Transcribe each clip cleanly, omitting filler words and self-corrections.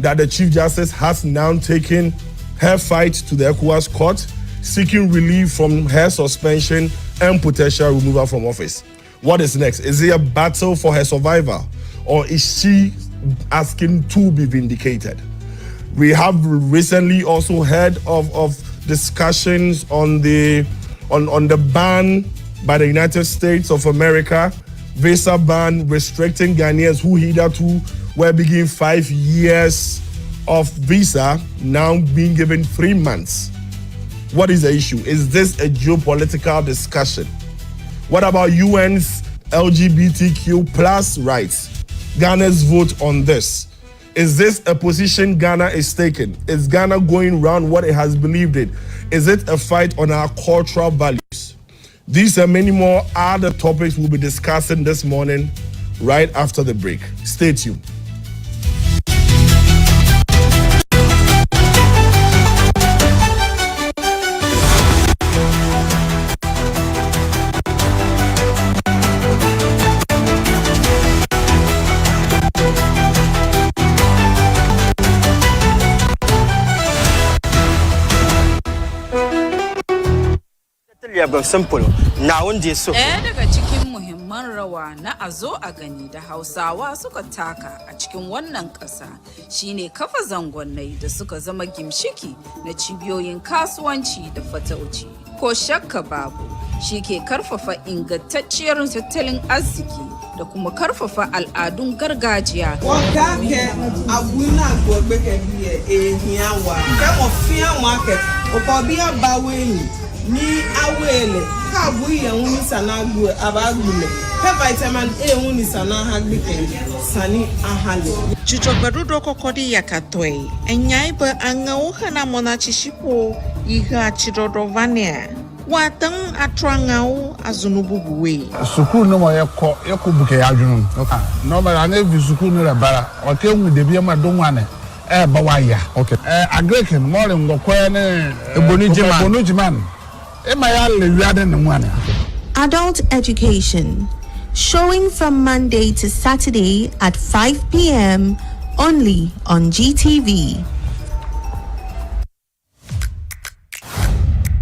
that the Chief Justice has now taken her fight to the ECOWAS court, seeking relief from her suspension and potential removal from office. What is next? Is it a battle for her survival, or is she asking to be vindicated? We have recently also heard of discussions on the ban by the United States of America, visa ban restricting Ghanaians who hitherto were given 5 years of visa, now being given 3 months. What is the issue? Is this a geopolitical discussion? What about UN's LGBTQ plus rights? Ghana's vote on this. Is this a position Ghana is taking? Is Ghana going around what it has believed in? Is it a fight on our cultural values? These and many more are the topics we'll be discussing this morning, right after the break. Stay tuned. Simple. Now on this so. Daga cikin muhimman rawa na azo a gani da Hausawa suka taka a cikin wannan ƙasa shine kafa zangonnai da suka zama gimshiki na cibiyoyin kasuwanci da fatauci. Ko shakka babu, shi ke karfafa ingantacciyar tattalin arziki da kuma karfafa al'adun gargajiya. Wọ́n kẹ́ àbúrò àgbọ̀gbẹ́ kẹ́bí èèyàn wà. Kẹ́mọ̀ fi àwọn akẹ́ ọkọ̀ bí àbáwẹ̀yìn. Ni awele ka bu yẹn ni sana gbu abagule ke vitamin A ni sana hagbeke sani ahale Jujogbadodo kokodi yakatoi enyai ba angau kana mona chishipo iga chirodovania watan atrangau azunububuwe Sukuu no yeko buke adwunu no ma na vi sukuu no rebara o ke hu de bi ma do nwane ba wa ya okay agrekin more ngokwa ne Ebonijiman Adult education, showing from Monday to Saturday at 5 p.m. only on GTV.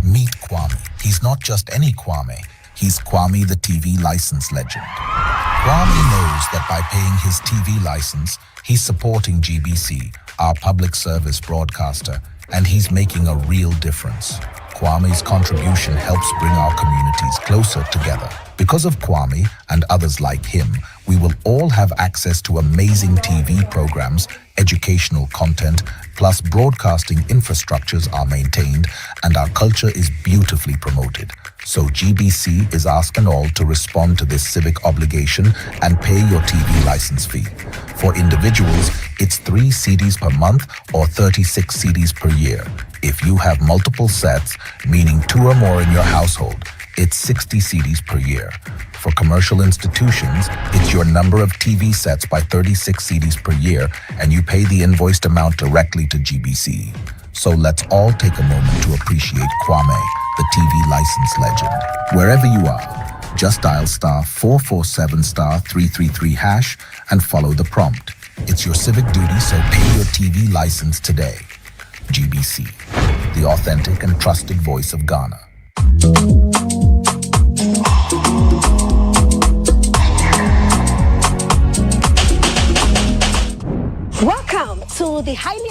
Meet Kwame. He's not just any Kwame. He's Kwame the TV license legend. Kwame knows that by paying his TV license, he's supporting GBC, our public service broadcaster, and he's making a real difference. Kwame's contribution helps bring our communities closer together. Because of Kwame and others like him, we will all have access to amazing TV programs, educational content, plus broadcasting infrastructures are maintained and our culture is beautifully promoted. So GBC is asking all to respond to this civic obligation and pay your TV license fee. For individuals, it's 3 CDs per month or 36 CDs per year. If you have multiple sets, meaning 2 or more in your household, it's 60 CDs per year. For commercial institutions, it's your number of TV sets by 36 CDs per year, and you pay the invoiced amount directly to GBC. So let's all take a moment to appreciate Kwame, the TV license legend. Wherever you are, just dial *447 *333 hash and follow the prompt. It's your civic duty, so pay your TV license today. GBC, the authentic and trusted voice of Ghana. Welcome to the highly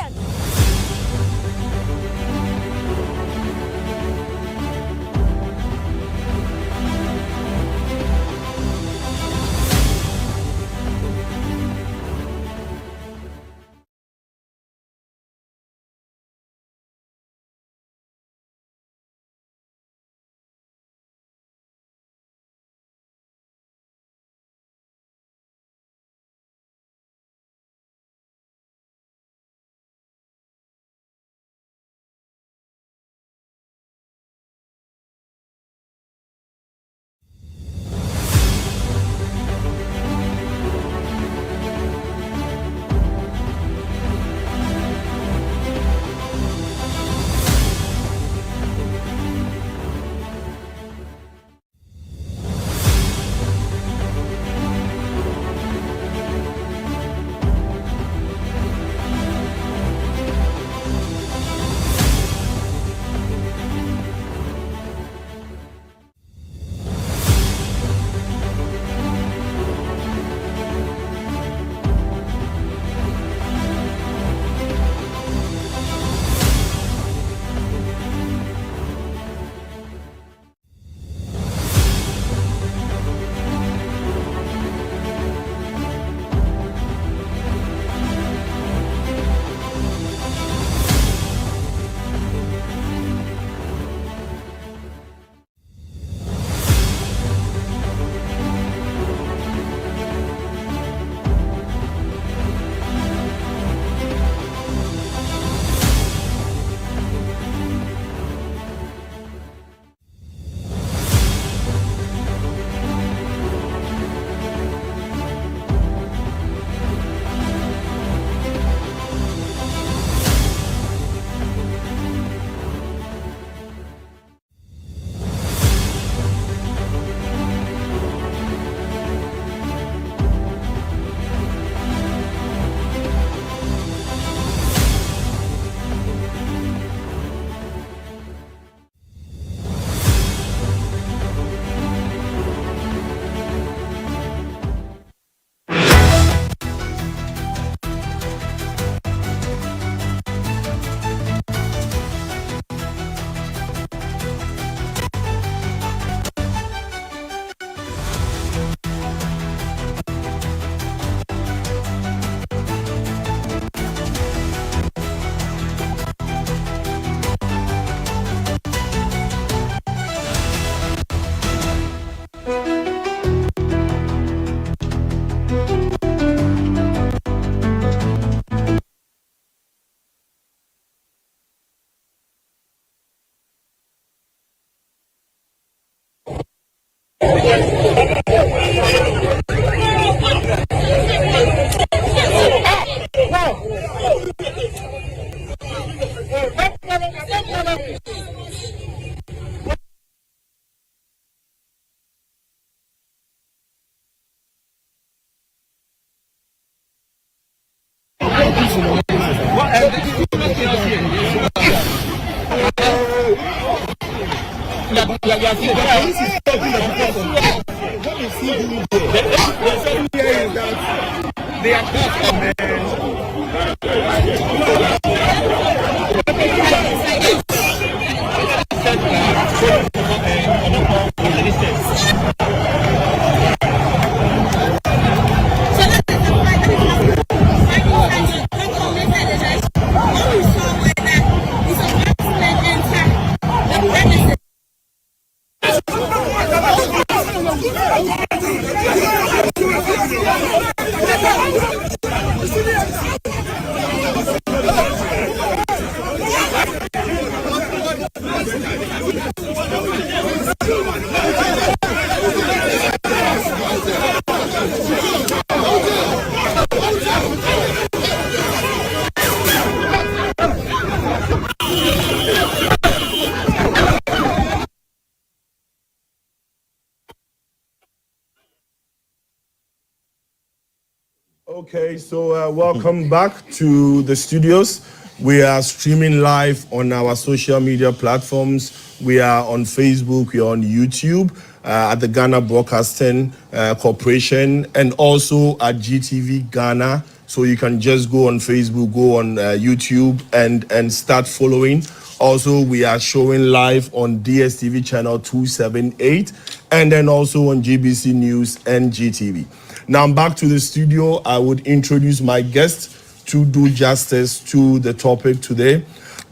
Okay, so welcome back to the studios. We are streaming live on our social media platforms. We are on Facebook, we are on YouTube, at the Ghana Broadcasting Corporation, and also at GTV Ghana. So you can just go on Facebook, go on YouTube, and start following. Also, we are showing live on DSTV channel 278, and then also on GBC News and GTV. Now I'm back to the studio. I would introduce my guest to do justice to the topic today.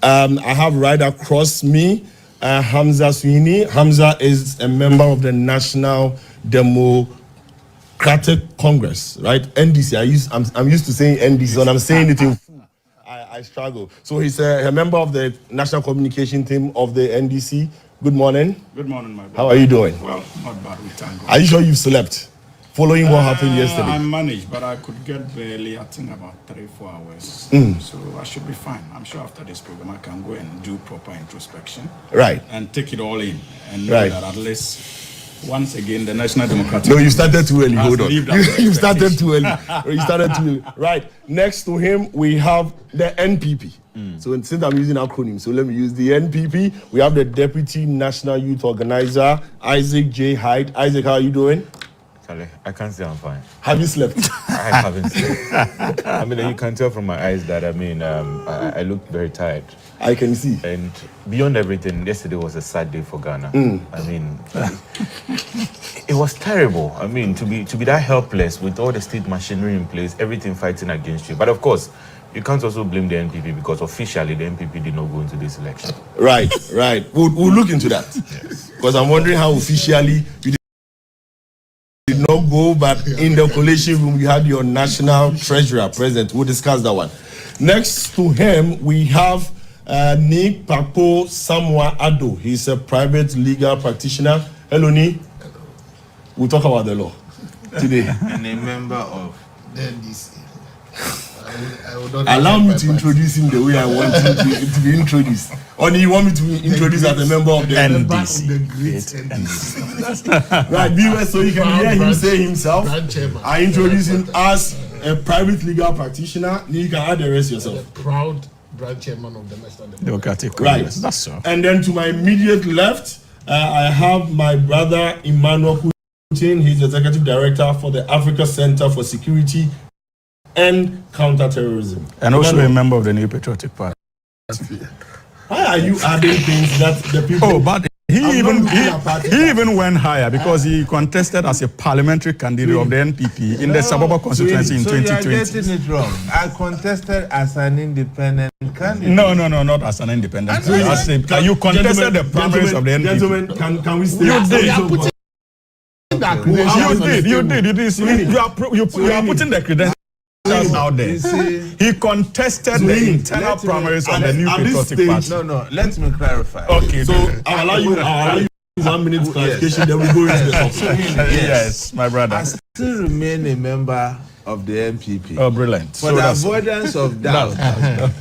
I have right across me Hamza Sweeney. Hamza is a member of the National Democratic Congress, right? NDC. I'm used to saying NDC, and I'm saying it in full. I struggle. So he's a member of the National Communication Team of the NDC. Good morning. Good morning, my brother. How are you doing? Well, not bad. We thank God. Are you sure you've slept? Following what happened yesterday? I managed, but I could get barely, I think, about 3-4 hours. So I should be fine. I'm sure after this program, I can go and do proper introspection. Right. And take it all in. And know that at least, once again, the National Democratic... No, you started too early. Hold on. You started too early. You started too early. Right. Next to him, we have the NPP. So since I'm using acronyms, so let me use the NPP. We have the Deputy National Youth Organizer, Isaac J. Hyde. Isaac, how are you doing? I can't say I'm fine. Have you slept? I haven't slept. I mean, you can tell from my eyes that, I look very tired. I can see. And beyond everything, yesterday was a sad day for Ghana. I mean, it was terrible. I mean, to be that helpless with all the state machinery in place, everything fighting against you. But of course, you can't also blame the NPP because officially the NPP did not go into this election. Right. We'll look into that. Yes. Because I'm wondering how officially you did not go, but in the collation room you had your national treasurer present. We'll discuss that one. Next to him we have Ni Papo Samwa Ado. He's a private legal practitioner. Hello, Ni. We'll talk about the law today. And a member of the NDC. Allow me to introduce him the way I want him to be introduced. Or do you want me to introduce as a member of the NDC? Right, viewers, so you can hear him say himself. I introduce him as a private legal practitioner. You can add the rest yourself. The proud branch chairman of the National Democratic Congress. Right, that's so. And then to my immediate left, I have my brother Emmanuel Kutin. He's the executive director for the Africa Center for Security and Counterterrorism. And also a member of the New Patriotic Party. Why are you adding things that the people... Oh, but he even went higher because he contested as a parliamentary candidate of the NPP in the Sababa constituency in 2020. So you're getting it wrong. I contested as an independent candidate. No, not as an independent. You contested the primaries of the NPP. Gentlemen, can we stay? You did. You are putting the credentials out there. He contested the internal primaries of the New Patriotic Party. No, let me clarify. Okay, so I'll allow you 1 minute clarification, then we go into the topic. Yes, my brother. I still remain a member of the NPP. Oh, brilliant. For the avoidance of doubt.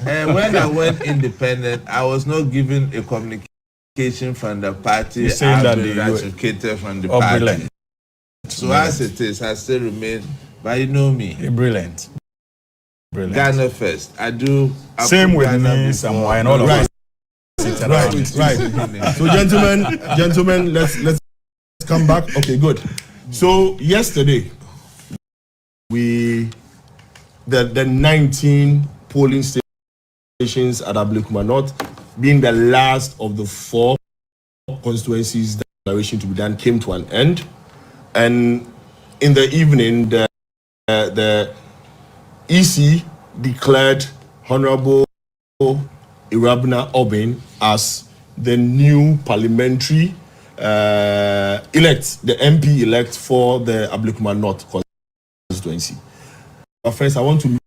And when I went independent, I was not given a communication from the party. Saying that they ratified from the party. Oh, brilliant. So as it is, I still remain. But you know me. Brilliant. Brilliant. Ghana first. I do. Same with me, Samoa, and all of us. Right. So, gentlemen, let's come back. Okay, good. So yesterday, the 19 polling stations at Ablekuma North, being the last of the 4 constituencies declaration to be done, came to an end, and in the evening, the EC declared Honorable Irabna Obin as the new parliamentary elect, the MP elect for the Ablekuma North constituency. But first, I want to look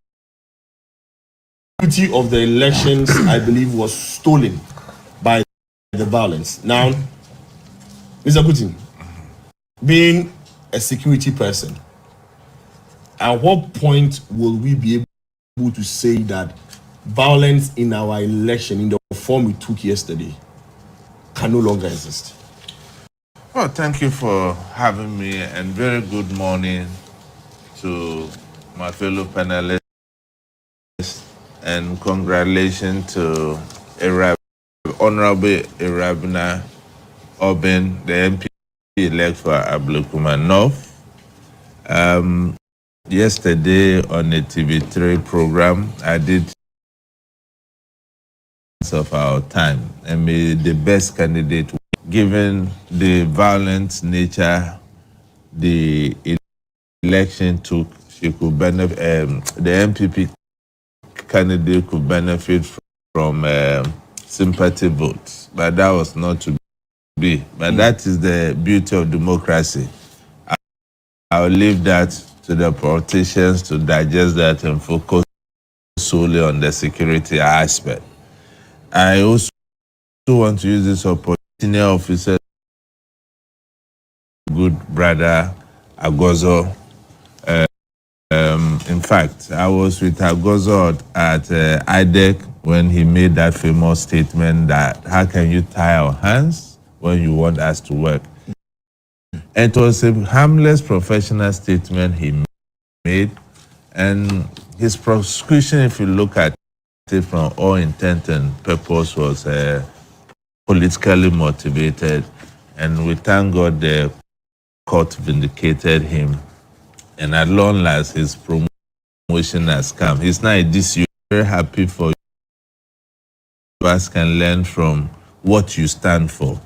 at the duty of the elections, I believe, was stolen by the violence. Now, Mr. Putin, being a security person, at what point will we be able to say that violence in our election, in the form we took yesterday, can no longer exist? Well, thank you for having me, and very good morning to my fellow panelists, and congratulations to Honorable Irabna Obin, the MP elect for Ablekuma North. Yesterday on the TV3 program, I did of our time and made the best candidate, given the violent nature the election took. She could benefit, the MPP candidate could benefit from sympathy votes, but that was not to be. But that is the beauty of democracy. I'll leave that to the politicians to digest that and focus solely on the security aspect. I also want to use this opportunity, senior officer, good brother Agozo. In fact, I was with Agozo at IDEC when he made that famous statement that how can you tie our hands when you want us to work? And it was a harmless professional statement he made, and his prosecution, if you look at it from all intent and purpose, was politically motivated, and we thank God the court vindicated him, and at long last his promotion has come. He's now in this year. Very happy for you. Us can learn from what you stand for.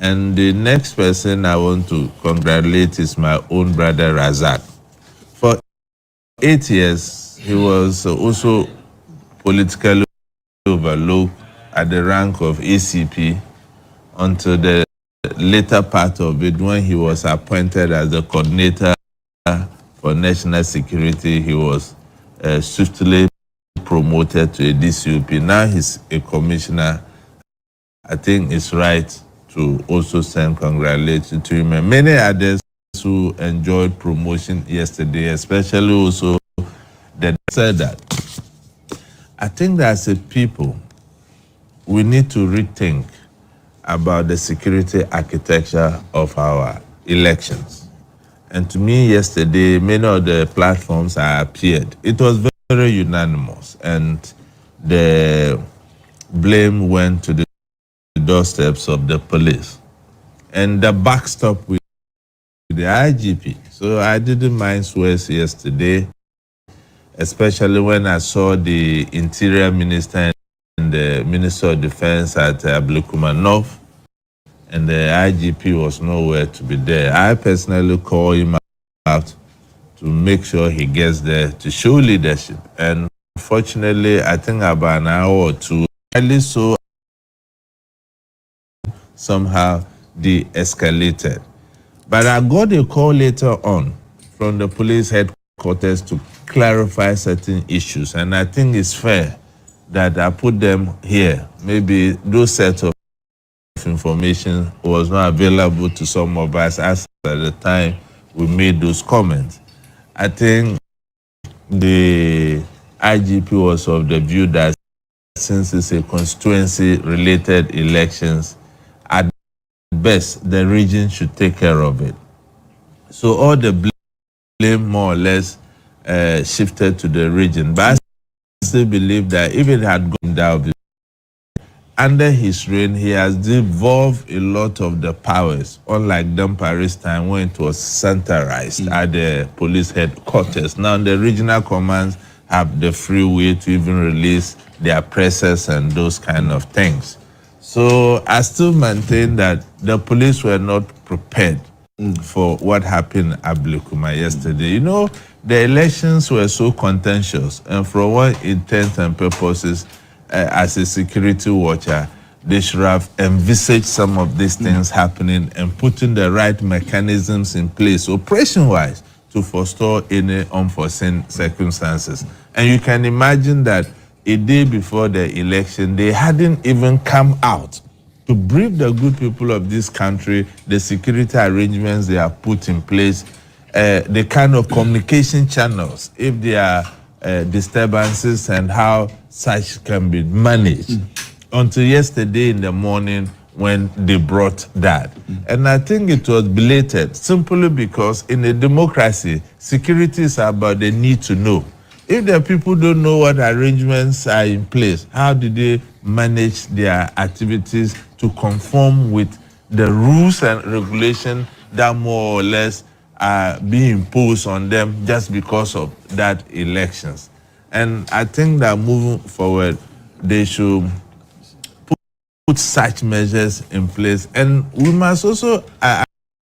And the next person I want to congratulate is my own brother Razak. For 8 years, he was also politically overlooked at the rank of ACP until the later part of it, when he was appointed as the coordinator for national security. He was swiftly promoted to a DCUP. Now he's a commissioner. I think it's right to also send congratulations to him and many others who enjoyed promotion yesterday, especially also that said that. I think that as a people, we need to rethink about the security architecture of our elections. And to me, yesterday, many of the platforms I appeared. It was very unanimous, and the blame went to the doorsteps of the police and the backstop with the IGP. So I didn't mind swears yesterday, especially when I saw the Interior Minister and the Minister of Defense at Ablekuma North, and the IGP was nowhere to be there. I personally called him out to make sure he gets there to show leadership. And unfortunately, I think about an hour or two, at least so somehow de-escalated. But I got a call later on from the police headquarters to clarify certain issues. And I think it's fair that I put them here. Maybe those set of information was not available to some of us as at the time we made those comments. I think the IGP was of the view that since it's a constituency-related elections, at best, the region should take care of it. So all the blame more or less shifted to the region. But still believe that if it had gone down, under his reign, he has devolved a lot of the powers, unlike Dampari's time when it was centralized at the police headquarters. Now, the regional commands have the free way to even release their presses and those kind of things. So I still maintain that the police were not prepared for what happened at Blekuma yesterday. You know, the elections were so contentious, and for what intents and purposes, as a security watcher, they should have envisaged some of these things happening and putting the right mechanisms in place, operation-wise, to forestall any unforeseen circumstances. And you can imagine that a day before the election, they hadn't even come out to brief the good people of this country, the security arrangements they have put in place, the kind of communication channels, if there are disturbances and how such can be managed, until yesterday in the morning when they brought that. And I think it was belated simply because in a democracy, security is about the need to know. If the people don't know what arrangements are in place, how do they manage their activities to conform with the rules and regulations that more or less are being imposed on them just because of that elections? And I think that moving forward, they should put such measures in place. And we must also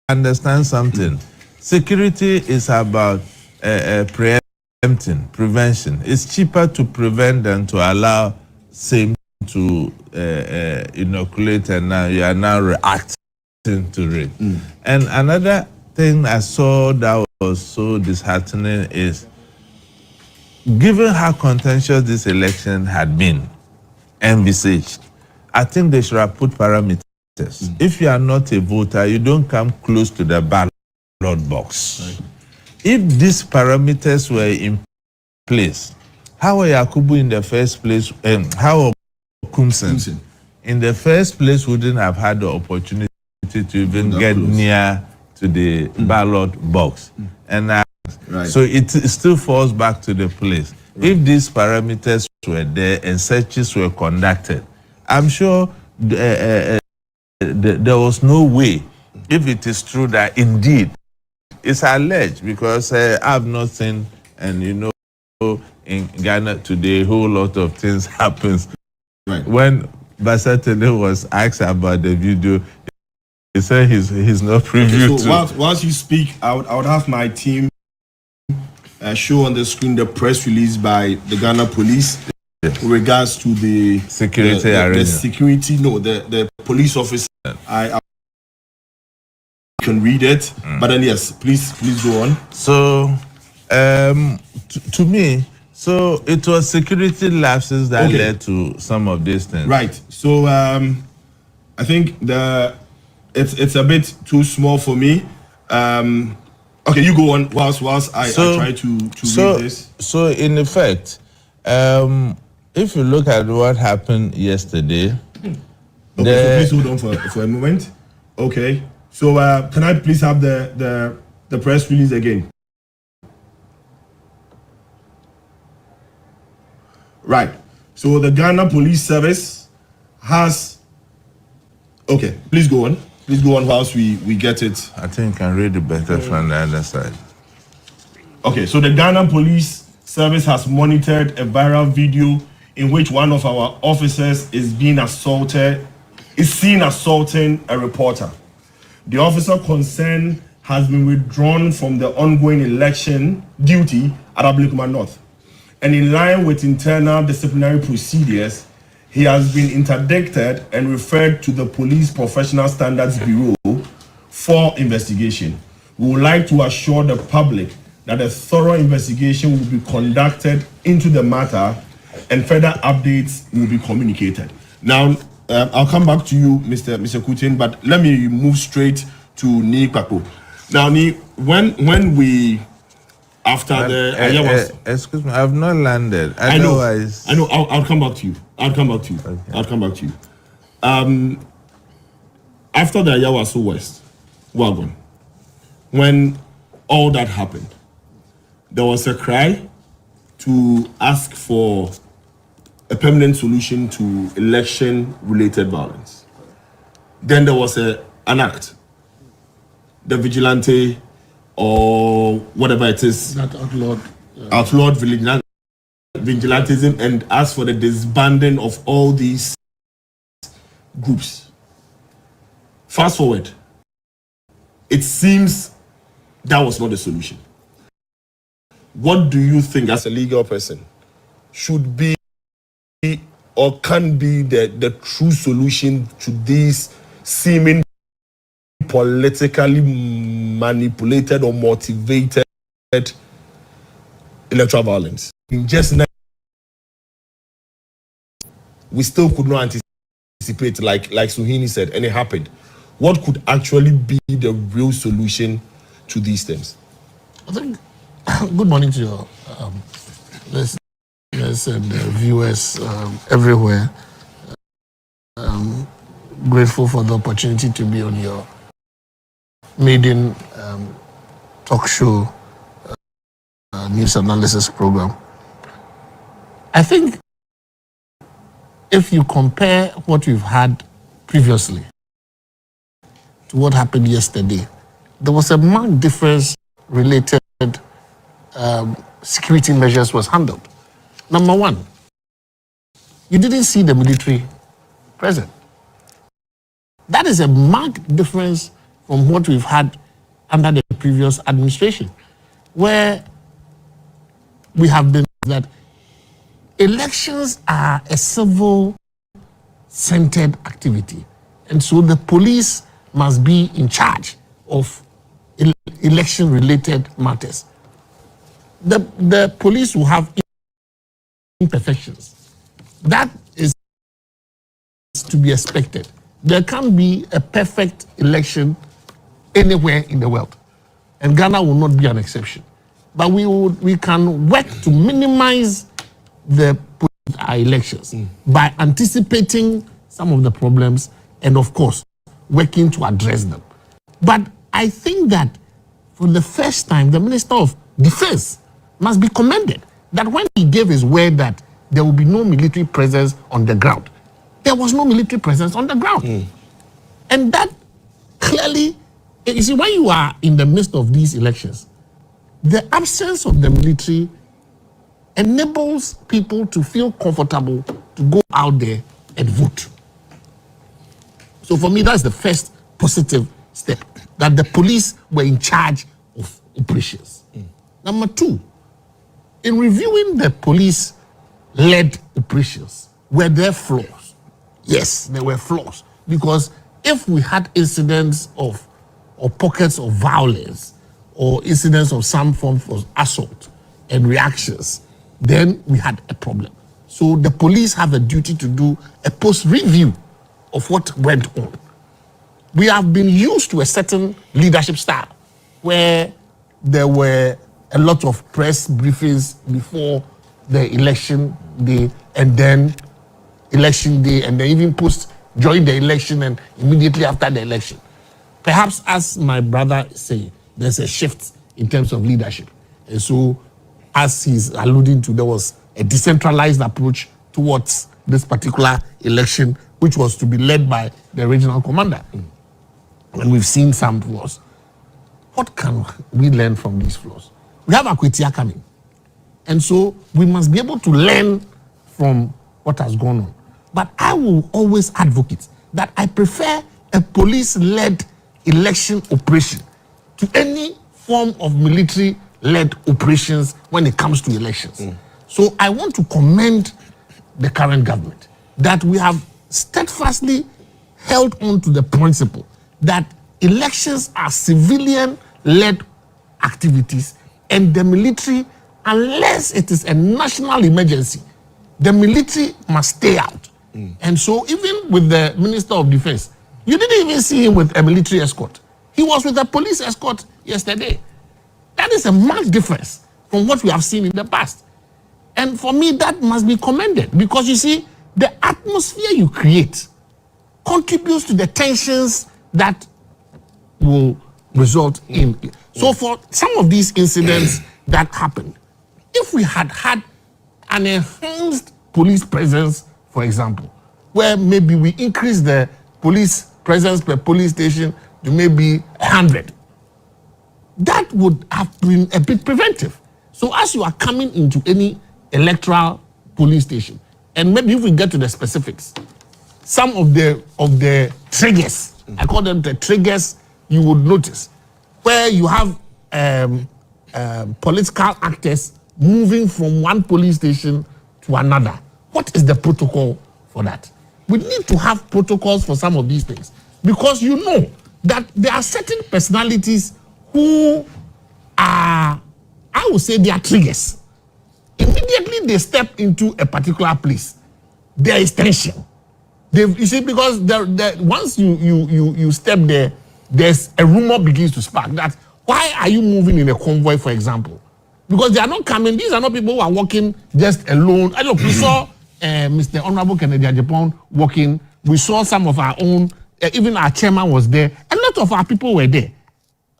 understand something. Security is about prevention. It's cheaper to prevent than to allow same to inoculate, and now you are now reacting to it. And another thing I saw that was so disheartening is, given how contentious this election had been envisaged, I think they should have put parameters. If you are not a voter, you don't come close to the ballot box. Right. If these parameters were in place, how are Yakubu in the first place, and how Kumsen in the first place wouldn't have had the opportunity to even get near to the ballot box. And so it still falls back to the place. If these parameters were there and searches were conducted, I'm sure there was no way, if it is true that indeed it's alleged, because I've not seen, and you know, in Ghana today, a whole lot of things happens. Right. When Basatele was asked about the video, he said he's not privy to. So whilst you speak, I would have my team show on the screen the press release by the Ghana police with regards to the security the police officer. I can read it, but then yes, please go on. So to me, so it was security lapses that led to some of these things. Right. So I think it's a bit too small for me. Okay, you go on whilst I try to read this. So in effect, if you look at what happened yesterday, so please hold on for a moment. Okay. So can I please have the press release again? Right. So the Ghana Police Service has. Okay, please go on. Please go on whilst we get it. I think I can read it better from the other side. Okay, so the Ghana Police Service has monitored a viral video in which one of our officers is seen assaulting a reporter. The officer concerned has been withdrawn from the ongoing election duty at Ablekuma North. And in line with internal disciplinary procedures, he has been interdicted and referred to the Police Professional Standards Bureau for investigation. We would like to assure the public that a thorough investigation will be conducted into the matter and further updates will be communicated. Now, I'll come back to you, Mr. Kutin, but let me move straight to Nii Kpakpo. Now, Nii, when we... After excuse me, I've not landed. I know. I'll come back to you. Okay. I'll come back to you. After the Ayawaso West wagon, when all that happened, there was a cry to ask for a permanent solution to election-related violence. Then there was an act, the vigilante or whatever it is, that outlawed vigilantism and asked for the disbanding of all these groups. Fast forward, it seems that was not the solution. What do you think, as a legal person, should be or can be the true solution to these seeming politically manipulated or motivated electoral violence? In just now, we still could not anticipate, like Suhini said, and it happened. What could actually be the real solution to these things? I think, good morning to your listeners and viewers everywhere. Grateful for the opportunity to be on your maiden talk show news analysis program. I think if you compare what we've had previously to what happened yesterday, there was a marked difference related security measures was handled. Number one, you didn't see the military present. That is a marked difference from what we've had under the previous administration, where we have been that elections are a civil-centered activity, and so the police must be in charge of election-related matters. The police will have imperfections. That is to be expected. There can't be a perfect election anywhere in the world, and Ghana will not be an exception. But we can work to minimize our elections by anticipating some of the problems and, of course, working to address them. But I think that for the first time, the Minister of Defense must be commended that when he gave his word that there will be no military presence on the ground, there was no military presence on the ground. And that clearly, you see, when you are in the midst of these elections, the absence of the military enables people to feel comfortable to go out there and vote. So for me, that's the first positive step, that the police were in charge of operations. Number two, in reviewing the police-led operations, were there flaws? Yes, there were flaws. Because if we had incidents of or pockets of violence or incidents of some form of assault and reactions, then we had a problem. So the police have a duty to do a post-review of what went on. We have been used to a certain leadership style where there were a lot of press briefings before the election day, and then election day, and then even during the election and immediately after the election. Perhaps, as my brother is saying, there's a shift in terms of leadership. And so, as he's alluding to, there was a decentralized approach towards this particular election, which was to be led by the regional commander. And we've seen some flaws. What can we learn from these flaws? We have Akwetia coming. And so we must be able to learn from what has gone on. But I will always advocate that I prefer a police-led election operation to any form of military-led operations when it comes to elections. So I want to commend the current government that we have steadfastly held on to the principle that elections are civilian-led activities, and the military, unless it is a national emergency, the military must stay out. And so even with the Minister of Defense, you didn't even see him with a military escort. He was with a police escort yesterday. That is a marked difference from what we have seen in the past. And for me, that must be commended, because you see, the atmosphere you create contributes to the tensions that will result in. So for some of these incidents that happened, if we had had an enhanced police presence, for example, where maybe we increase the police presence per police station to maybe 100. That would have been a bit preventive. So as you are coming into any electoral police station, and maybe if we get to the specifics, some of the triggers, I call them the triggers, you would notice, where you have political actors moving from one police station to another. What is the protocol for that? We need to have protocols for some of these things, because you know that there are certain personalities who are, I would say, they are triggers. Immediately they step into a particular place, there is tension. You see, because once you step there, there's a rumor begins to spark that why are you moving in a convoy, for example? Because they are not coming. These are not people who are walking just alone. And look, we saw Mr. Honorable Kennedy Agyapong walking. We saw some of our own. Even our chairman was there. A lot of our people were there.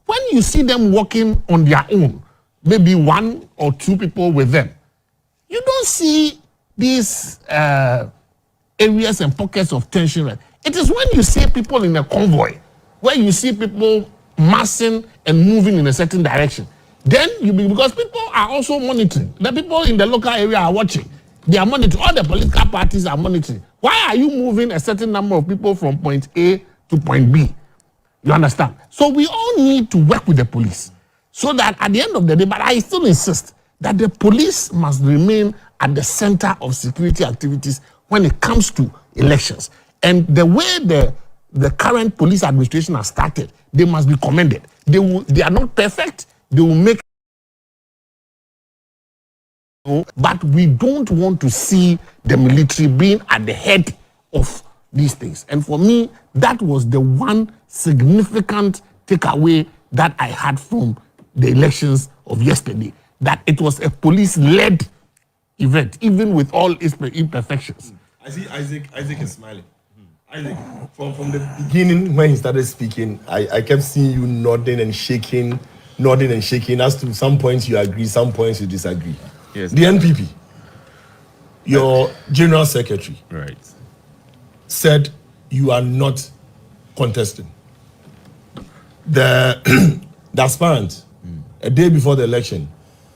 When you see them walking on their own, maybe one or two people with them, you don't see these areas and pockets of tension. It is when you see people in a convoy, where you see people massing and moving in a certain direction, then because people are also monitoring. The people in the local area are watching. They are monitoring. All the political parties are monitoring. Why are you moving a certain number of people from point A to point B? You understand? So we all need to work with the police so that at the end of the day, but I still insist that the police must remain at the center of security activities when it comes to elections. And the way the current police administration has started, they must be commended. They are not perfect. They will make, but we don't want to see the military being at the head of these things. And for me, that was the one significant takeaway that I had from the elections of yesterday, that it was a police-led event, even with all its imperfections. I see Isaac is smiling. Isaac, from the beginning when he started speaking, I kept seeing you nodding and shaking. As to some points you agree, some points you disagree. Yes. The NPP, your general secretary, right, said you are not contesting. The aspirant, a day before the election,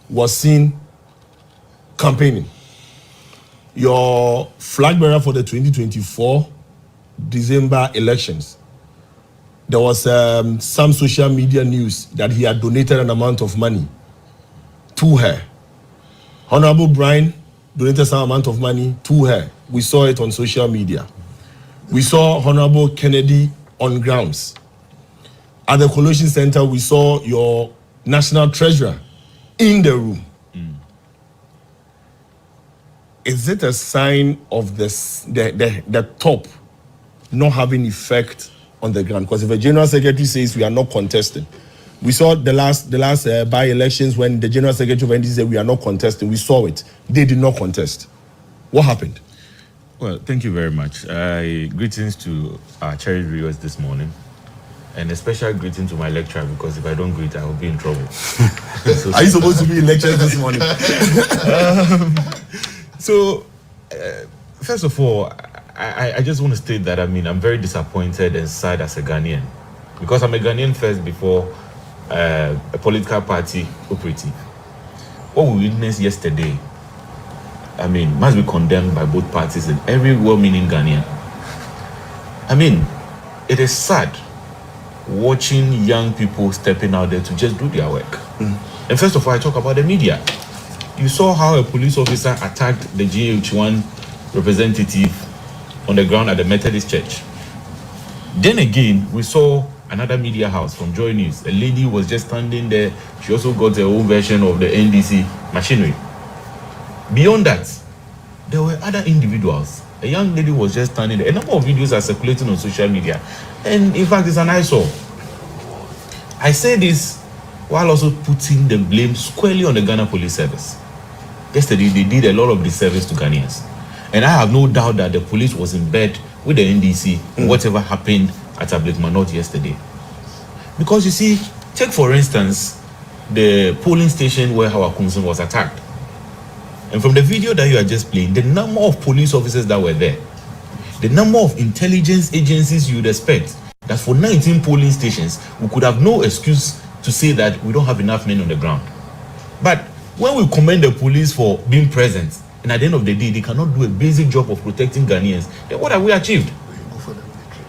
was seen campaigning. Your flag bearer for the 2024 December elections, there was some social media news that he had donated an amount of money to her. Honorable Brian donated some amount of money to her. We saw it on social media. We saw Honorable Kennedy on grounds. At the Collation Center, we saw your national treasurer in the room. Is it a sign of the top not having effect on the ground? Because if a general secretary says we are not contesting, we saw the last by-elections when the general secretary of NDC said we are not contesting. We saw it. They did not contest. What happened? Well, thank you very much. Greetings to our cherished viewers this morning, and a special greeting to my lecturer, because if I don't greet, I will be in trouble. Are you supposed to be in lecture this morning? First of all, I just want to state that I'm very disappointed and sad as a Ghanaian, because I'm a Ghanaian first before a political party operative. What we witnessed yesterday, must be condemned by both parties and every well-meaning Ghanaian. It is sad watching young people stepping out there to just do their work. And first of all, I talk about the media. You saw how a police officer attacked the GH1 representative on the ground at the Methodist Church. Then again, we saw another media house from Joy News. A lady was just standing there. She also got her own version of the NDC machinery. Beyond that, there were other individuals. A young lady was just standing there. A number of videos are circulating on social media. And in fact, it's an eyesore. I say this while also putting the blame squarely on the Ghana Police Service. Yesterday, they did a lot of disservice to Ghanaians. And I have no doubt that the police was in bed with the NDC in whatever happened at Ablekuma North yesterday. Because you see, take for instance, the polling station where Hawa Kunsun was attacked. And from the video that you are just playing, the number of police officers that were there, the number of intelligence agencies you'd expect, that for 19 polling stations, we could have no excuse to say that we don't have enough men on the ground. But when we commend the police for being present, and at the end of the day, they cannot do a basic job of protecting Ghanaians, then what have we achieved?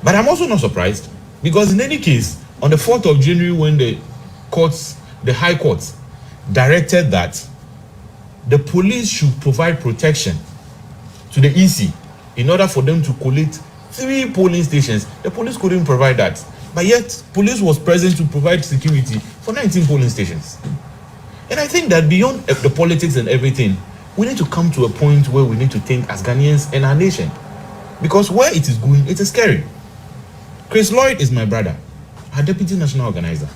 But I'm also not surprised, because in any case, on the 4th of January, when the High Court directed that the police should provide protection to the EC in order for them to collate 3 polling stations, the police couldn't provide that. But yet, police was present to provide security for 19 polling stations. And I think that beyond the politics and everything, we need to come to a point where we need to think as Ghanaians and our nation. Because where it is going, it is scary. Chris Lloyd is my brother, our deputy national organizer.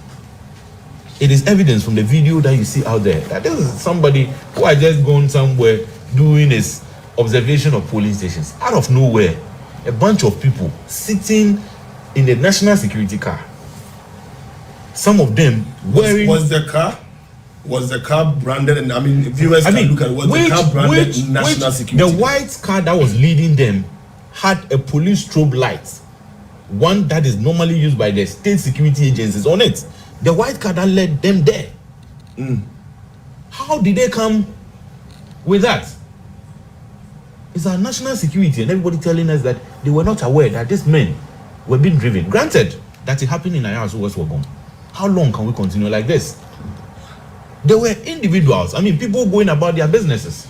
It is evidence from the video that you see out there that this is somebody who had just gone somewhere doing his observation of polling stations. Out of nowhere, a bunch of people sitting in the national security car. Some of them wearing... Was the car branded? And I mean, viewers can look at was the car branded national security. The white car that was leading them had a police strobe light, one that is normally used by the state security agencies on it. The white car that led them there. How did they come with that? It's our national security and everybody telling us that they were not aware that these men were being driven. Granted that it happened in Ayawaso West Wuogon. How long can we continue like this? There were individuals, I mean, people going about their businesses,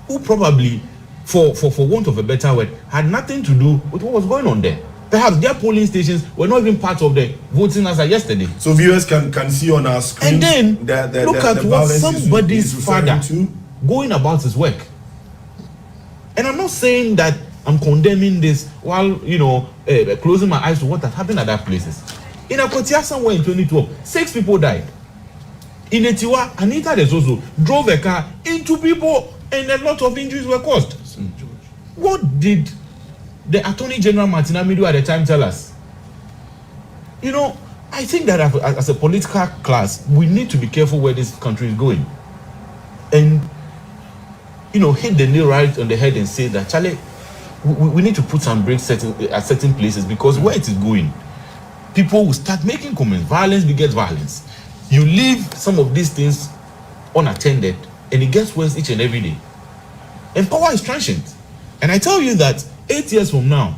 who probably, for want of a better word, had nothing to do with what was going on there. Perhaps their polling stations were not even part of the voting as of yesterday. So viewers can see on our screen. And then look at what somebody's father going about his work. And I'm not saying that I'm condemning this while, closing my eyes to what has happened at other places. In Akotia somewhere in 2012, 6 people died. In Etiwa, Anita Desoso drove a car into people and a lot of injuries were caused. What did the Attorney General Martin Amidu at the time tell us? I think that as a political class, we need to be careful where this country is going. And, hit the nail right on the head and say that, Charlie, we need to put some brakes at certain places, because where it is going, people will start making comments. Violence begets violence. You leave some of these things unattended, and it gets worse each and every day. And power is transient. And I tell you that 8 years from now,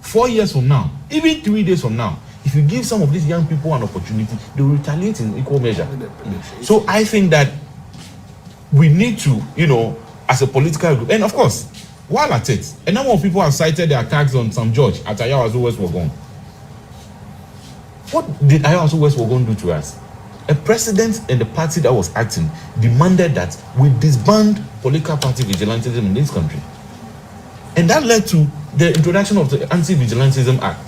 4 years from now, even 3 days from now, if you give some of these young people an opportunity, they will retaliate in equal measure. So I think that we need to, as a political group, and of course, while at it, a number of people have cited the attacks on Sam George at Ayawaso West Wuogon. What did Ayawaso West Wuogon do to us? A president and the party that was acting demanded that we disband political party vigilantism in this country. And that led to the introduction of the Anti-Vigilantism Act.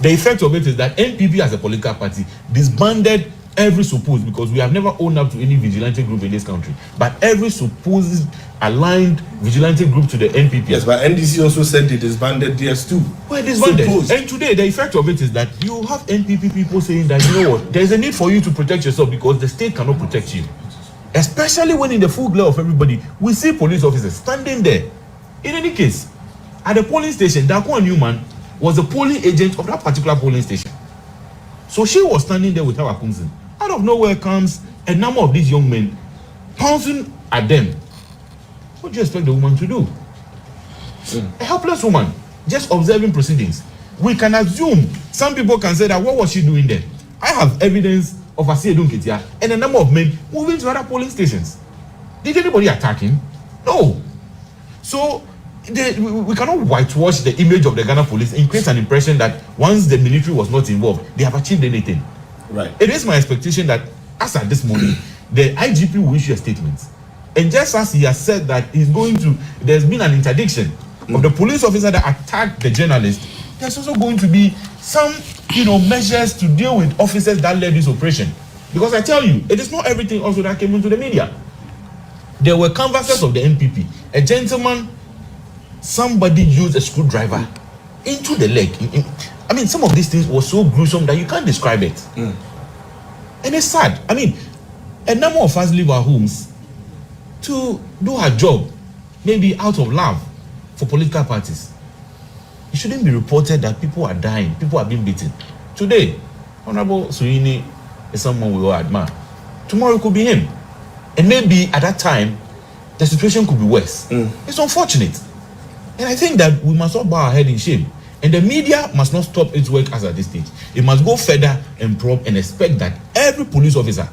The effect of it is that NPP as a political party disbanded every supposed, because we have never owned up to any vigilante group in this country, but every supposed aligned vigilante group to the NPP. Yes, but NDC also said they disbanded theirs too. Well, disbanded. And today, the effect of it is that you have NPP people saying that, there's a need for you to protect yourself because the state cannot protect you. Especially when in the full glare of everybody, we see police officers standing there. In any case, at the polling station, Dakwon Newman was a polling agent of that particular polling station. So she was standing there with her Akunzin. Out of nowhere comes a number of these young men pouncing at them. What do you expect the woman to do? A helpless woman, just observing proceedings. We can assume, some people can say that, what was she doing there? I have evidence of Asiedun Ketia and a number of men moving to other polling stations. Did anybody attack him? No. So we cannot whitewash the image of the Ghana police and create an impression that once the military was not involved, they have achieved anything. Right. It is my expectation that, as at this moment, the IGP will issue a statement. And just as he has said that there's been an interdiction of the police officer that attacked the journalist, there's also going to be some, measures to deal with officers that led this operation. Because I tell you, it is not everything also that came into the media. There were canvassers of the NPP. A gentleman, somebody used a screwdriver into the leg. I mean, some of these things were so gruesome that you can't describe it. And it's sad. I mean, a number of us leave our homes to do her job, maybe out of love for political parties. It shouldn't be reported that people are dying, people are being beaten. Today, Honorable Suhuyini is someone we all admire. Tomorrow it could be him. And maybe at that time, the situation could be worse. It's unfortunate. And I think that we must not bow our head in shame. And the media must not stop its work as at this stage. It must go further and probe and expect that every police officer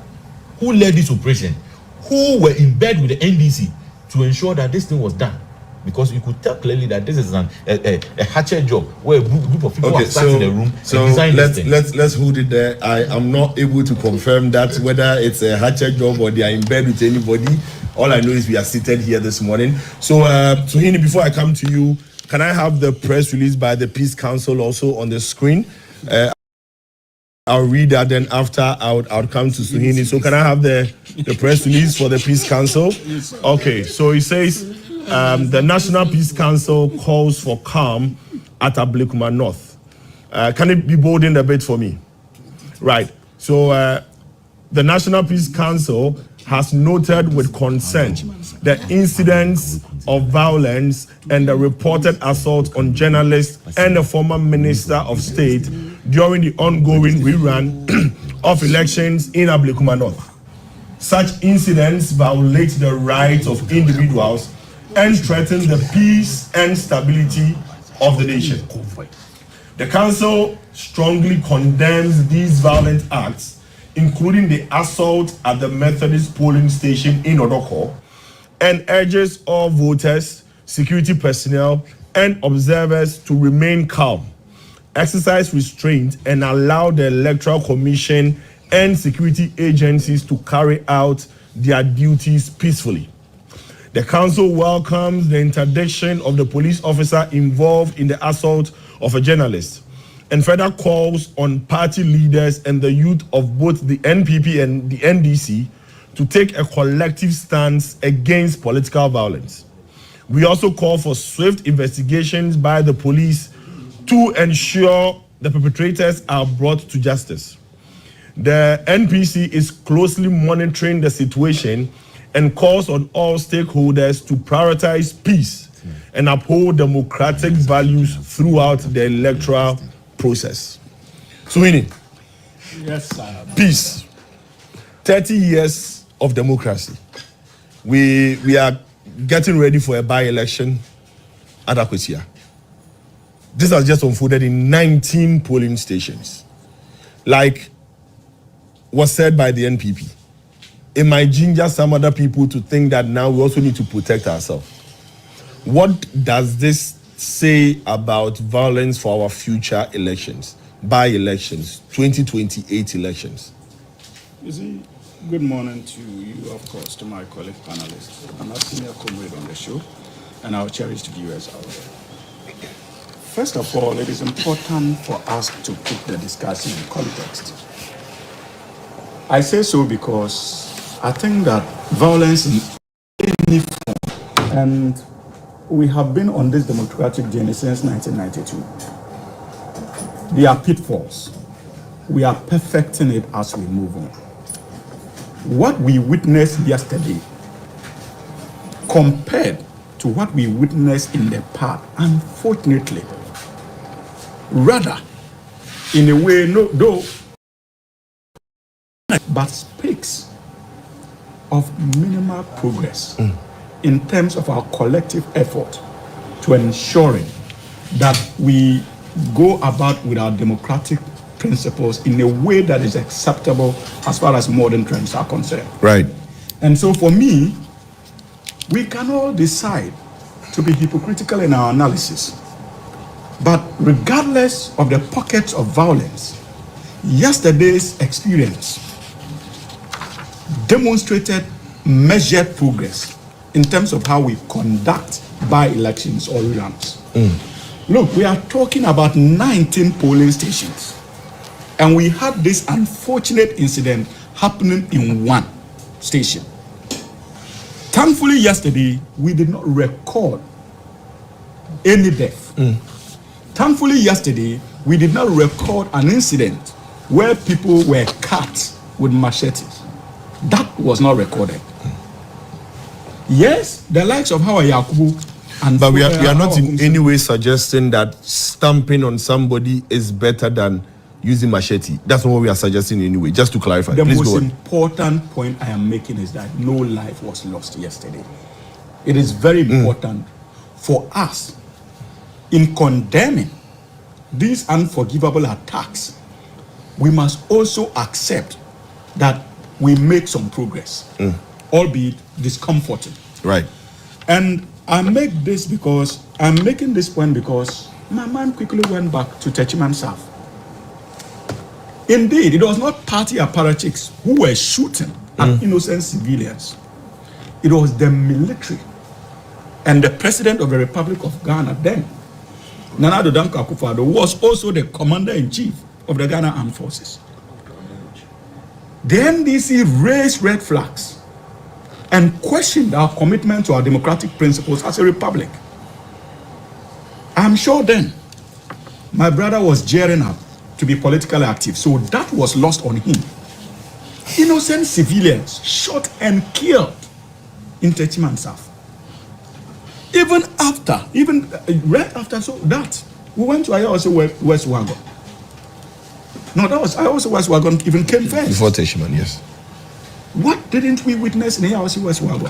who led this operation, who were in bed with the NDC to ensure that this thing was done. Because you could tell clearly that this is a hatchet job where a group of people are sat in the room and design this thing. Let's hold it there. I am not able to confirm that whether it's a hatchet job or they are in bed with anybody. All I know is we are seated here this morning. So, Suhuyini, before I come to you, can I have the press release by the Peace Council also on the screen? I'll read that, then after I'll come to Suhuyini. So can I have the press release for the Peace Council? Okay, so it says the National Peace Council calls for calm at Ablekuma North. Can it be bolded a bit for me? Right, so the National Peace Council has noted with concern the incidents of violence and the reported assault on journalists and the former Minister of State during the ongoing rerun of elections in Ablekuma North. Such incidents violate the rights of individuals and threaten the peace and stability of the nation. The Council strongly condemns these violent acts, including the assault at the Methodist polling station in Odoko, and urges all voters, security personnel, and observers to remain calm, exercise restraint, and allow the Electoral Commission and security agencies to carry out their duties peacefully. The Council welcomes the interdiction of the police officer involved in the assault of a journalist, and further calls on party leaders and the youth of both the NPP and the NDC to take a collective stance against political violence. We also call for swift investigations by the police to ensure the perpetrators are brought to justice. The NPC is closely monitoring the situation and calls on all stakeholders to prioritize peace and uphold democratic values throughout the electoral process. Suhuyini. Yes, sir. Peace. 30 years of democracy. We are getting ready for a by-election at Akwesia. This has just unfolded in 19 polling stations. Like was said by the NPP. It might ginger some other people to think that now we also need to protect ourselves. What does this say about violence for our future elections, by-elections, 2028 elections? You see, good morning to you, of course, to my colleague panelists. I'm a senior comrade on the show, and our cherished viewers out there. First of all, it is important for us to put the discussion in context. I say so because I think that violence in any form, and we have been on this democratic journey since 1992. There are pitfalls. We are perfecting it as we move on. What we witnessed yesterday compared to what we witnessed in the past, unfortunately, rather, in a way, no, though, but speaks of minimal progress in terms of our collective effort to ensuring that we go about with our democratic principles in a way that is acceptable as far as modern trends are concerned. Right. And so for me, we can all decide to be hypocritical in our analysis. But regardless of the pockets of violence, yesterday's experience demonstrated measured progress in terms of how we conduct by-elections or reruns. Look, we are talking about 19 polling stations, and we had this unfortunate incident happening in one station. Thankfully, yesterday, we did not record any death. Thankfully, yesterday, we did not record an incident where people were cut with machetes. That was not recorded. Yes, the likes of Hawa Yakubu. But we are not in any way suggesting that stamping on somebody is better than using machete. That's not what we are suggesting anyway. Just to clarify. The Please most go on. important point I am making is that no life was lost yesterday. It is very important for us in condemning these unforgivable attacks. We must also accept that we make some progress, albeit discomforting. Right. And I make this because I'm making this point because my mind quickly went back to Techiman South. Indeed, it was not party apparatchiks who were shooting at innocent civilians. It was the military and the president of the Republic of Ghana then, Nana Addo Dankwa Akufo-Addo, was also the commander-in-chief of the Ghana Armed Forces. The NDC raised red flags and questioned our commitment to our democratic principles as a republic. I'm sure then my brother was gearing up to be politically active, so that was lost on him. Innocent civilians shot and killed in Techiman South. Even right after that, we went to Ayahuasca West Wagon. No, that was Ayahuasca West Wagon even came first. Before Techiman, yes. What didn't we witness in Ayahuasca West Wagon?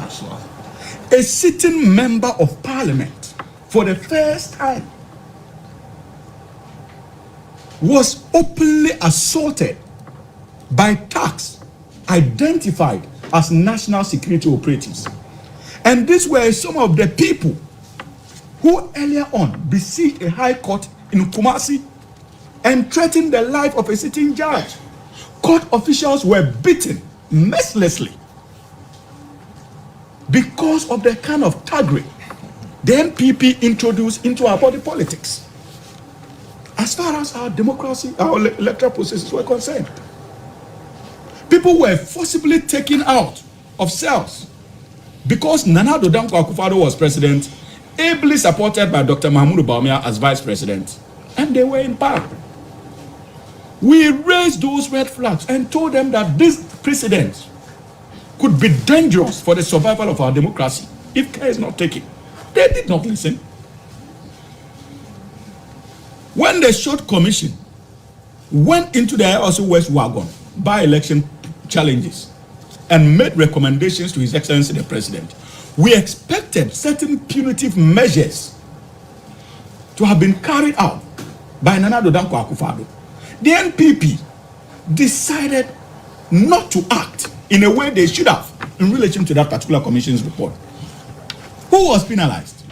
A sitting member of parliament, for the first time, was openly assaulted by thugs identified as national security operatives. And these were some of the people who earlier on besieged a high court in Kumasi and threatened the life of a sitting judge. Court officials were beaten mercilessly because of the kind of thuggery the NPP introduced into our body politics. As far as our democracy, our electoral processes were concerned, people were forcibly taken out of cells because Nana Addo Dankwa Akufo-Addo was president, ably supported by Dr. Mahamudu Bawumia as vice president, and they were in power. We raised those red flags and told them that this precedent could be dangerous for the survival of our democracy if care is not taken. They did not listen. When the short commission went into the Ayahuasca West Wagon by-election challenges and made recommendations to His Excellency the President, we expected certain punitive measures to have been carried out by Nana Addo Dankwa Akufo-Addo. The NPP decided not to act in a way they should have in relation to that particular commission's report. Who was penalized?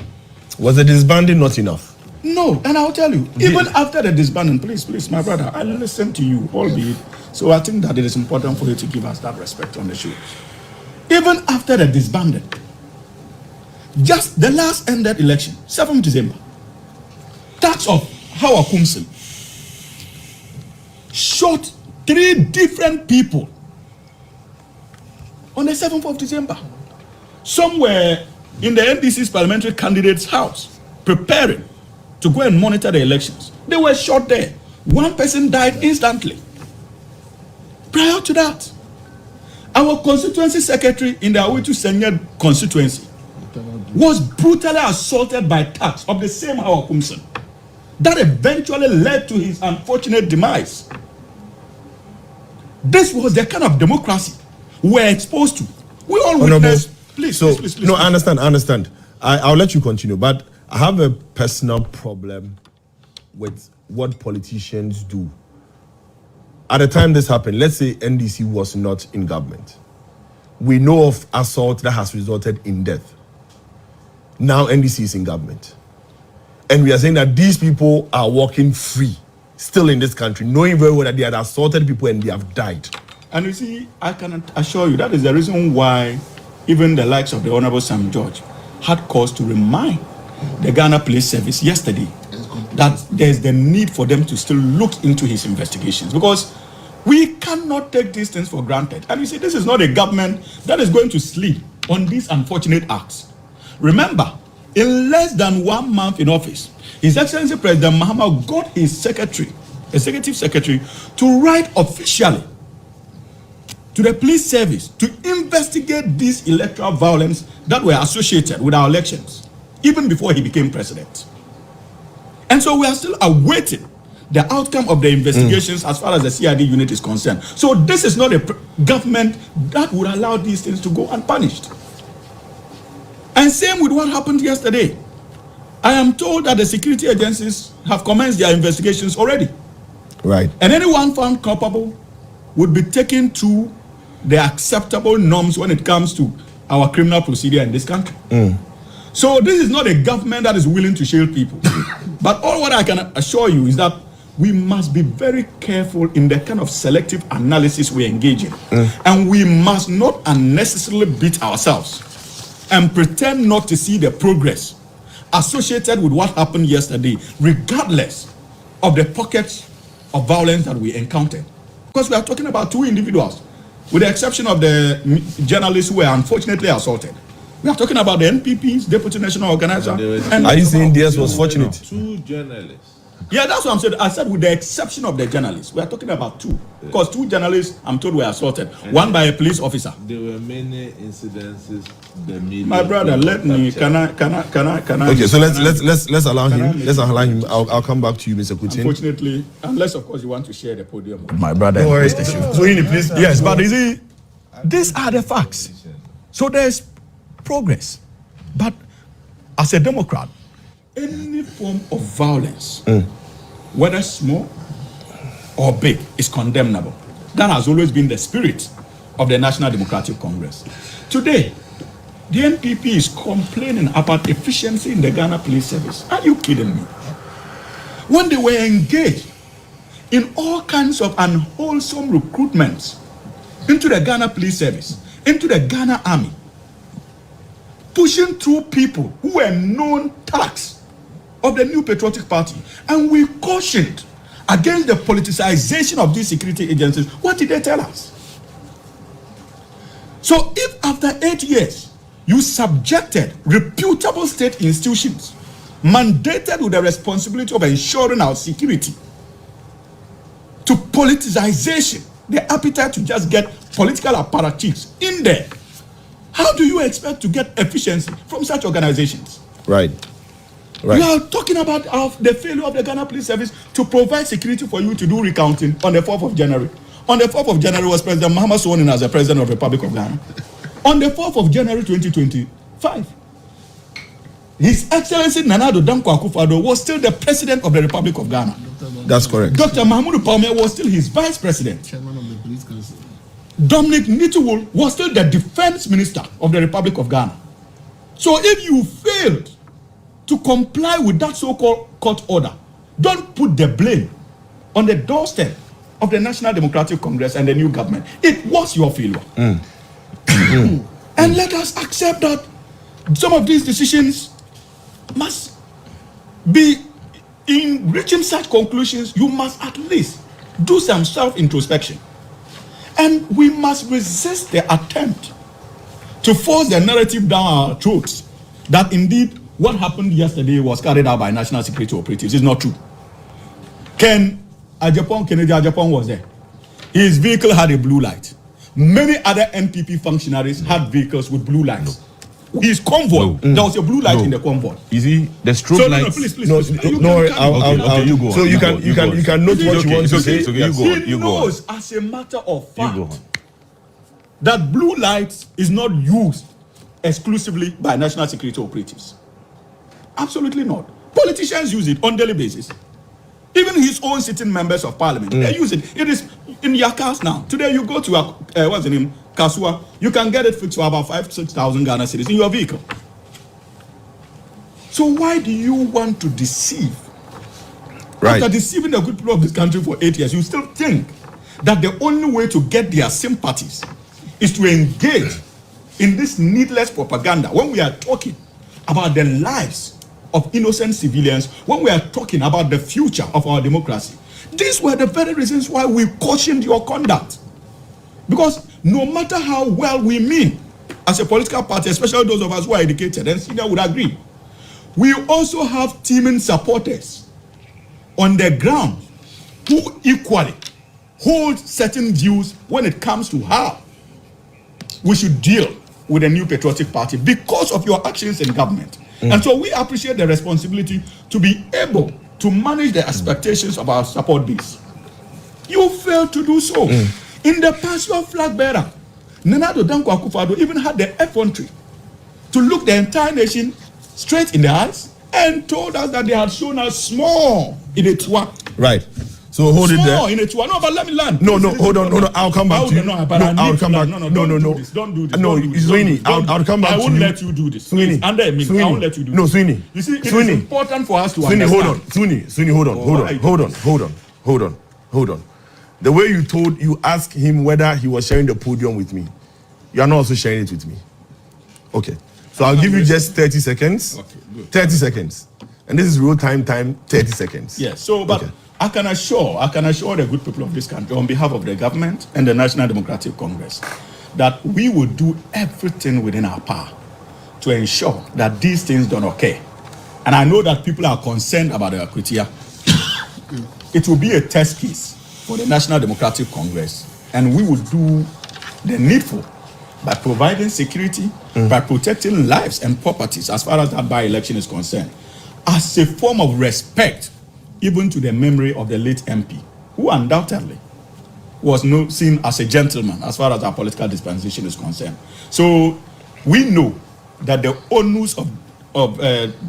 Was the disbanding not enough? No, and I'll tell you, even after the disbanding, please, my brother, I listen to you, albeit, so I think that it is important for you to give us that respect on the show. Even after the disbanding, just the last ended election, 7th December, tax of Hawa Kumsin shot 3 different people on the 7th of December. Some were in the NDC's parliamentary candidate's house, preparing to go and monitor the elections. They were shot there. 1 person died instantly. Prior to that, our constituency secretary in the Awitu Senya constituency was brutally assaulted by thugs of the same Hawa Kumsin. That eventually led to his unfortunate demise. This was the kind of democracy we're exposed to. We all witnessed. Please. No, I understand. I'll let you continue, but I have a personal problem with what politicians do. At the time this happened, let's say NDC was not in government. We know of assault that has resulted in death. Now NDC is in government. And we are saying that these people are walking free, still in this country, knowing very well that they had assaulted people and they have died. And you see, I can assure you that is the reason why even the likes of the Honorable Sam George had cause to remind the Ghana Police Service yesterday that there's the need for them to still look into his investigations, because we cannot take these things for granted. And you see, this is not a government that is going to sleep on these unfortunate acts. Remember, in less than 1 month in office, His Excellency President Mahama got his secretary, executive secretary, to write officially to the police service to investigate this electoral violence that were associated with our elections, even before he became president. And so we are still awaiting the outcome of the investigations as far as the CID unit is concerned. So this is not a government that would allow these things to go unpunished. And same with what happened yesterday. I am told that the security agencies have commenced their investigations already. Right. And anyone found culpable would be taken to the acceptable norms when it comes to our criminal procedure in this country. So this is not a government that is willing to shield people. But all what I can assure you is that we must be very careful in the kind of selective analysis we engage in. And we must not unnecessarily beat ourselves and pretend not to see the progress associated with what happened yesterday, regardless of the pockets of violence that we encountered. Because we are talking about two individuals, with the exception of the journalists who were unfortunately assaulted. We are talking about the NPP's deputy national organizer. And are you saying theirs was fortunate? Two journalists. Yeah, that's what I'm saying. I said with the exception of the journalists. We are talking about two. Because two journalists, I'm told, were assaulted. One by a police officer. There were many incidences. The media. My brother, let me. Can I? Okay, so let's allow him. Let's allow him. I'll come back to you, Mr. Kutin. Unfortunately, unless of course you want to share the podium. My brother. No worries. So you please. Yes, but you see, these are the facts. So there's progress, but as a Democrat, any form of violence, whether small or big, is condemnable. That has always been the spirit of the National Democratic Congress. Today, the NPP is complaining about efficiency in the Ghana Police Service. Are you kidding me? When they were engaged in all kinds of unwholesome recruitments into the Ghana Police Service, into the Ghana Army, pushing through people who were known thugs of the New Patriotic Party, and we cautioned against the politicization of these security agencies. What did they tell us? So if after 8 years you subjected reputable state institutions mandated with the responsibility of ensuring our security to politicization, the appetite to just get political apparatchiks in there, how do you expect to get efficiency from such organizations? Right. We are talking about the failure of the Ghana Police Service to provide security for you to do recounting on the 4th of January. On the 4th of January was President Mahama sworn in as the President of the Republic of Ghana. On the 4th of January 2025, His Excellency Nana Addo Dankwa Akufo-Addo was still the President of the Republic of Ghana. That's correct. Dr. Mahmoud Palmer was still his Vice President. Chairman of the Police Council. Dominic Nitiwul was still the Defense Minister of the Republic of Ghana. So if you failed to comply with that so-called court order, don't put the blame on the doorstep of the National Democratic Congress and the new government. It was your failure. And let us accept that some of these decisions must be, in reaching such conclusions, you must at least do some self-introspection. And we must resist the attempt to force the narrative down our throats that indeed what happened yesterday was carried out by national security operatives. It's not true. Kennedy Ajapong was there. His vehicle had a blue light. Many other NPP functionaries had vehicles with blue lights. His convoy, there was a blue light in the convoy. You see, the strobe lights. Please. No, you go. So you can note what you want to say. He knows as a matter of fact that blue lights is not used exclusively by national security operatives. Absolutely not. Politicians use it on daily basis. Even his own sitting members of parliament, they use it. It is in your cars now. Today you go to what's the name? Kasua, you can get it fixed for about 5,000-6,000 Ghana cedis in your vehicle. So why do you want to deceive? Right. After deceiving the good people of this country for 8 years, you still think that the only way to get their sympathies is to engage in this needless propaganda when we are talking about the lives of innocent civilians, when we are talking about the future of our democracy. These were the very reasons why we cautioned your conduct. Because no matter how well we mean as a political party, especially those of us who are educated, and senior would agree, we also have teaming supporters on the ground who equally hold certain views when it comes to how we should deal with the New Patriotic Party because of your actions in government. And so we appreciate the responsibility to be able to manage the expectations of our support base. You failed to do so. In the past, your flag bearer, Nana Addo Dankwa Akufo-Addo, even had the effrontery to look the entire nation straight in the eyes and told us that they had shown us small in a tour. Right. So hold it there. Small in a tour. No, but let me land. No, hold on. I'll come back to you. I'll come back. No. Don't do this. No, Sweeney, I'll come back to you. I won't let you do this. Sweeney, under a minute, I won't let you do this. No, Sweeney. You see, it is important for us to Sweeney, understand. Sweeney, hold on. The way you asked him whether he was sharing the podium with me, you are not also sharing it with me. Okay. So I'll give you just 30 seconds. Okay, good. 30 seconds. And this is real time, 30 seconds. Yes. So, but okay. I can assure the good people of this country on behalf of the government and the National Democratic Congress that we will do everything within our power to ensure that these things don't occur. And I know that people are concerned about the Akwatia. It will be a test case for the National Democratic Congress, and we will do the needful by providing security, by protecting lives and properties as far as that by-election is concerned, as a form of respect even to the memory of the late MP, who undoubtedly was seen as a gentleman as far as our political dispensation is concerned. So we know that the onus of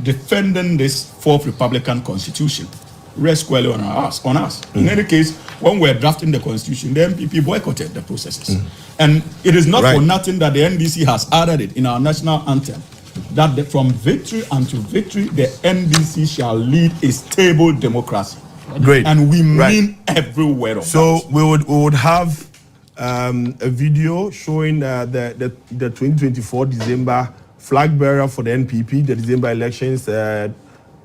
defending this fourth Republican Constitution rests squarely on us. In any case, when we're drafting the Constitution, the MPP boycotted the processes. And it is not for nothing that the NDC has added it in our national anthem, that from victory unto victory, the NDC shall lead a stable democracy. Great. And we mean every word of that. So we would have a video showing the 2024 December flag bearer for the NPP, the December elections,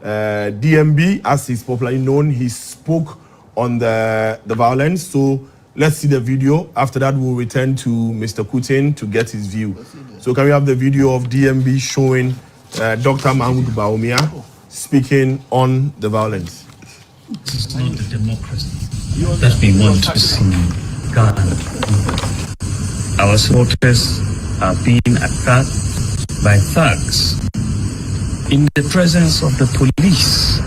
DMB, as he's popularly known. He spoke on the violence. So let's see the video. After that, we'll return to Mr. Kutin to get his view. So can we have the video of DMB showing Dr. Mahmoud Bawumia speaking on the violence? This is not the democracy that we want to see Ghana. Our supporters are being attacked by thugs in the presence of the police,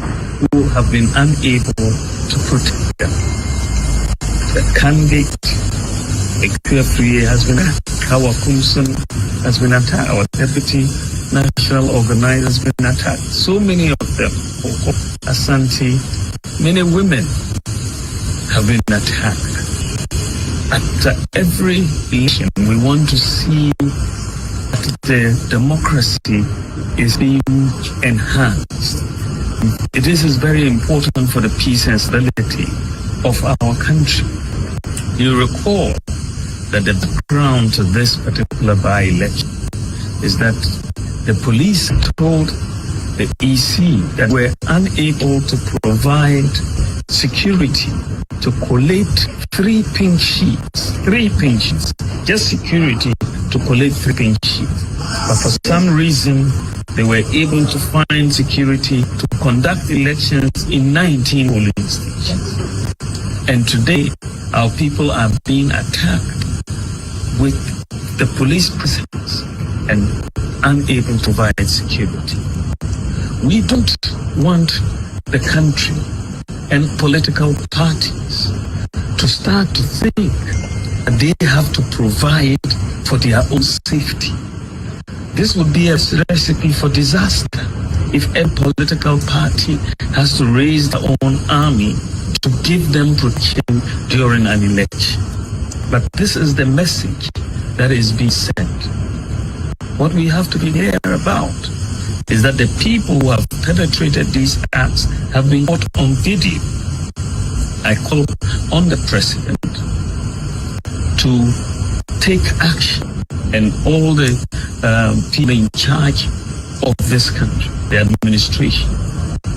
who have been unable to protect them. The candidate Ekwe has been attacked. Kawa Kumson has been attacked. Our deputy national organizer has been attacked. So many of them, Asante, many women have been attacked. At every election, we want to see that the democracy is being enhanced. This is very important for the peace and stability of our country. You recall that the background to this particular by-election is that the police told the EC that we're unable to provide security to collate 3 pink sheets, just security to collate 3 pink sheets. But for some reason, they were able to find security to conduct elections in 19 polling stations. And today, our people are being attacked with the police presence and unable to provide security. We don't want the country and political parties to start to think that they have to provide for their own safety. This would be a recipe for disaster if a political party has to raise their own army to give them protection during an election. But this is the message that is being sent. What we have to be clear about is that the people who have perpetrated these acts have been caught on video. I call on the president to take action, and all the people in charge of this country, the administration,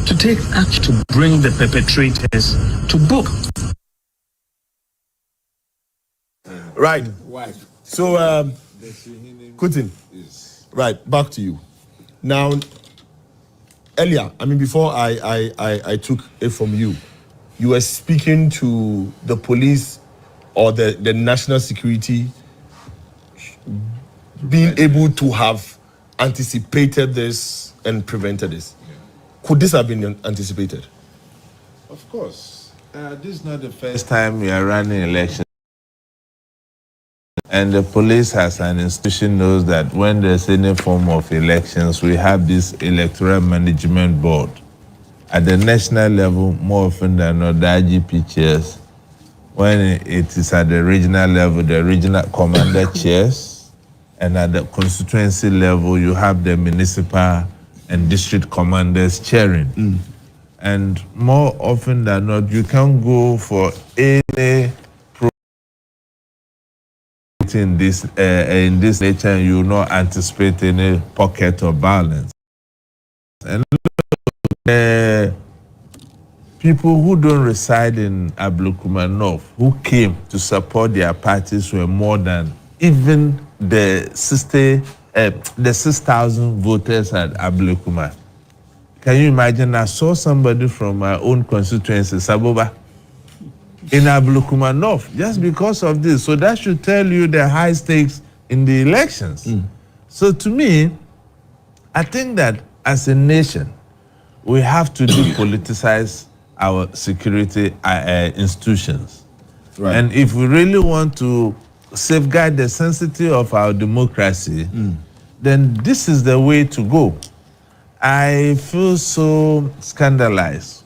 to take action to bring the perpetrators to book. Right. So, Kutin, right, back to you. Now, earlier, before I took it from you, you were speaking to the police or the national security been able to have anticipated this and prevented this? Could this have been anticipated? Of course. This is not the first time we are running elections. And the police as an institution knows that when there's any form of elections, we have this electoral management board. At the national level, more often than not, the IGP chairs. When it is at the regional level, the regional commander chairs. And at the constituency level, you have the municipal and district commanders chairing. And more often than not, you can't go for any in this nature, you will not anticipate any pocket of violence. And people who don't reside in Ablekuma North, who came to support their parties, were more than even the 6,000 voters at Ablekuma. Can you imagine? I saw somebody from my own constituency, Saboba, in Ablekuma North, just because of this. So that should tell you the high stakes in the elections. So to me, I think that as a nation, we have to depoliticize our security institutions. Right. And if we really want to safeguard the sanctity of our democracy, then this is the way to go. I feel so scandalized.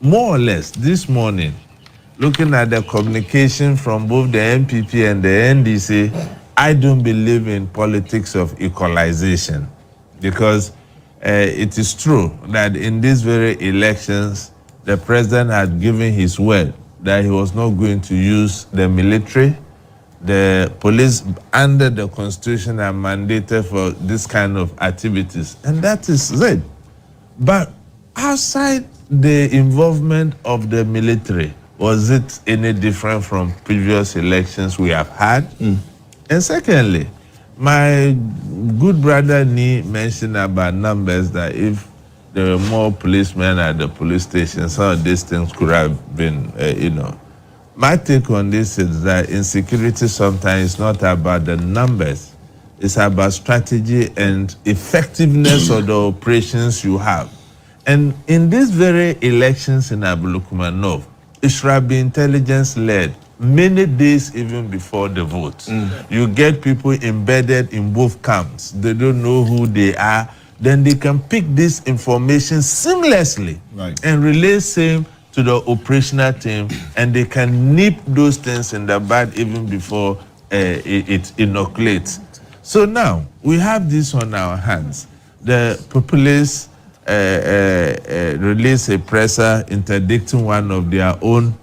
More or less, this morning, looking at the communication from both the NPP and the NDC, I don't believe in politics of equalization, because it is true that in these very elections, the president had given his word that he was not going to use the military. The police under the constitution are mandated for this kind of activities, and that is it. But outside the involvement of the military, was it any different from previous elections we have had? And secondly, my good brother Nee mentioned about numbers, that if there were more policemen at the police station, some of these things could have been, My take on this is that insecurity sometimes is not about the numbers. It's about strategy and effectiveness of the operations you have. And in these very elections in Ablekuma North, it should be intelligence-led, many days even before the vote. You get people embedded in both camps. They don't know who they are. Then they can pick this information seamlessly and relay same to the operational team, and they can nip those things in the bud even before it inoculates. So now, we have this on our hands. The populace release a presser interdicting one of their own.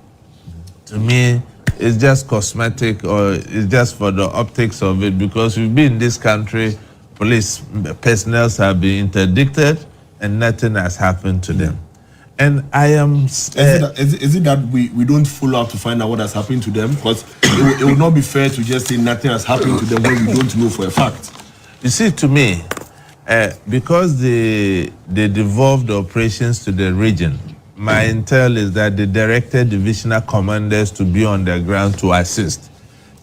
To me, it's just cosmetic, or it's just for the optics of it, because we've been in this country, police personnel have been interdicted and nothing has happened to them. And I am... Is it that we don't follow up to find out what has happened to them? Because it would not be fair to just say nothing has happened to them when we don't know for a fact. You see, to me, because they devolved the operations to the region, my intel is that they directed divisional commanders to be on the ground to assist.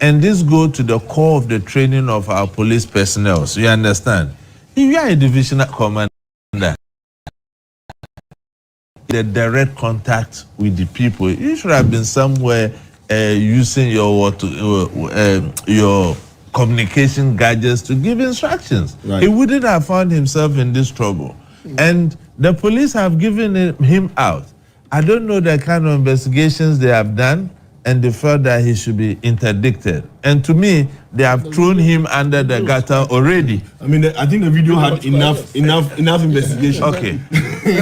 And this goes to the core of the training of our police personnel. So you understand? If you are a divisional commander, the direct contact with the people, you should have been somewhere using your communication gadgets to give instructions. Right. He wouldn't have found himself in this trouble. And the police have given him out. I don't know the kind of investigations they have done, and they felt that he should be interdicted. And to me, they have thrown him under the gutter already. I mean, I think the video had enough investigation. Okay.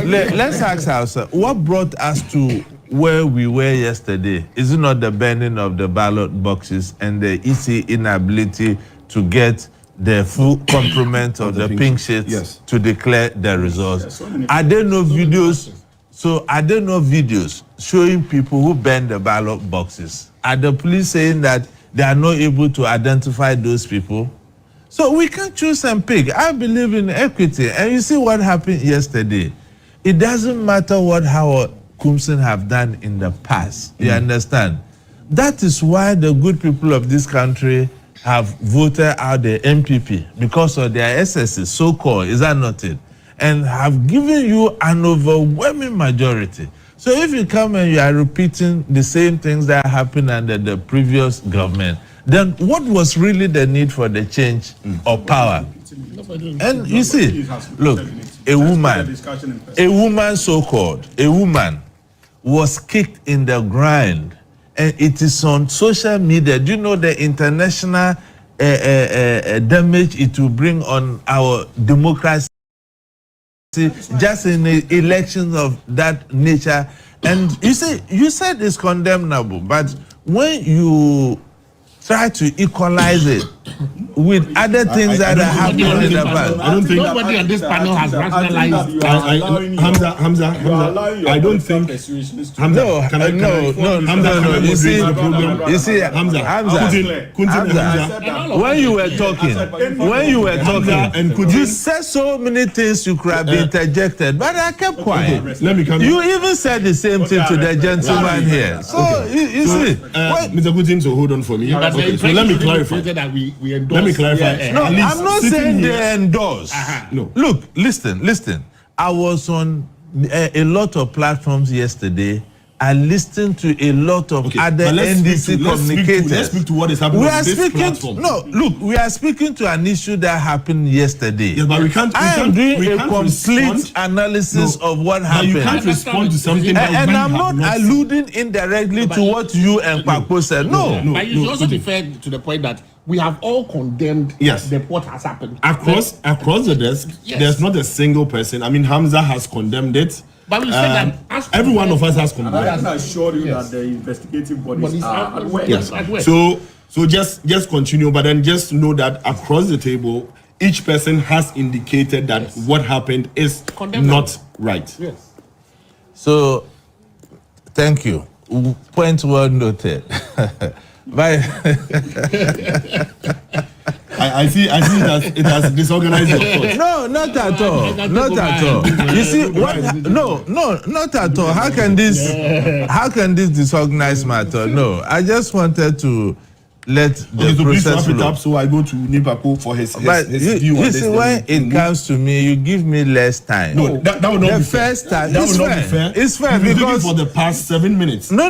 Let's ask ourselves, what brought us to where we were yesterday? Is it not the burning of the ballot boxes and the EC inability to get the full complement of the pink sheets to declare the results? Are there no videos? So are there no videos showing people who burn the ballot boxes? Are the police saying that they are not able to identify those people? So we can choose and pick. I believe in equity. And you see what happened yesterday. It doesn't matter what Howard Koomson have done in the past. You understand? That is why the good people of this country have voted out the MPP because of their excesses, so-called, is that not it? And have given you an overwhelming majority. So if you come and you are repeating the same things that happened under the previous government, then what was really the need for the change of power? And you see, look, a woman so-called, a woman was kicked in the ground, and it is on social media. Do you know the international damage it will bring on our democracy just in the elections of that nature? And you see, you said it's condemnable, but when you try to equalize it with other things that are happening in the past. I don't think nobody on this panel has rationalized. Hamza, I don't think. No. You see, Hamza. When you were talking, you said so many things you could have interjected, but I kept quiet. You even said the same thing to the gentleman here. So you see, Mr. Putin, so hold on for me. Okay, so let me clarify. Let me clarify. Yes. No, I'm not saying they endorse. No. Look, listen. I was on a lot of platforms yesterday. I listened to a lot of other NDC communicators. Let's speak to what is happening on this platform. No, look, we are speaking to an issue that happened yesterday. Yes, but I am doing a complete analysis of what happened. You can't respond to something and I'm not alluding indirectly to what you and Paco said. No. But you should also be fair to the point that we have all condemned what has happened. Across the desk, there's not a single person. I mean, Hamza has condemned it. But we said that every one of us has condemned it. I assure you that the investigative bodies are at work. Yes. So just continue, but then just know that across the table, each person has indicated that what happened is not right. Yes. So, thank you. Point well noted. Bye. I see that it has disorganized your thoughts. No, not at all. Not at all. You see, no, not at all. How can this disorganize matter? No, I just wanted to let the process wrap it up so I go to Nipapo for his view on this. You see, when it comes to me, you give me less time. No, that would not be fair. First time, that would not be fair. It's fair because for the past 7 minutes. No.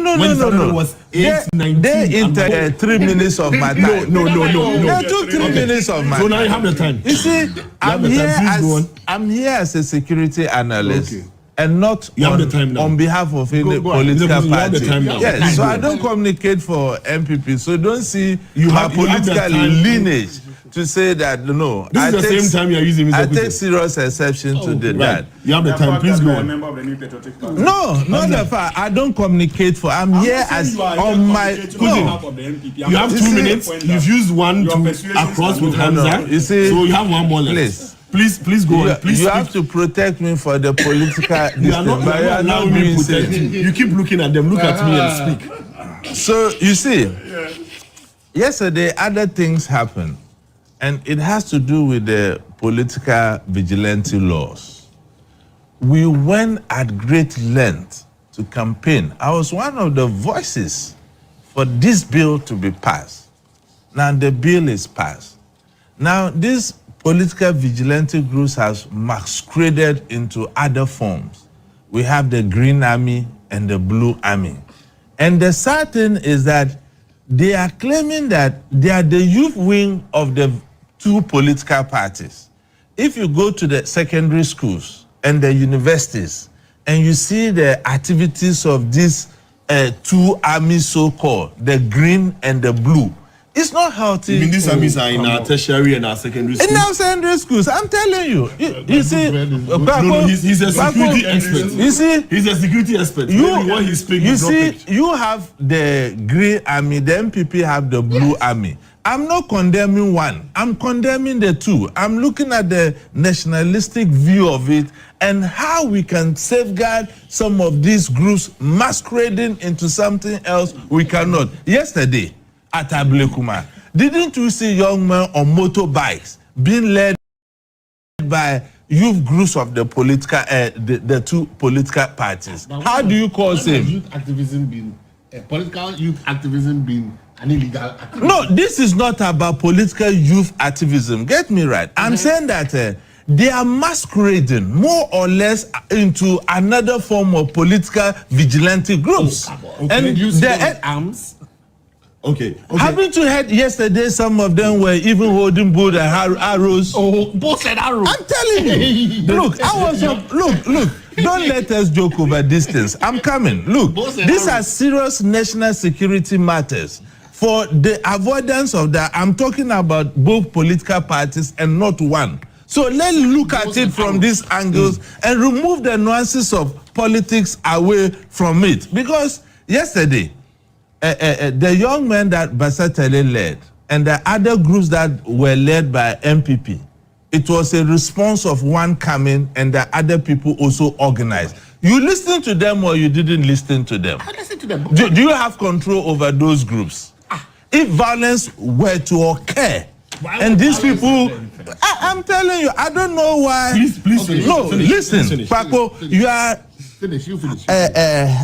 Was 8:19. They entered 3 minutes of my time. No. They took 3 minutes of my time. So now you have the time. You see, I'm here as a security analyst. Okay. And not on behalf of any political party. Yes, so I don't communicate for MPP. So don't see my political lineage to say that no. This is the same time you are using. I take serious exception to that. You have the time. Please go on. No, not the fact. I don't communicate for. I'm here as on my. You have 2 minutes. You've used one to across with Hamza. You see, so you have one more left. Please go on. Please you have to protect me for the political. You are not allowing me to protect you. You keep looking at them. Look at me and speak. So you see, yesterday other things happened, and it has to do with the political vigilante laws. We went at great length to campaign. I was one of the voices for this bill to be passed. Now the bill is passed. Now this political vigilante groups has masqueraded into other forms. We have the Green Army and the Blue Army. And the sad thing is that they are claiming that they are the youth wing of the two political parties. If you go to the secondary schools and the universities and you see the activities of these two armies so-called, the green and the blue, it's not healthy. You mean these armies are in our tertiary and our secondary schools? In our secondary schools, I'm telling you. You see, he's a security expert. You see, he's a security expert. What he's speaking. You see, you have the Green Army, the MPP have the Blue Army. I'm not condemning one. I'm condemning the two. I'm looking at the nationalistic view of it and how we can safeguard some of these groups masquerading into something else we cannot. Yesterday, at Ablekuma, didn't you see young men on motorbikes being led by youth groups of the political, the two political parties? How do you call them? Political youth activism been an illegal activity. No, this is not about political youth activism. Get me right. I'm saying that they are masquerading more or less into another form of political vigilante groups. And you see arms. Okay. Haven't you heard yesterday some of them were even holding bows and arrows? Oh, both and arrows. I'm telling you. Look, look. Don't let us joke over distance. I'm coming. Look, these are serious national security matters. For the avoidance of that, I'm talking about both political parties and not one. So let's look at it from these angles and remove the nuances of politics away from it. Because yesterday, the young men that Basatele led and the other groups that were led by MPP, it was a response of one coming and the other people also organized. You listened to them or you didn't listen to them? I listened to them. Do you have control over those groups? If violence were to occur, and these people, I'm telling you, I don't know why. Please finish. No, listen, Paco, you are. Finish. You finish.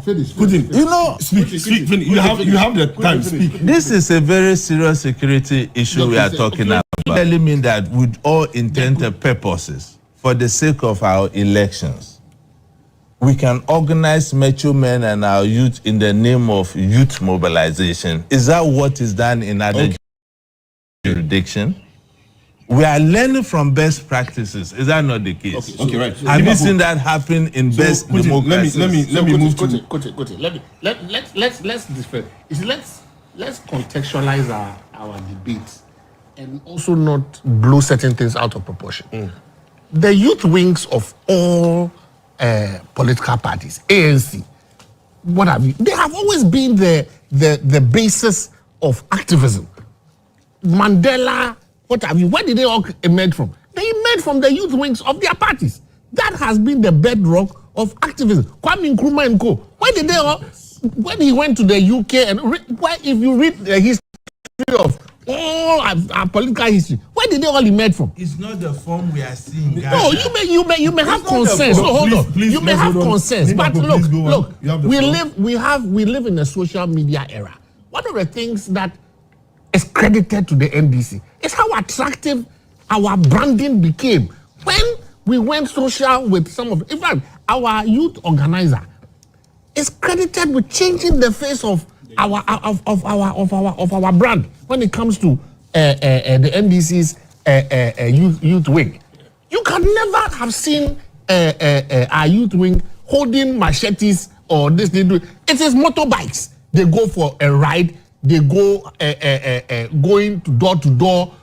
Finish. You know, speak. Finish. You have the time. Speak. This is a very serious security issue we are talking about. Telling me that with all intent and purposes, for the sake of our elections, we can organize mature men and our youth in the name of youth mobilization. Is that what is done in other jurisdictions? We are learning from best practices. Is that not the case? Okay, right. Have you seen that happen in best democracies? Let me move to. Let's differ. Let's contextualize our debate and also not blow certain things out of proportion. The youth wings of all political parties, ANC, what have you? They have always been the basis of activism. Mandela, what have you? Where did they all emerge from? They emerged from the youth wings of their parties. That has been the bedrock of activism. Kwame Nkrumah and co. Where did they all? When he went to the UK and if you read the history of all our political history, where did they all emerge from? It's not the form we are seeing. No, you may have concerns. No, hold on. You may have concerns, but look. We live in a social media era. One of the things that is credited to the NDC is how attractive our branding became when we went social with some of. In fact, our youth organizer is credited with changing the face of our brand when it comes to the NDC's youth wing. You can never have seen our youth wing holding machetes or this. They do. It is motorbikes. They go for a ride. They go going door to door,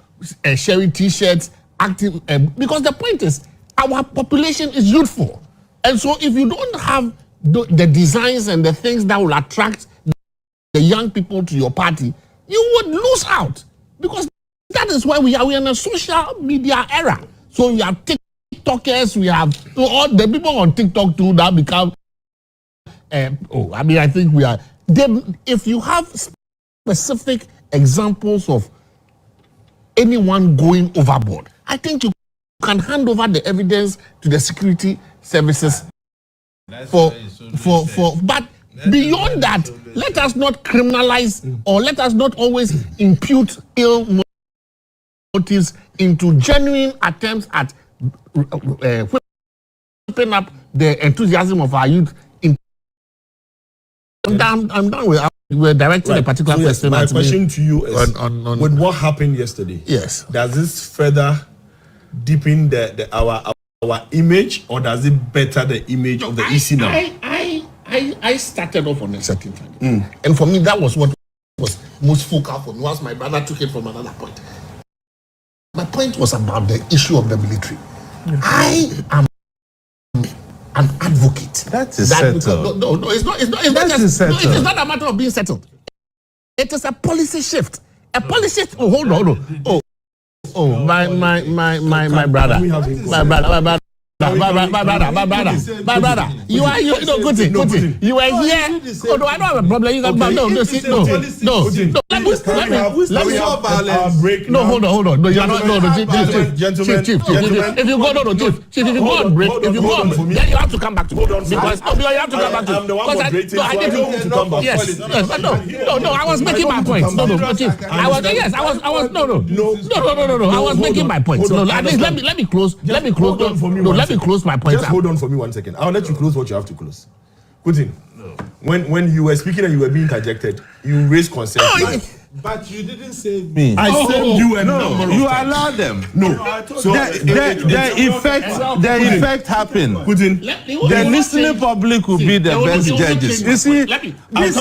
sharing T-shirts, active. Because the point is, our population is youthful, and so if you don't have the designs and the things that will attract the young people to your party, you would lose out, because that is why we are in a social media era. So we have TikTokers, we have all the people on TikTok too that become. I think we are. If you have specific examples of anyone going overboard, I think you can hand over the evidence to the security services. But beyond that, let us not criminalize or let us not always impute ill motives into genuine attempts at whipping up the enthusiasm of our youth. I'm done with. We're directing a particular question. My question to you is: on with what happened yesterday? Yes. Does this further deepen our image, or does it better the image of the EC now? I started off on a certain thing, and for me that was what was most focal for me. Once my brother took it from another point. My point was about the issue of the military. I am an advocate. That is settled. No, it's not. It's not it is not a matter of being settled. It is a policy shift. A policy. Oh, hold on. My brother. My brother. My brother. You are you know good thing. You were here. Oh no, I don't have a problem. You can no. Let me break. No, hold on. No, you are not. No, chief. If you go, chief. If you go on break, then you have to come back to me because you have to come back to me. I need to come back. Yes. No. I was making my point. No, chief. I was no. I was making my point. No, at least let me close. Let me close my point. Just hold on for me 1 second. I'll let you close what you have to close. Putin, when you were speaking and you were being interjected, you raised concern. But you didn't save me. I saved you and you allowed them. No. So the effect happened. Putin, the listening public will be the best judges. You see, this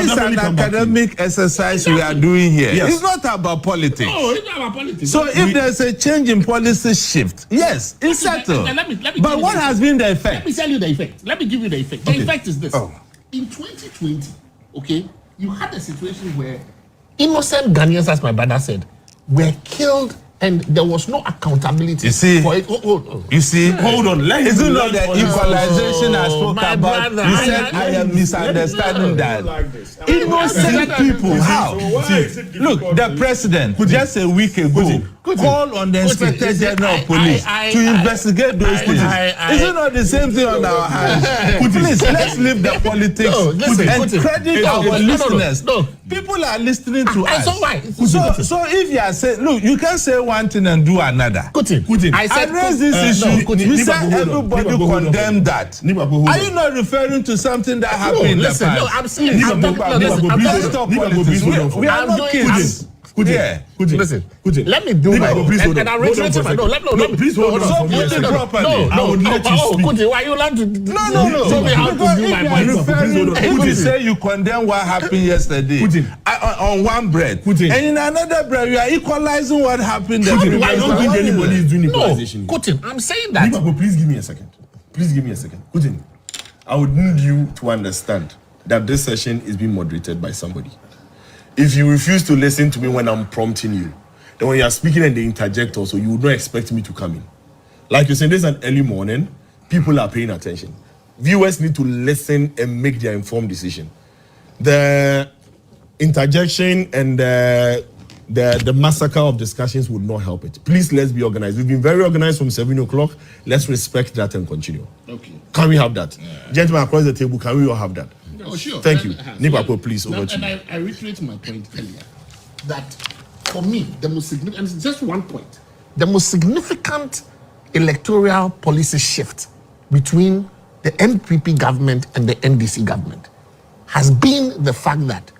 is an academic exercise we are doing here. Yes. It's not about politics. No, it's not about politics. So if there's a change in policy shift, yes, it's settled. But what has been the effect? Let me tell you the effect. Let me give you the effect. The effect is this. In 2020, okay, you had a situation where innocent Ghanaians, as my brother said, were killed and there was no accountability. You see, for it. You see, hold on. Is it not the equalization I spoke about? You said I am misunderstanding that. Innocent people, how? Look, the president just a week ago called on the Inspector General of Police to investigate those things. Is it not the same thing on our hands? Please, let's leave the politics and credit our listeners. People are listening to us. So if you are saying, look, you can say one thing and do another. I raised this issue. We said everybody condemned that. Are you not referring to something that happened in the past? No, I'm saying we are not kids. Listen, let me do my own. And I'm reiterating my please hold on. So put it properly. I would let you speak. Why you learn to No. Tell me how to do my point. If you say you condemn what happened yesterday on one bread, and in another bread you are equalizing what happened. I don't think anybody is doing equalization. I'm saying that. Please give me a second. Putin, I would need you to understand that this session is being moderated by somebody. If you refuse to listen to me when I'm prompting you, then when you are speaking and they interject also, you would not expect me to come in. Like you said, this is an early morning. People are paying attention. Viewers need to listen and make their informed decision. The interjection and the massacre of discussions would not help it. Please, let's be organized. We've been very organized from 7 o'clock. Let's respect that and continue. Okay. Can we have that? Gentlemen across the table, can we all have that? Oh, sure. Thank you. Nipapo, please, over to you. And I reiterate my point earlier that for me, the most significant, and it's just one point, the most significant electoral policy shift between the NPP government and the NDC government has been the fact that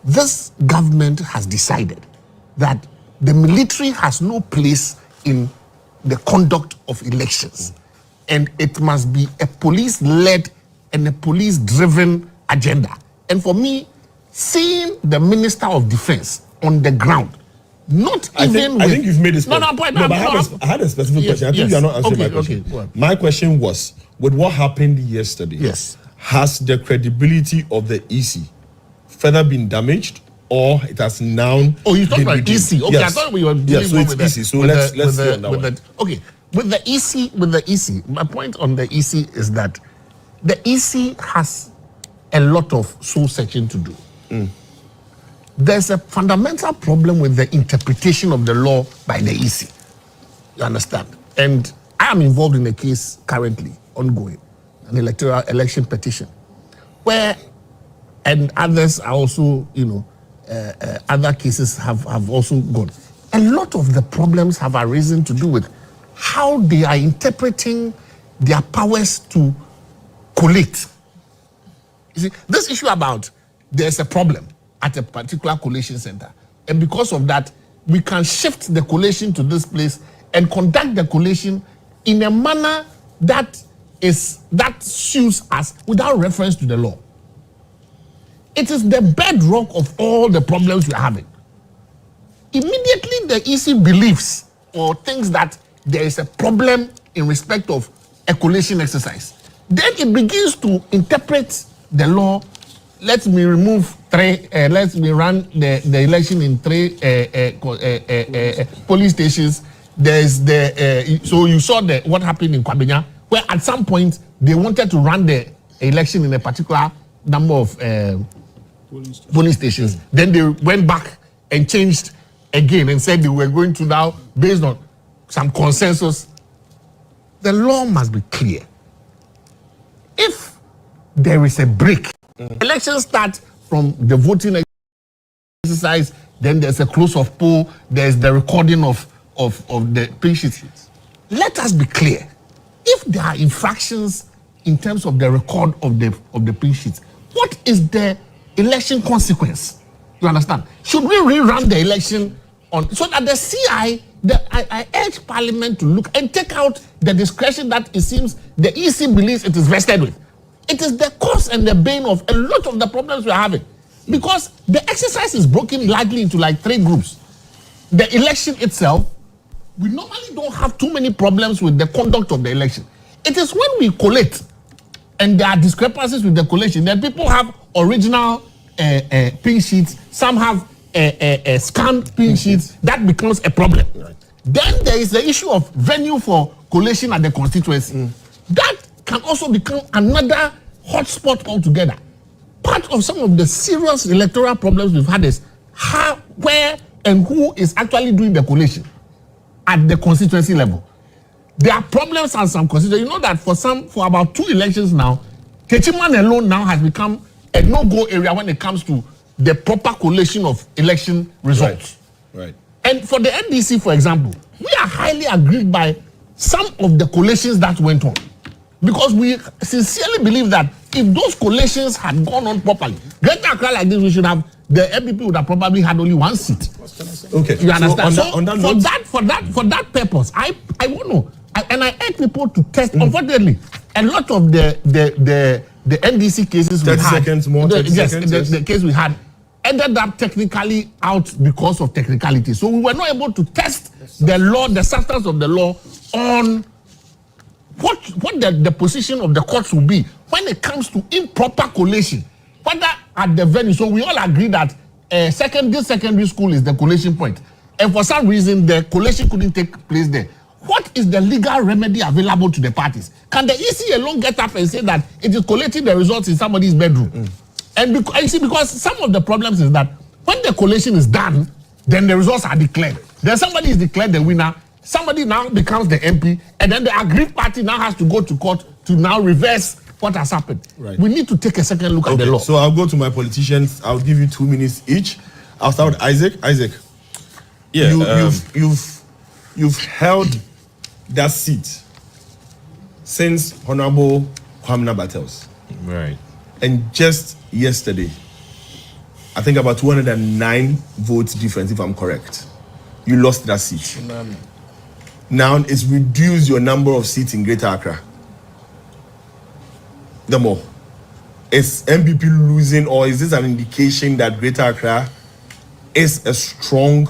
this government has decided that the military has no place in the conduct of elections, and it must be a police-led and a police-driven agenda. And for me, seeing the Minister of Defense on the ground, I think you've made this point. I had a specific question. I think you are not answering my question. My question was, with what happened yesterday, has the credibility of the EC further been damaged, or it has now you talking about EC? Okay, I thought we were dealing with the EC. So let's see on that one. Okay, with the EC, my point on the EC is that the EC has a lot of soul searching to do. There's a fundamental problem with the interpretation of the law by the EC. You understand? And I am involved in a case currently ongoing, an electoral election petition, where, and others are also, other cases have also gone. A lot of the problems have arisen to do with how they are interpreting their powers to collate. You see, this issue about there's a problem at a particular collation center, and because of that, we can shift the collation to this place and conduct the collation in a manner that suits us without reference to the law. It is the bedrock of all the problems we are having. Immediately the EC believes or thinks that there is a problem in respect of a collation exercise, then it begins to interpret the law. Let me run the election in 3 police stations. there's the so you saw what happened in Kwabenya, where at some point they wanted to run the election in a particular number of polling stations. Then they went back and changed again and said they were going to now, based on some consensus. The law must be clear. If there is a break, elections start from the voting exercise, then there's a close of poll, there's the recording of the pin sheets. Let us be clear. If there are infractions in terms of the record of the pin sheets, what is the election consequence? You understand? Should we rerun the election on so that the CI, I urge Parliament to look and take out the discretion that it seems the EC believes it is vested with. It is the cause and the bane of a lot of the problems we are having. Because the exercise is broken largely into like 3 groups. The election itself, we normally don't have too many problems with the conduct of the election. It is when we collate and there are discrepancies with the collation, then people have original pin sheets, some have scanned pin sheets, that becomes a problem. Right. Then there is the issue of venue for collation at the constituency. That can also become another hotspot altogether. Part of some of the serious electoral problems we've had is how, where, and who is actually doing the collation at the constituency level. There are problems at some constituencies. You know that for about 2 elections now, Techiman alone now has become a no-go area when it comes to the proper collation of election results. Right. And for the NDC, for example, we are highly aggrieved by some of the collations that went on. Because we sincerely believe that if those collations had gone on properly, Greater Accra like this, we should have, the MPP would have probably had only 1 seat. Okay. You understand? So on that for that purpose, I want to, and I urge people to test. Unfortunately, a lot of the NDC cases we had, 30 seconds more. 30 seconds, the case we had ended up technically out because of technicality. So we were not able to test the law, the substance of the law on what the position of the courts will be when it comes to improper collation, whether at the venue. So we all agree that this secondary school is the collation point, and for some reason the collation couldn't take place there. What is the legal remedy available to the parties? Can the EC alone get up and say that it is collating the results in somebody's bedroom? And because some of the problems is that when the collation is done, then the results are declared. Then somebody is declared the winner. Somebody now becomes the MP, and then the aggrieved party now has to go to court to now reverse what has happened. Right. We need to take a second look at the law. So I'll go to my politicians. I'll give you 2 minutes each. I'll start with Isaac. Isaac, yeah, you've held that seat since Honorable Kwamina Battles. Right. And just yesterday, I think about 209 votes difference, if I'm correct, you lost that seat. Now it's reduced your number of seats in Greater Accra. The more. Is MPP losing, or is this an indication that Greater Accra is a strong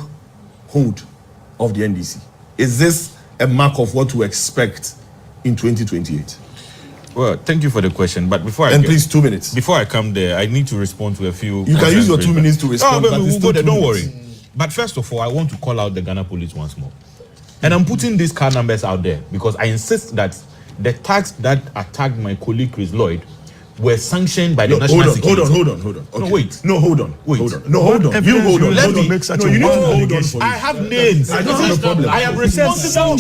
hold of the NDC? Is this a mark of what to expect in 2028? Well, thank you for the question, but please 2 minutes. Before I come there, I need to respond to a few. You can use your 2 minutes to respond. But we'll go there. Don't worry. But first of all, I want to call out the Ghana police once more. And I'm putting these car numbers out there because I insist that the tags that attacked my colleague Chris Lloyd were sanctioned by the National Security. Hold on. Okay. No, wait. No, hold on. Wait. Hold on. No, hold on. You hold on. Let me. You need to hold on for I have names. I don't have a problem. I am responsible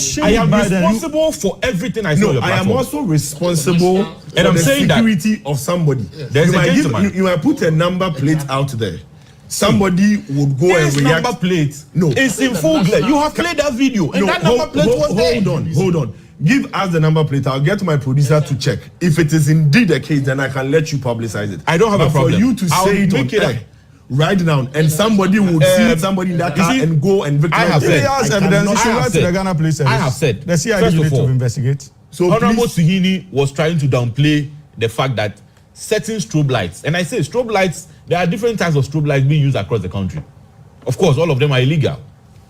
for everything I say. No, I am also responsible for the security of somebody. There's a gentleman. You might put a number plate out there. Somebody would go and react. Number plate. No, it's in full glare. You have played that video, and that number plate was there. Hold on. Give us the number plate. I'll get my producer to check. If it is indeed the case, then I can let you publicize it. I don't have a problem. For you to say it on air right now, and somebody would see somebody in that car and go and victimize. I have said. If he has evidence, he should write to the Ghana Police Service. I have said. The CID need to investigate. So Honorable Suhini was trying to downplay the fact that certain strobe lights, and I say strobe lights, there are different types of strobe lights being used across the country. Of course, all of them are illegal.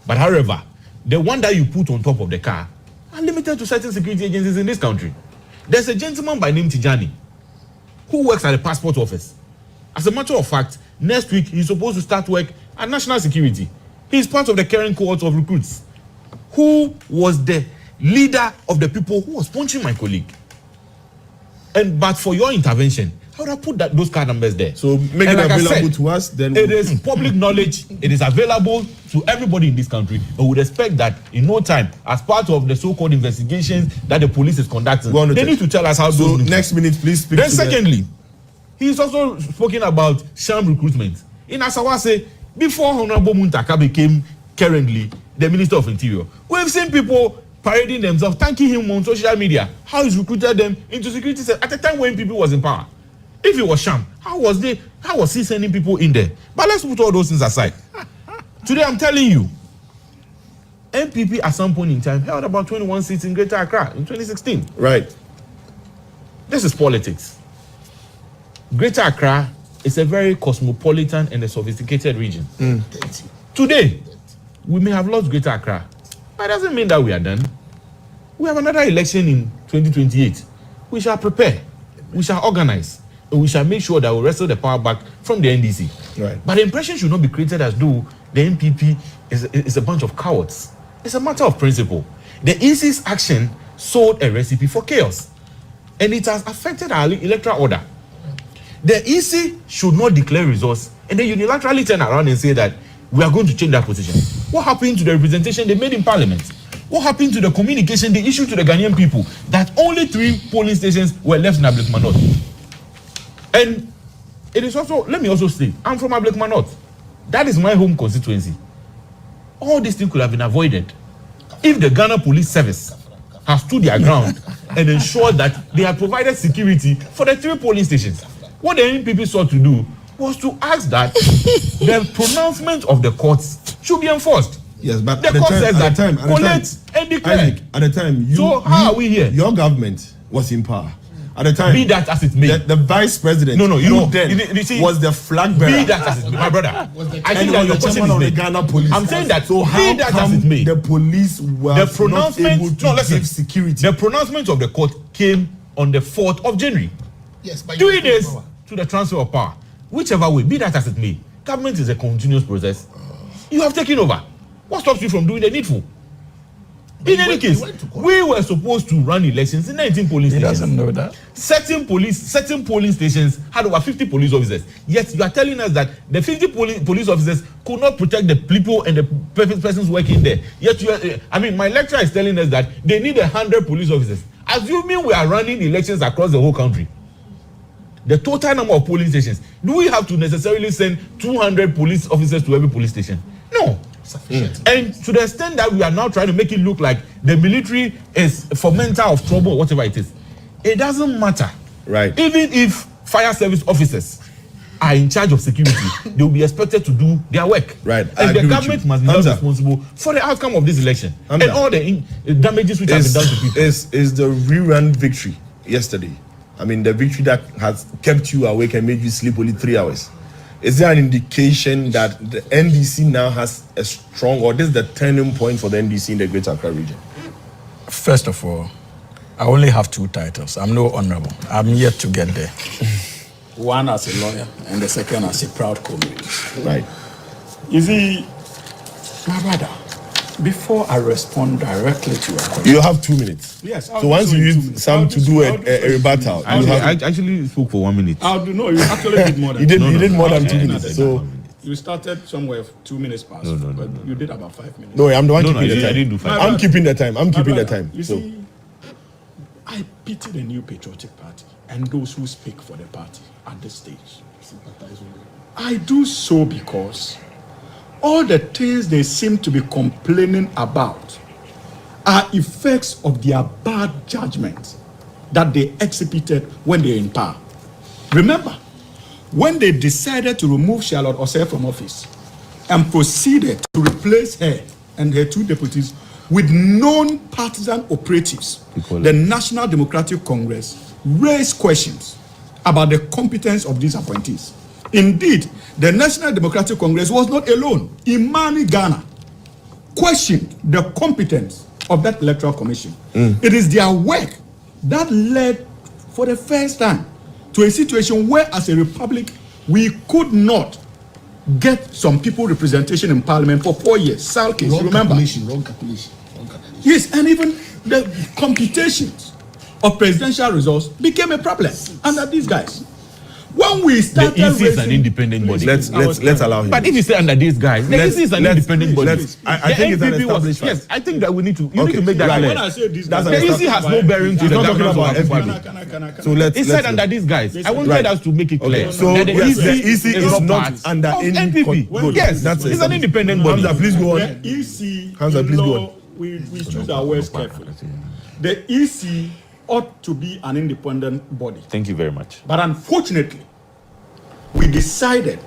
But however, the one that you put on top of the car are limited to certain security agencies in this country. There's a gentleman by name Tijani who works at the passport office. As a matter of fact, next week he's supposed to start work at National Security. He's part of the current cohort of recruits. who was the leader of the people who was punching my colleague. But for your intervention, I would have put those card numbers there. So make it available to us. Then it is public knowledge. It is available to everybody in this country. I would expect that in no time, as part of the so-called investigations that the police is conducting, they need to tell us how. So next minute, please speak. Then secondly, he's also spoken about sham recruitment. In Asawase, before Honorable Muntaka became currently the Minister of Interior, we've seen people parading themselves, thanking him on social media, how he's recruited them into security at a time when people was in power. If it was sham, how was he sending people in there? But let's put all those things aside. Today I'm telling you, MPP at some point in time held about 21 seats in Greater Accra in 2016. Right. This is politics. Greater Accra is a very cosmopolitan and a sophisticated region. Today, we may have lost Greater Accra, but it doesn't mean that we are done. We have another election in 2028. We shall prepare, we shall organize, and we shall make sure that we wrestle the power back from the NDC. Right. But the impression should not be created as though the NPP is a bunch of cowards. It's a matter of principle. The EC's action sold a recipe for chaos, and it has affected our electoral order. The EC should not declare results and then unilaterally turn around and say that we are going to change that position. What happened to the representation they made in Parliament? What happened to the communication they issued to the Ghanaian people that only 3 polling stations were left in Ablekuma North? And it is also, let me also say, I'm from Ablekuma North. That is my home constituency. All these things could have been avoided if the Ghana Police Service has stood their ground and ensured that they have provided security for the 3 polling stations. What the NPP sought to do was to ask that the pronouncement of the courts should be enforced. Yes, but the court says that collect and declare. Isaac, at the time, so how are we here? Your government was in power. At the time, be that as it may, the vice president, was the flag bearer. Be that as it may, my brother. I think that your question is made. I'm saying that. So how be that come as it may, the police were the pronouncement, not able to give security? The pronouncement of the court came on the 4th of January. Yes, but 3 days to the transfer of power. Whichever way, be that as it may, government is a continuous process. You have taken over. What stops you from doing the needful? In any case, we were supposed to run elections in 19 polling stations. He doesn't know that. Certain polling stations had over 50 police officers. Yet you are telling us that the 50 police officers could not protect the people and the persons working there. Yet my lecturer is telling us that they need 100 police officers. Assuming we are running elections across the whole country, the total number of polling stations, do we have to necessarily send 200 police officers to every police station? No. And to the extent that we are now trying to make it look like the military is fomenter of trouble or whatever it is, it doesn't matter. Right. Even if fire service officers are in charge of security, they will be expected to do their work. Right. And the government must be held responsible for the outcome of this election and all the damages which have been done to people. Is the rerun victory yesterday? I mean, the victory that has kept you awake and made you sleep only 3 hours. Is there an indication that the NDC now has a strong, or this is the turning point for the NDC in the Greater Accra region? First of all, I only have 2 titles. I'm no honorable. I'm yet to get there. One as a lawyer and the second as a proud comrade. Right. You see, my brother, before I respond directly to your question, you have 2 minutes. Yes. So once you use some to do a rebuttal, I actually spoke for 1 minute. You actually did more than you did more than 2 minutes. So you started somewhere 2 minutes past. But you did about 5 minutes. No, I'm the one keeping the time. I didn't do 5. I'm keeping the time. I'm keeping the time. You see, I pity the New Patriotic Party and those who speak for the party at this stage. I do so because all the things they seem to be complaining about are effects of their bad judgment that they exhibited when they were in power. Remember, when they decided to remove Charlotte Osei from office and proceeded to replace her and her 2 deputies with known partisan operatives, the National Democratic Congress raised questions about the competence of these appointees. Indeed, the National Democratic Congress was not alone. Imani Ghana questioned the competence of that electoral commission. It is their work that led, for the first time, to a situation where, as a republic, we could not get some people representation in parliament for 4 years. Salkis, remember? Wrong calculation. Yes, and even the computations of presidential results became a problem under these guys. When we started the EC is an independent body. Let's allow him. But if you say under these guys, the EC is an independent body. I think it's an established fact. Yes, I think that we need to. You need to make that clear. When I say these the EC has no bearing to the government of FPP. So let's. He said under these guys. I wanted us to make it clear. So the EC is not under any NPP. Yes, that's it's an independent body. Hamza, please go on. The EC. Hamza, please go on. We choose our words carefully. The EC ought to be an independent body. Thank you very much. But unfortunately, we decided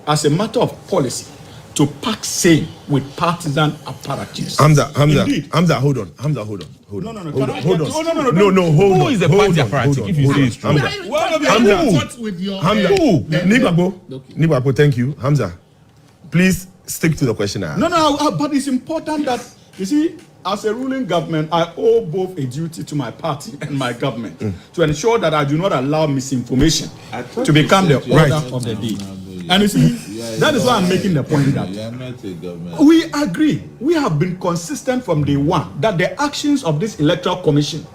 as a matter of policy to pack same with partisan apparatus. Hamza, hold on. No. Who is the party apparatus? If you say it's true. Nibagbo, thank you. Hamza, please stick to the question I asked. No, but it's important that, you see, as a ruling government, I owe both a duty to my party and my government to ensure that I do not allow misinformation to become the order of the day. And you see, that is why I'm making the point that we agree. We have been consistent from day one that the actions of this Electoral Commission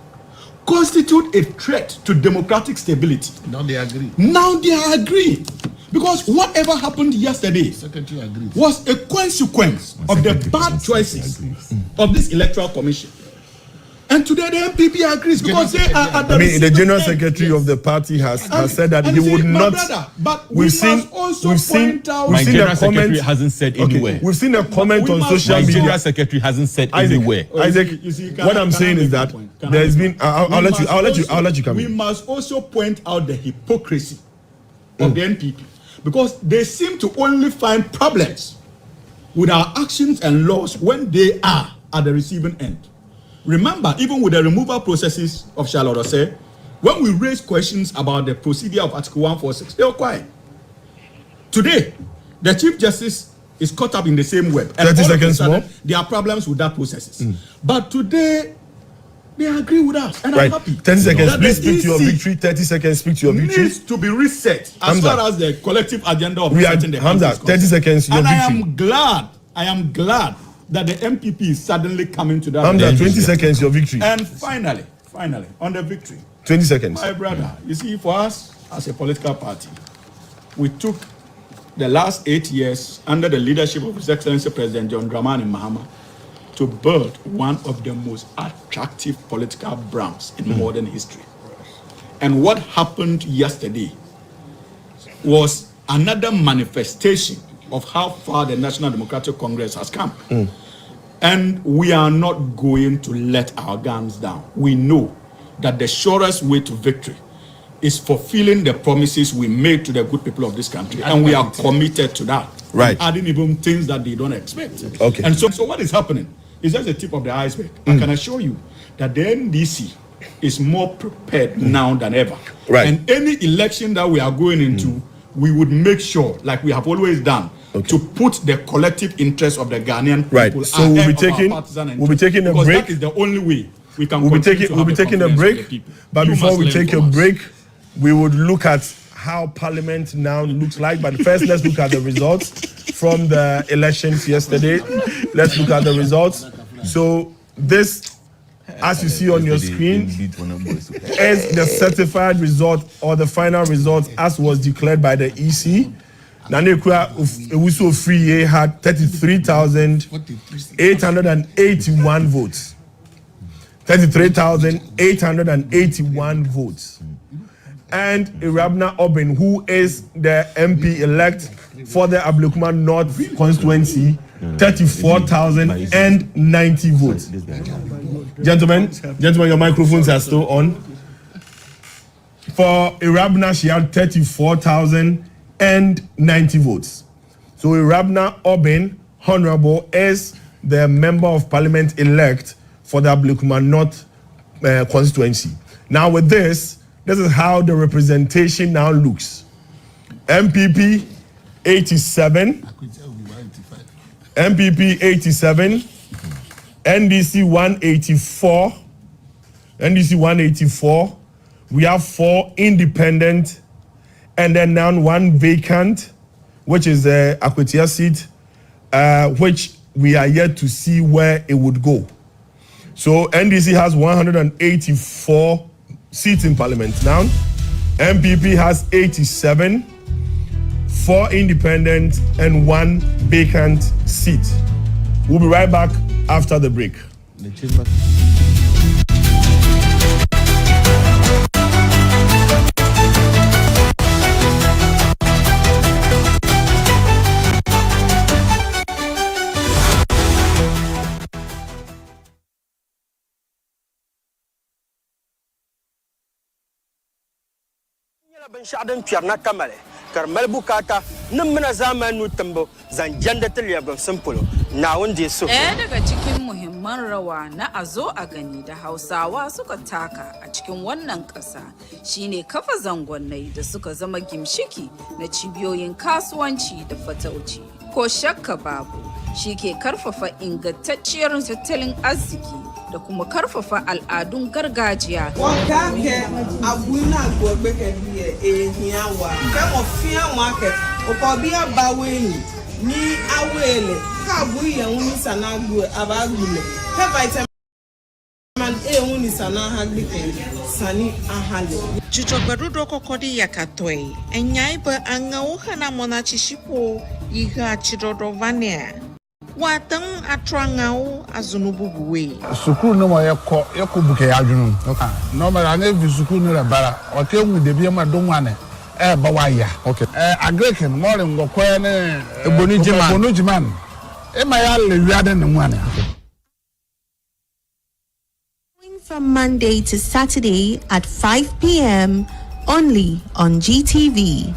constitute a threat to democratic stability. Now they agree. Because whatever happened yesterday was a consequence of the bad choices of this Electoral Commission. And today the MPP agrees because they are at the General Secretary of the party has said that he would not. But we've seen my General Secretary hasn't said anywhere. We've seen a comment on social media. My General Secretary hasn't said anywhere. Isaac, what I'm saying is that there's been. I'll let you come in. We must also point out the hypocrisy of the NPP. Because they seem to only find problems with our actions and laws when they are at the receiving end. Remember, even with the removal processes of Charlotte Osei, when we raised questions about the procedure of Article 146, they were quiet. Today, the Chief Justice is caught up in the same web. And 30 seconds more. There are problems with that processes. But today, they agree with us, and I'm happy. 10 seconds, please speak to your victory. 30 seconds, speak to your victory. Needs to be reset as far as the collective agenda of resetting the Hamza, 30 seconds, your victory. I am glad that the MPP is suddenly coming to that. Hamza, 20 seconds, your victory. And finally, on the victory. 20 seconds. My brother, you see, for us as a political party, we took the last 8 years under the leadership of His Excellency President John Dramani Mahama to build one of the most attractive political brands in modern history. And what happened yesterday was another manifestation of how far the National Democratic Congress has come. And we are not going to let our guns down. We know that the surest way to victory is fulfilling the promises we made to the good people of this country. And we are committed to that. Right. Adding even things that they don't expect. Okay. And so what is happening is just the tip of the iceberg. I can assure you that the NDC is more prepared now than ever. Right. And any election that we are going into, we would make sure, like we have always done, to put the collective interest of the Ghanaian people right. So we'll be taking a break. That is the only way we can. We'll be taking a break. But before we take a break, we would look at how Parliament now looks like. But first, let's look at the results from the elections yesterday. Let's look at the results. So this, as you see on your screen, is the certified result or the final result as was declared by the EC. Nanekwa Ewusu Free had 33,881 votes. 33,881 votes. And Irabna Obin, who is the MP elect for the Ablekuma North constituency, 34,090 votes. Gentlemen, your microphones are still on. For Irabna, she had 34,090 votes. So Irabna Obin, Honorable, is the Member of Parliament elect for the Ablekuma North constituency. Now with this is how the representation now looks. MPP 87, MPP 87, NDC 184, NDC 184. We have 4 independent, and then now 1 vacant, which is the Akwetia seat, which we are yet to see where it would go. So NDC has 184 seats in parliament now. MPP has 87, 4 independent, and 1 vacant seat. We'll be right back after the break. binshaɣu din kpɛrina kamali ka di mali bukata nin mina zamani nu timbu zan jɛndi ti lɛbigimsim polo naawun deei so. Ɗaya daga cikin muhimman rawa na a zo a gani da Hausawa suka taka a cikin wannan ƙasa shine kafa zangonnai da suka zama gimshiki na cibiyoyin kasuwanci da fatauci. Ko shakka babu shi ke karfafa ingantacciyar tattalin arziki da kuma karfafa al'adun gargajiya. Wakake abuna gogbe kebiye ehia wa. Kemo fia market okobia baweni ni awele ka buye uni sanagu abagule. Ke vitamin A uni sana haglike sani ahale. Jujogbarudo kokodi yakatoi enyaiba angau hana mona chishipo iga chirodovania. Watang atrangau azunububuwe. Sukuru no yako buke ya adwunu. Normal ane vi sukuru no le bara. Oke mu de bi ma do wane. Ba wa ya. Okay. Agreken mo le ngokwa ne Ebonu Jiman. Ma ya le wiade ne wane. From Monday to Saturday at 5 p.m. only on GTV.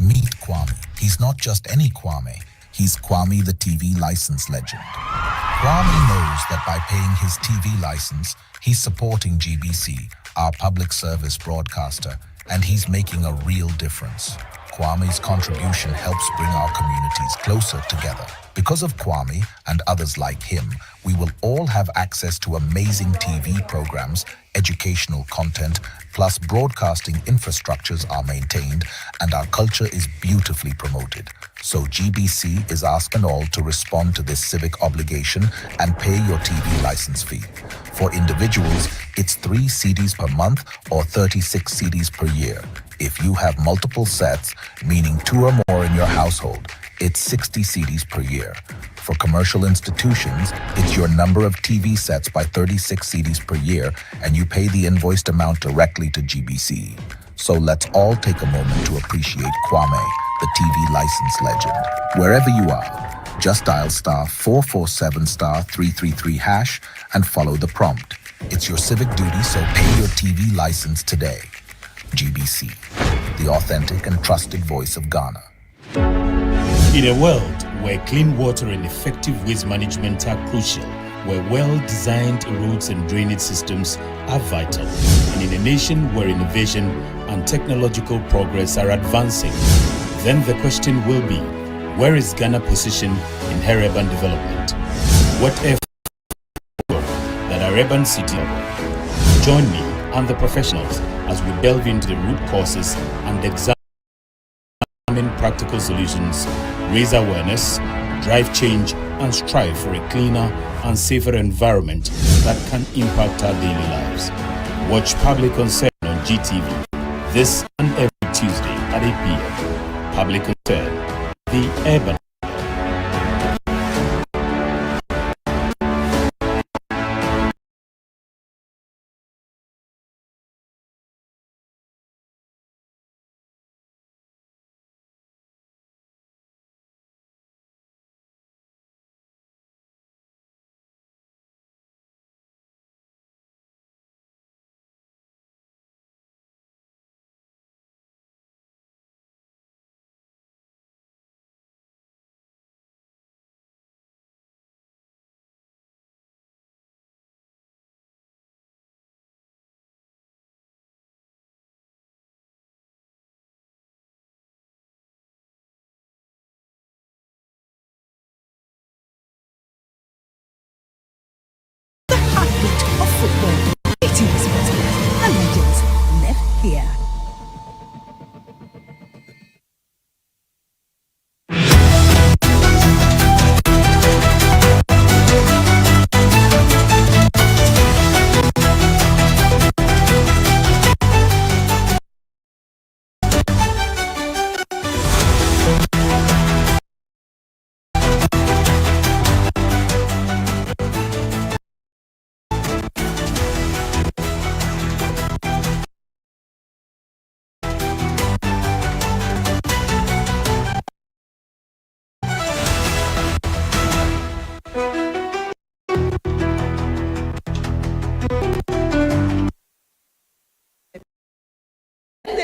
Meet Kwame. He's not just any Kwame. He's Kwame the TV license legend. Kwame knows that by paying his TV license, he's supporting GBC, our public service broadcaster, and he's making a real difference. Kwame's contribution helps bring our communities closer together. Because of Kwame and others like him, we will all have access to amazing TV programs, educational content, plus broadcasting infrastructures are maintained and our culture is beautifully promoted. So GBC is asking all to respond to this civic obligation and pay your TV license fee. For individuals, it's 3 CDs per month or 36 CDs per year. If you have multiple sets, meaning 2 or more in your household, it's 60 CDs per year. For commercial institutions, it's your number of TV sets by 36 CDs per year, and you pay the invoiced amount directly to GBC. So let's all take a moment to appreciate Kwame, the TV license legend. Wherever you are, just dial *447 *333# and follow the prompt. It's your civic duty, so pay your TV license today. GBC, the authentic and trusted voice of Ghana. In a world where clean water and effective waste management are crucial, where well-designed roads and drainage systems are vital, and in a nation where innovation and technological progress are advancing, then the question will be, where is Ghana positioned in her urban development? What efforts that our urban city level? Join me and the professionals as we delve into the root causes and examine practical solutions, raise awareness, drive change, and strive for a cleaner and safer environment that can impact our daily lives. Watch Public Concern on GTV this and every Tuesday at 8 p.m. Public Concern, the urban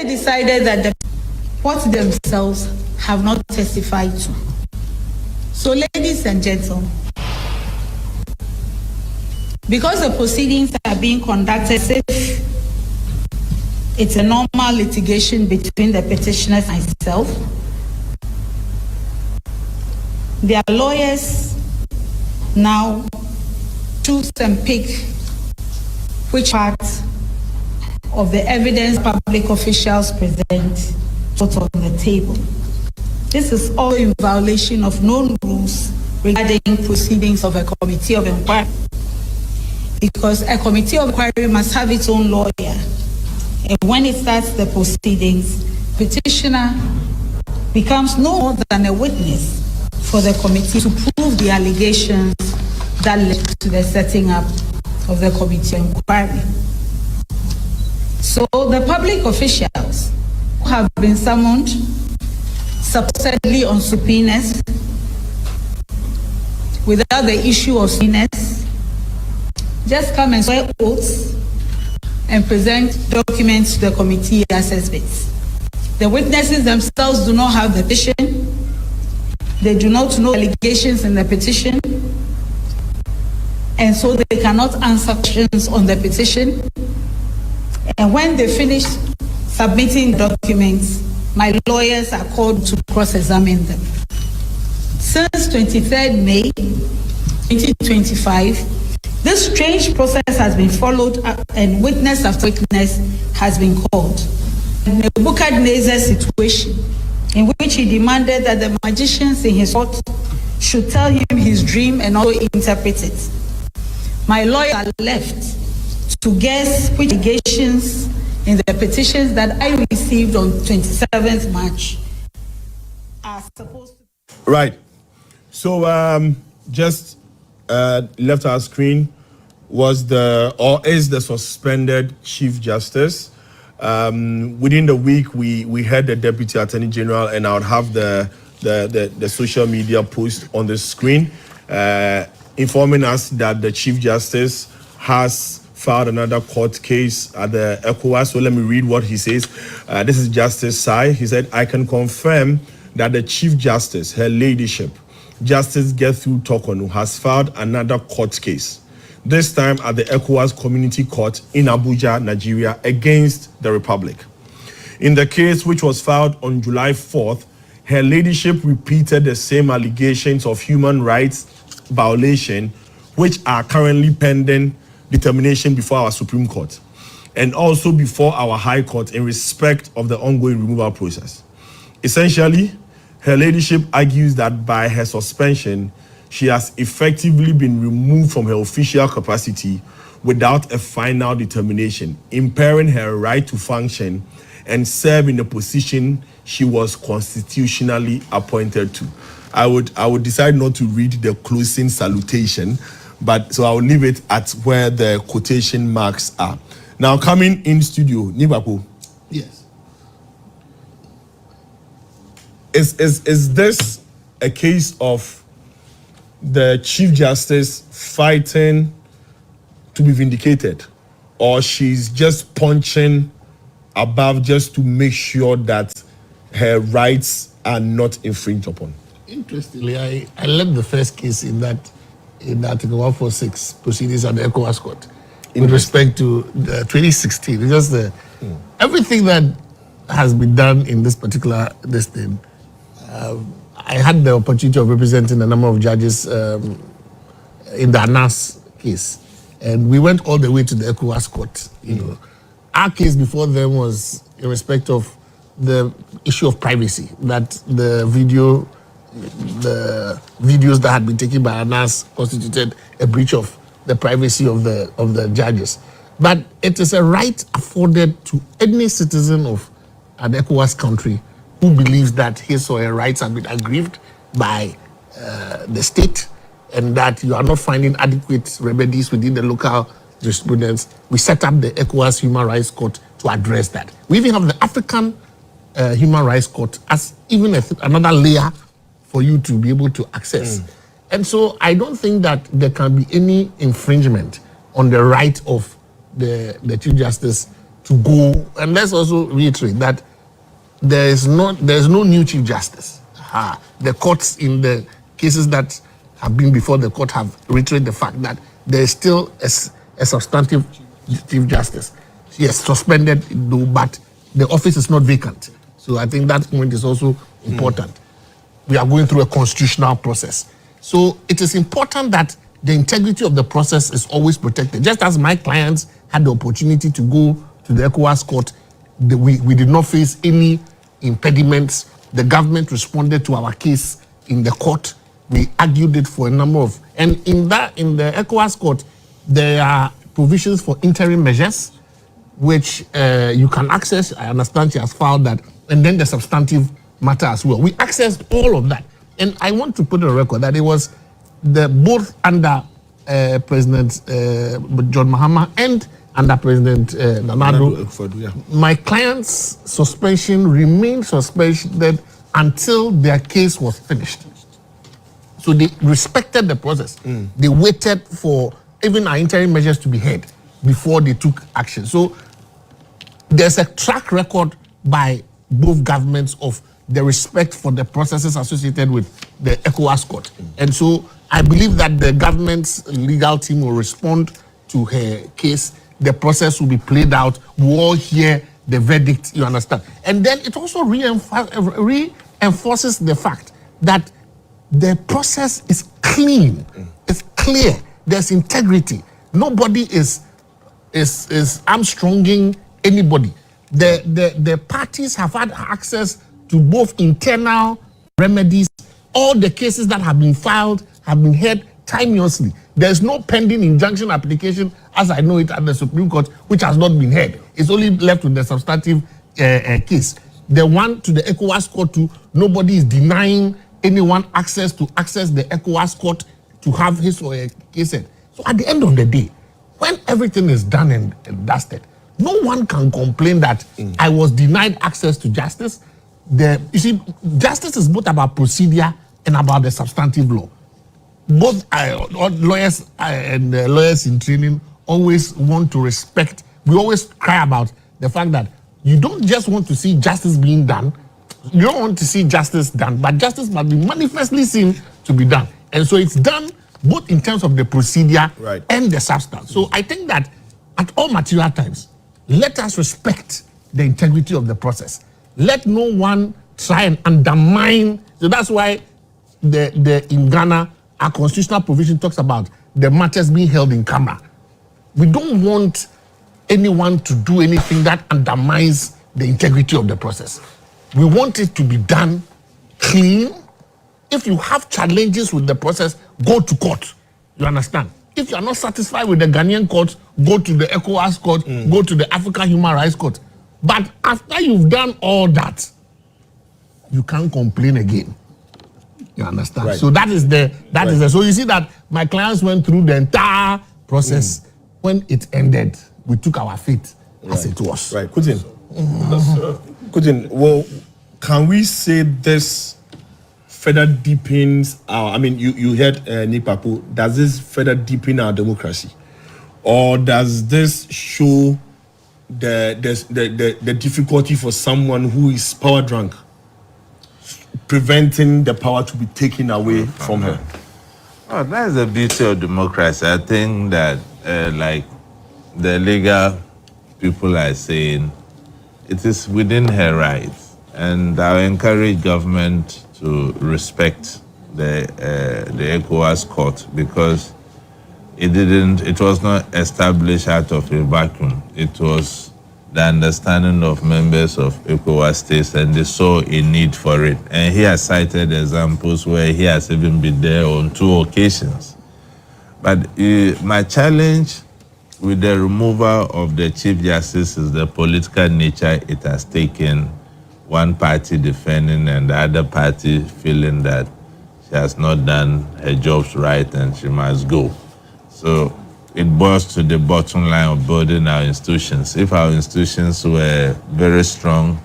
they decided that the courts themselves have not testified to. So, ladies and gentlemen, because the proceedings are being conducted as if it's a normal litigation between the petitioners and myself, their lawyers now choose and pick which part of the evidence public officials present put on the table. This is all in violation of known rules regarding proceedings of a committee of inquiry, because a committee of inquiry must have its own lawyer, and when it starts the proceedings, petitioner becomes no more than a witness for the committee to prove the allegations that led to the setting up of the committee of inquiry. So the public officials who have been summoned supposedly on subpoenas without the issue of subpoenas just come and swear oaths and present documents to the committee as exhibits. The witnesses themselves do not have the petition. They do not know allegations in the petition, and so they cannot answer questions on the petition. And when they finish submitting documents, my lawyers are called to cross-examine them. Since 23rd May 2025, this strange process has been followed up, and witness after witness has been called. Nebuchadnezzar's situation, in which he demanded that the magicians in his court should tell him his dream and also interpret it. My lawyers are left to guess which allegations in the petitions that I received on 27th March are supposed to. Right. So just left our screen was is the suspended Chief Justice. Within the week, we had the Deputy Attorney General, and I would have the social media post on the screen informing us that the Chief Justice has filed another court case at the ECOWAS. So let me read what he says. This is Justice Sai. He said, I can confirm that the Chief Justice, Her Ladyship, Justice Gethu Tokonu, has filed another court case, this time at the ECOWAS Community Court in Abuja, Nigeria, against the Republic. In the case, which was filed on July 4th, Her Ladyship repeated the same allegations of human rights violation, which are currently pending determination before our Supreme Court, and also before our High Court in respect of the ongoing removal process. Essentially, Her Ladyship argues that by her suspension, she has effectively been removed from her official capacity without a final determination, impairing her right to function and serve in the position she was constitutionally appointed to. I would decide not to read the closing salutation, but so I'll leave it at where the quotation marks are. Now, coming in studio, Nibaku. Yes. Is this a case of the Chief Justice fighting to be vindicated, or she's just punching above just to make sure that her rights are not infringed upon? Interestingly, I led the first case in Article 146 proceedings at the ECOWAS Court with respect to the 2016. It's just everything that has been done in this particular thing. I had the opportunity of representing a number of judges in the Anas case, and we went all the way to the ECOWAS Court. You know, our case before them was in respect of the issue of privacy, that the videos that had been taken by Anas constituted a breach of the privacy of the judges. But it is a right afforded to any citizen of an ECOWAS country who believes that his or her rights have been aggrieved by the state and that you are not finding adequate remedies within the local jurisprudence. We set up the ECOWAS Human Rights Court to address that. We even have the African Human Rights Court as even another layer for you to be able to access. And so I don't think that there can be any infringement on the right of the Chief Justice to go. And let's also reiterate that there's no new Chief Justice. The courts in the cases that have been before the court have reiterated the fact that there is still a substantive Chief Justice. Yes, suspended, but the office is not vacant. So I think that point is also important. We are going through a constitutional process. So it is important that the integrity of the process is always protected. Just as my clients had the opportunity to go to the ECOWAS court, we did not face any impediments. The government responded to our case in the court. We argued it for a number of, and in the ECOWAS court, there are provisions for interim measures, which you can access. I understand she has filed that, and then the substantive matter as well. We accessed all of that, and I want to put on record that it was both under President John Mahama and under President Nana Addo. My client's suspension remained suspended until their case was finished. So they respected the process. They waited for even our interim measures to be heard before they took action. So there's a track record by both governments of the respect for the processes associated with the ECOWAS court. And so I believe that the government's legal team will respond to her case. The process will be played out. We'll all hear the verdict, you understand. And then it also reinforces the fact that the process is clean, it's clear, there's integrity. Nobody is armstronging anybody. The parties have had access to both internal remedies. All the cases that have been filed have been heard timeously. There's no pending injunction application, as I know it, at the Supreme Court, which has not been heard. It's only left with the substantive case. The one to the ECOWAS court, nobody is denying anyone access to access the ECOWAS court to have his or her case heard. So at the end of the day, when everything is done and dusted, no one can complain that I was denied access to justice. You see, justice is both about procedure and about the substantive law. Both lawyers and lawyers in training always want to respect. We always cry about the fact that you don't just want to see justice being done. You don't want to see justice done, but justice must be manifestly seen to be done. And so it's done both in terms of the procedure and the substance. So I think that at all material times, let us respect the integrity of the process. Let no one try and undermine. So that's why in Ghana, our constitutional provision talks about the matters being held in camera. We don't want anyone to do anything that undermines the integrity of the process. We want it to be done clean. If you have challenges with the process, go to court. You understand? If you are not satisfied with the Ghanaian court, go to the ECOWAS court, go to the African Human Rights Court. But after you've done all that, you can't complain again. You understand? Right. So that is the so you see that my clients went through the entire process. When it ended, we took our fate as it was. Right. Kutin, well, can we say this further deepens our, you heard Nipapo, does this further deepen our democracy? Or does this show the difficulty for someone who is power drunk, preventing the power to be taken away from her? Oh, that's the beauty of democracy. I think that, like the legal people are saying, it is within her rights. And I encourage government to respect the ECOWAS court, because it was not established out of a vacuum. It was the understanding of members of ECOWAS states, and they saw a need for it. And he has cited examples where he has even been there on 2 occasions. But my challenge with the removal of the Chief Justice is the political nature it has taken, one party defending and the other party feeling that she has not done her jobs right and she must go. So it boils to the bottom line of building our institutions. If our institutions were very strong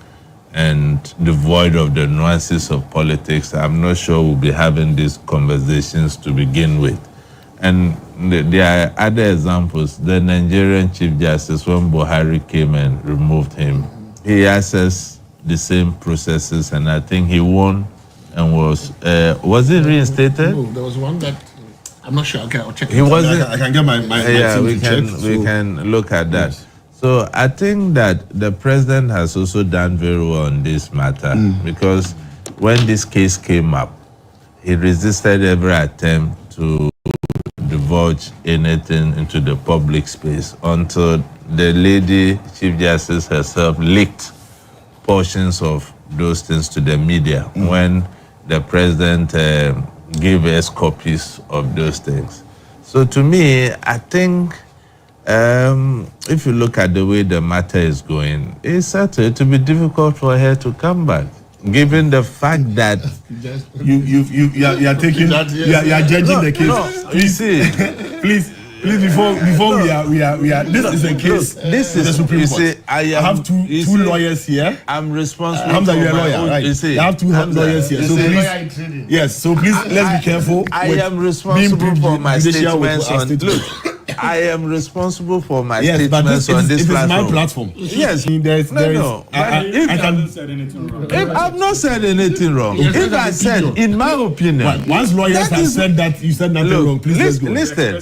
and devoid of the nuances of politics, I'm not sure we'll be having these conversations to begin with. And there are other examples. The Nigerian Chief Justice, when Buhari came and removed him, he accessed the same processes, and I think he won and was it reinstated? No, there was one that I'm not sure. Okay, I'll check. He wasn't. I can get my team we to can check, we can look at that. Yes. So I think that the president has also done very well on this matter because when this case came up, he resisted every attempt to divulge anything into the public space until the lady Chief Justice herself leaked portions of those things to the media when the president gave us copies of those things. So to me, I think if you look at the way the matter is going, it's certain to be difficult for her to come back, given the fact that you are taking you are judging the case. No, you see, please before we are this is a case. This is the Supreme Court. See, I have two lawyers here. I'm responsible. Hamza, for you're a my lawyer, own, right? You see, have two lawyers here. So please, yes. So please, let's be careful. I am responsible for my statements on. Look, I am responsible for my statements on this platform. It is my platform. Yes, no. I haven't said anything wrong. I've not said anything wrong. If I said, in my opinion, once lawyers have said that you said nothing wrong, please let's go. Listen,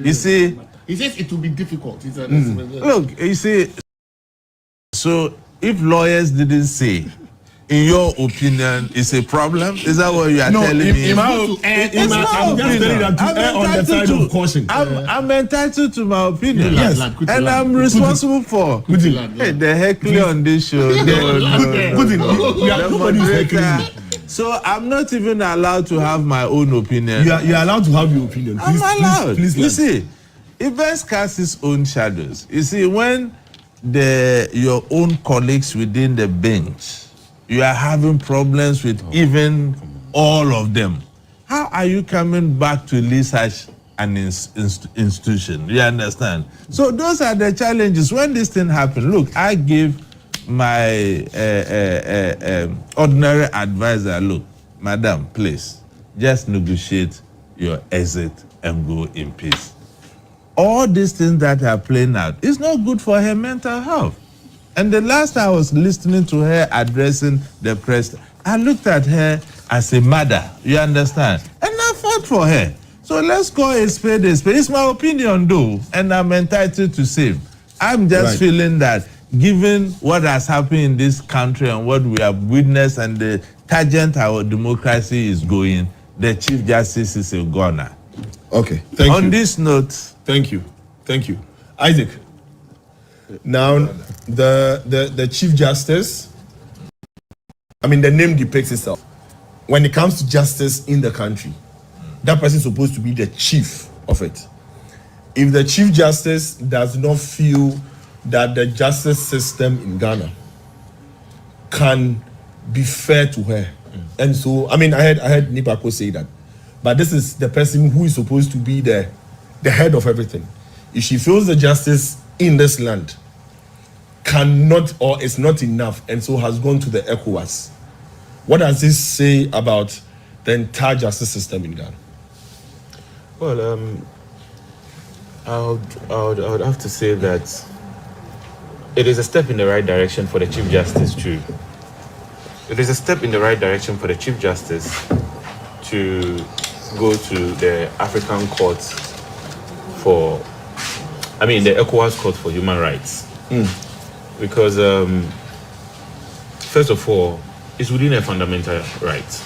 you see, he says it will be difficult. Look, you see, so if lawyers didn't say, in your opinion, it's a problem? Is that what you are telling me? I'm entitled to my opinion. Yes. And I'm responsible for the heckling on this show. So I'm not even allowed to have my own opinion. You are allowed to have your opinion. I'm allowed. Please, you see, events cast its own shadows. You see, when your own colleagues within the bench, you are having problems with even all of them. How are you coming back to lead such an institution? You understand? So those are the challenges. When this thing happened, look, I gave my ordinary advisor, look, madam, please, just negotiate your exit and go in peace. All these things that are playing out is not good for her mental health. And the last time I was listening to her addressing the press, I looked at her as a mother, you understand? And I fought for her. So let's call a spade a spade. It's my opinion though, and I'm entitled to say. I'm just feeling that given what has happened in this country and what we have witnessed and the tangent our democracy is going, the Chief Justice is a goner. Okay, thank you. On this note. Thank you. Isaac. Now, the Chief Justice, I mean, the name depicts itself. When it comes to justice in the country, that person is supposed to be the chief of it. If the Chief Justice does not feel that the justice system in Ghana can be fair to her, and so, I mean, I heard Nipako say that, but this is the person who is supposed to be the head of everything. If she feels the justice in this land cannot or is not enough and so has gone to the ECOWAS, what does this say about the entire justice system in Ghana? Well, I would have to say that it is a step in the right direction for the Chief Justice too. It is a step in the right direction for the Chief Justice to go to the African Court for, the ECOWAS Court for Human Rights. Because, first of all, it's within a fundamental right.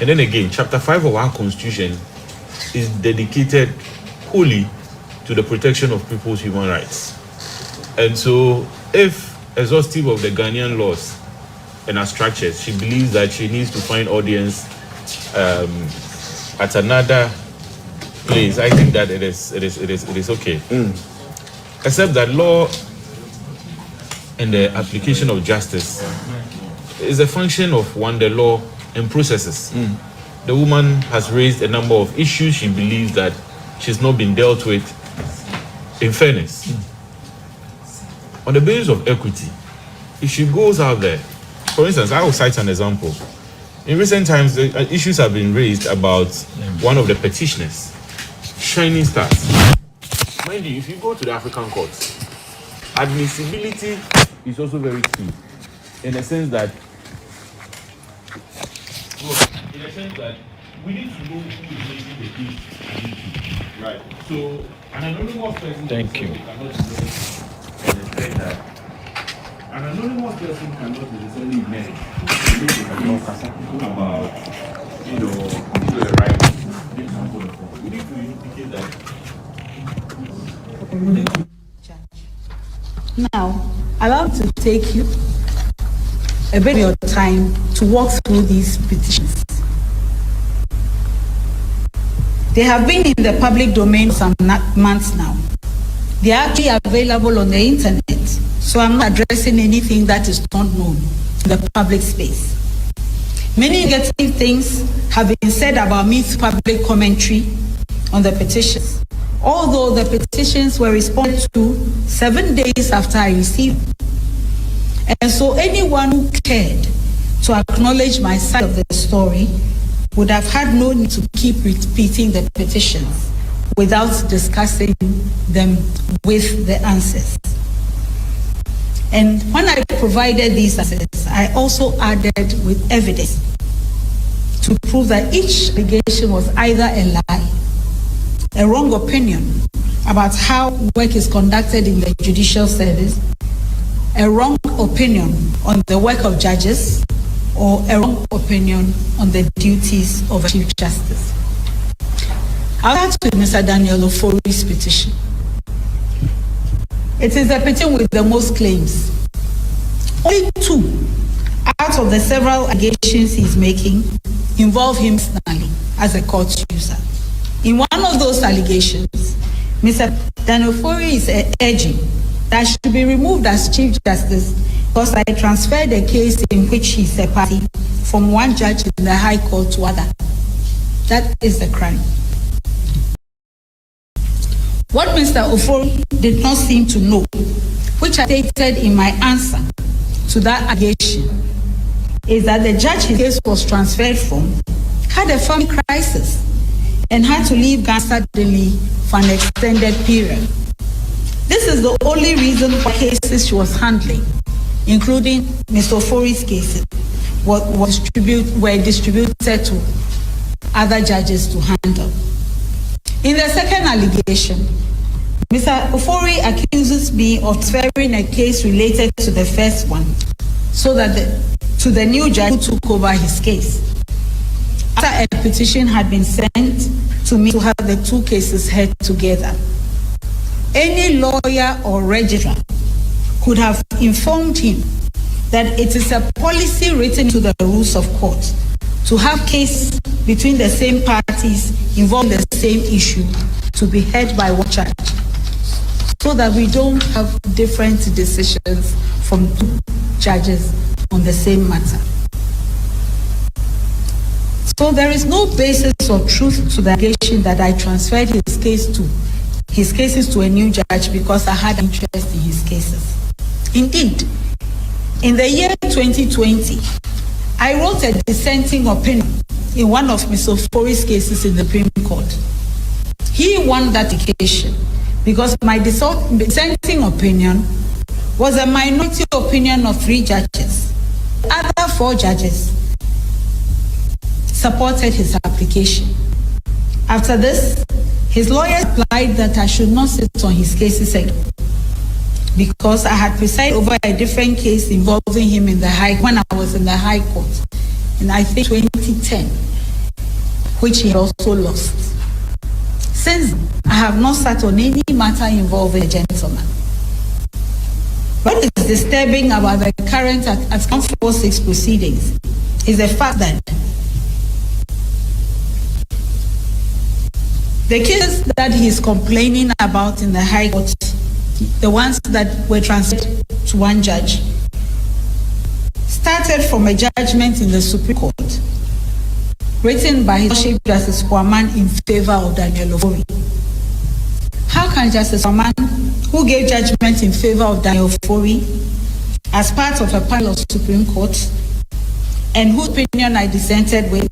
And then again, Chapter 5 of our Constitution is dedicated wholly to the protection of people's human rights. And so, if exhaustive of the Ghanaian laws and our structures, she believes that she needs to find audience at another place, I think that it is okay. Except that law and the application of justice is a function of the law and processes. The woman has raised a number of issues she believes that she's not been dealt with in fairness. On the basis of equity, if she goes out there, for instance, I will cite an example. In recent times, issues have been raised about one of the petitioners shining stars. Mind you, if you go to the African courts, admissibility is also very key, in the sense that we need to know who is making the case. Right. So an anonymous person. Thank you. Cannot necessarily that. An anonymous person cannot necessarily manage about, the right. We need to indicate that. Now, allow me to take you a bit of your time to walk through these petitions. They have been in the public domain for some months now. They are actually available on the internet, so I'm not addressing anything that is not known in the public space. Many negative things have been said about me through public commentary on the petitions, although the petitions were responded to 7 days after I received them. And so anyone who cared to acknowledge my side of the story would have had no need to keep repeating the petitions without discussing them with the answers. And when I provided these answers, I also added with evidence to prove that each allegation was either a lie, a wrong opinion about how work is conducted in the judicial service, a wrong opinion on the work of judges, or a wrong opinion on the duties of a Chief Justice. I'll start with Mr. Daniel Ofori's petition. It is the petition with the most claims. Only 2 out of the several allegations he's making involve him personally as a court user. In one of those allegations, Mr. Daniel Ofori is urging that I should be removed as Chief Justice because I transferred a case in which he's a party from one judge in the High Court to other. That is the crime. What Mr. Ofori did not seem to know, which I stated in my answer to that allegation, is that the judge his case was transferred from had a family crisis and had to leave Ghana suddenly for an extended period. This is the only reason why cases she was handling, including Mr. Ofori's cases, were distributed to other judges to handle. In the second allegation, Mr. Ofori accuses me of transferring a case related to the first one, so that to the new judge who took over his case. After a petition had been sent to me to have the 2 cases heard together, any lawyer or registrar could have informed him that it is a policy written to the rules of court to have cases between the same parties involving the same issue to be heard by one judge, so that we don't have different decisions from 2 judges on the same matter. So there is no basis or truth to the allegation that I transferred his cases to a new judge because I had interest in his cases. Indeed, in the year 2020, I wrote a dissenting opinion in one of Mr. Ofori's cases in the Supreme Court. He won that occasion because my dissenting opinion was a minority opinion of 3 judges. Other 4 judges supported his application. After this, his lawyer replied that I should not sit on his cases again because I had presided over a different case involving him when I was in the High Court, in I think 2010, which he also lost. Since I have not sat on any matter involving a gentleman. What is disturbing about the current Article 46 proceedings is the fact that the cases that he is complaining about in the High Court, the ones that were transferred to one judge, started from a judgment in the Supreme Court written by His Chief Justice Kwaman in favor of Daniel Ofori. How can Justice Kwaman, who gave judgment in favor of Daniel Ofori as part of a panel of Supreme Court, and whose opinion I dissented with,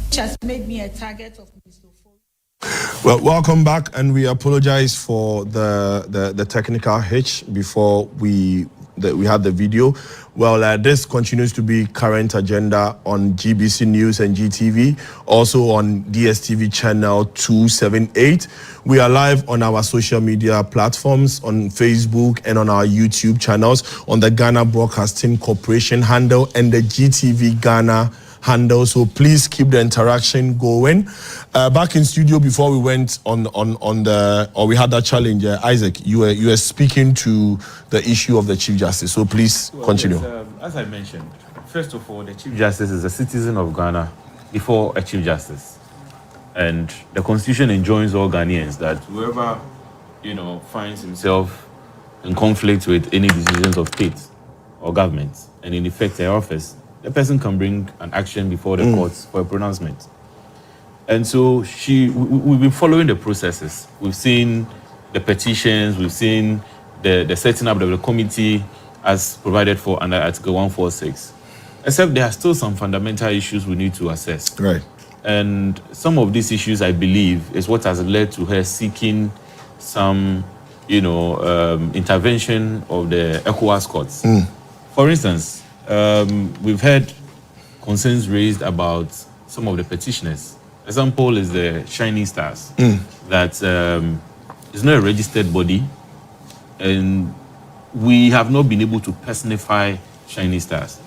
which has made me a target of Mr. Ofori? Well, welcome back, and we apologize for the technical hitch before we had the video. Well, this continues to be current agenda on GBC News and GTV, also on DSTV channel 278. We are live on our social media platforms, on Facebook and on our YouTube channels, on the Ghana Broadcasting Corporation handle and the GTV Ghana handle. So please keep the interaction going. Back in studio before we went on we had that challenge, Isaac, you were speaking to the issue of the Chief Justice. So please continue. As I mentioned, first of all, the Chief Justice is a citizen of Ghana before a Chief Justice. And the Constitution enjoins all Ghanaians that whoever, finds himself in conflict with any decisions of state or government and in effect their office, the person can bring an action before the courts for a pronouncement. And so we've been following the processes. We've seen the petitions, we've seen the setting up of the committee as provided for under Article 146. Except there are still some fundamental issues we need to assess. Right. And some of these issues, I believe, is what has led to her seeking some, intervention of the ECOWAS courts. For instance, we've had concerns raised about some of the petitioners. Example is the Shining Stars, that is not a registered body, and we have not been able to personify Shining Stars.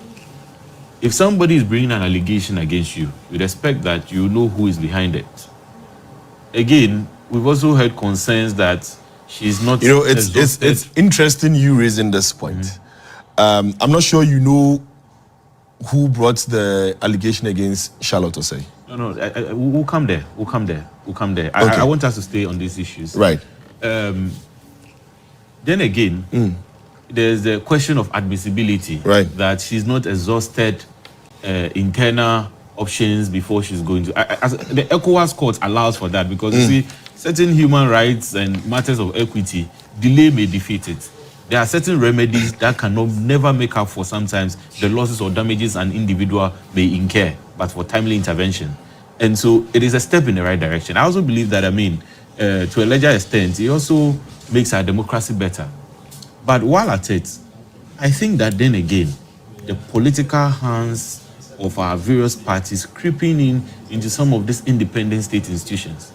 If somebody is bringing an allegation against you, you'd expect that you know who is behind it. Again, we've also heard concerns that she's not. It's interesting you raising this point. I'm not sure you know who brought the allegation against Charlotte Osei. No, we'll come there. Okay. I want us to stay on these issues. Right. Then again, there's the question of admissibility. Right. That she's not exhausted internal options before she's going to. The ECOWAS court allows for that because you see, certain human rights and matters of equity, delay may defeat it. There are certain remedies that never make up for sometimes the losses or damages an individual may incur, but for timely intervention. And so it is a step in the right direction. I also believe that, to a larger extent, it also makes our democracy better. But while at it, I think that then again, the political hands of our various parties creeping into some of these independent state institutions.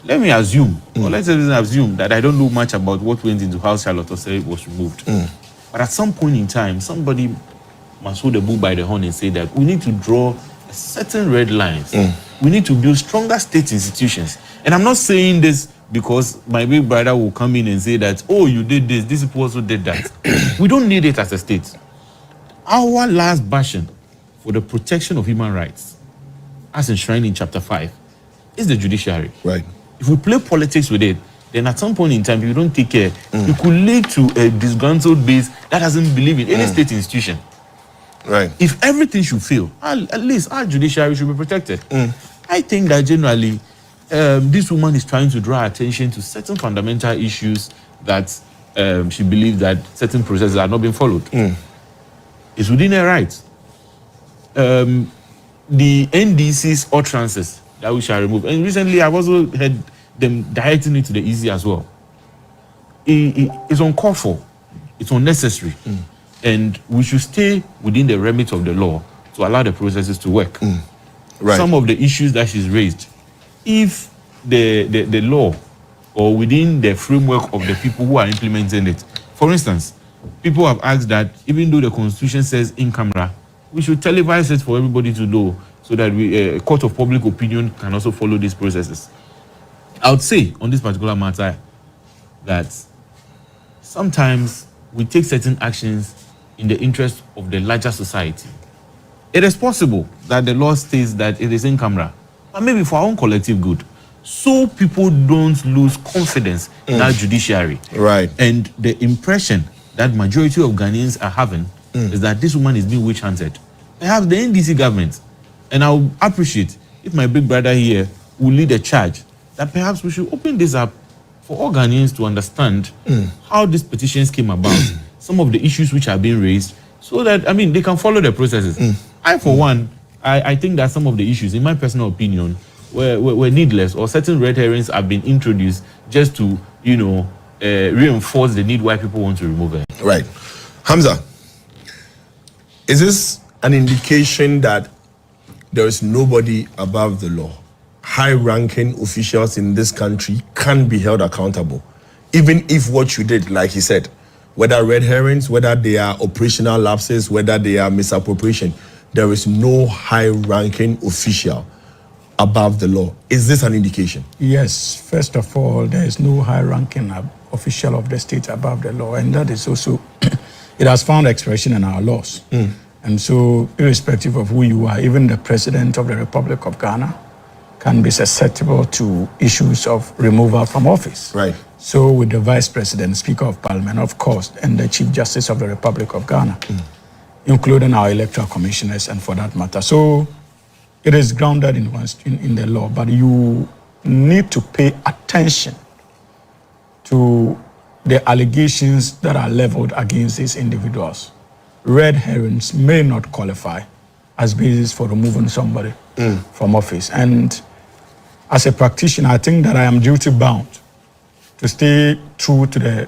Let me assume, or let's assume that I don't know much about what went into how Charlotte Osei was removed. But at some point in time, somebody must hold the bull by the horn and say that we need to draw certain red lines. We need to build stronger state institutions. And I'm not saying this because my big brother will come in and say that, oh, you did this, these people also did that. We don't need it as a state. Our last bastion for the protection of human rights, as enshrined in Chapter 5, is the judiciary. Right. If we play politics with it, then at some point in time, if you don't take care, it could lead to a disgruntled base that doesn't believe in any state institution. Right. If everything should fail, at least our judiciary should be protected. I think that generally, this woman is trying to draw attention to certain fundamental issues that she believes that certain processes are not being followed. It's within her rights. The NDC's utterances that we shall remove. And recently, I've also heard them directing it to the EC as well. It's uncalled for. It's unnecessary. And we should stay within the remit of the law to allow the processes to work. Right. Some of the issues that she's raised, if the law or within the framework of the people who are implementing it, for instance, people have asked that even though the Constitution says in camera, we should televise it for everybody to know so that a court of public opinion can also follow these processes. I would say on this particular matter that sometimes we take certain actions in the interest of the larger society. It is possible that the law states that it is in camera, but maybe for our own collective good, so people don't lose confidence in our judiciary. Right. And the impression that majority of Ghanaians are having is that this woman is being witch-hunted. Perhaps the NDC government, and I would appreciate if my big brother here will lead a charge, that perhaps we should open this up for all Ghanaians to understand how these petitions came about, some of the issues which are being raised, so that, they can follow the processes. I, for one, I think that some of the issues, in my personal opinion, were needless, or certain red herrings have been introduced just to, reinforce the need why people want to remove it. Right. Hamza, is this an indication that there is nobody above the law? High-ranking officials in this country can be held accountable, even if what you did, like he said, whether red herrings, whether they are operational lapses, whether they are misappropriation, there is no high-ranking official above the law. Is this an indication? Yes. First of all, there is no high-ranking official of the state above the law, and that is also, it has found expression in our laws. And so, irrespective of who you are, even the President of the Republic of Ghana can be susceptible to issues of removal from office. Right. So with the Vice President, Speaker of Parliament, of course, and the Chief Justice of the Republic of Ghana, including our electoral commissioners, and for that matter. So it is grounded in the law, but you need to pay attention to the allegations that are leveled against these individuals. Red herrings may not qualify as basis for removing somebody from office. And as a practitioner, I think that I am duty-bound to stay true to the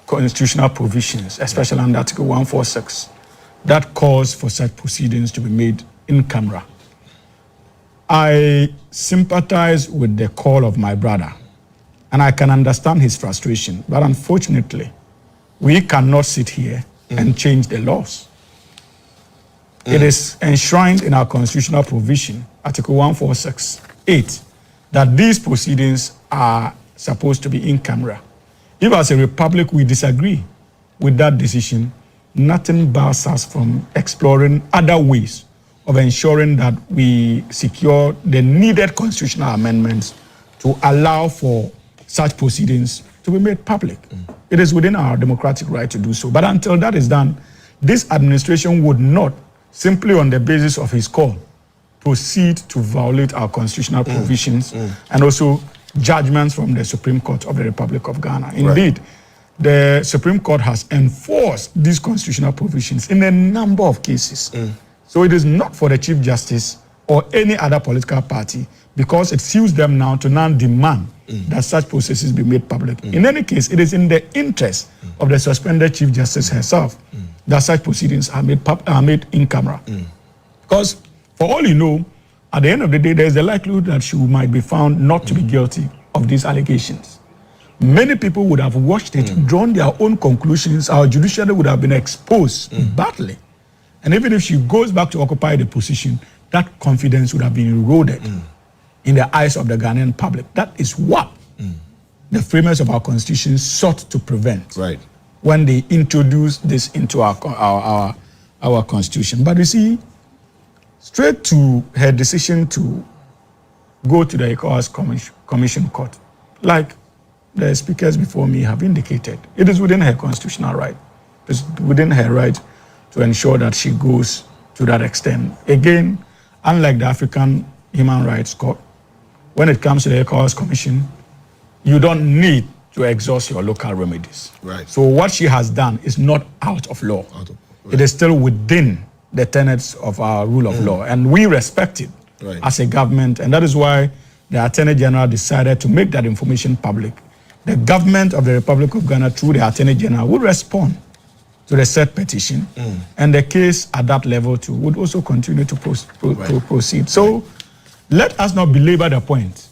constitutional provisions, especially under Article 146, that calls for such proceedings to be made in camera. I sympathize with the call of my brother, and I can understand his frustration, but unfortunately, we cannot sit here and change the laws. It is enshrined in our constitutional provision, Article 146(8), that these proceedings are supposed to be in camera. If as a republic we disagree with that decision, nothing bars us from exploring other ways of ensuring that we secure the needed constitutional amendments to allow for such proceedings to be made public. It is within our democratic right to do so. But until that is done, this administration would not, simply on the basis of his call, proceed to violate our constitutional provisions and also judgments from the Supreme Court of the Republic of Ghana. Indeed, the Supreme Court has enforced these constitutional provisions in a number of cases. So it is not for the Chief Justice or any other political party, because it suits them now to now demand that such processes be made public. In any case, it is in the interest of the suspended Chief Justice herself that such proceedings are made in camera. Because for all you know, at the end of the day, there is a likelihood that she might be found not to be guilty of these allegations. Many people would have watched it, drawn their own conclusions. Our judiciary would have been exposed badly. And even if she goes back to occupy the position, that confidence would have been eroded in the eyes of the Ghanaian public. That is what the framers of our constitution sought to prevent when they introduced this into our constitution. But you see, straight to her decision to go to the ECOWAS Commission Court, like the speakers before me have indicated, it is within her constitutional right. It's within her right to ensure that she goes to that extent. Again, unlike the African Human Rights Court, when it comes to the ECOWAS Commission, you don't need to exhaust your local remedies. So what she has done is not out of law. It is still within the tenets of our rule of law, and we respect it as a government, and that is why the Attorney General decided to make that information public. The government of the Republic of Ghana, through the Attorney General, would respond to the said petition, and the case at that level too would also continue to proceed. So let us not belabor the point.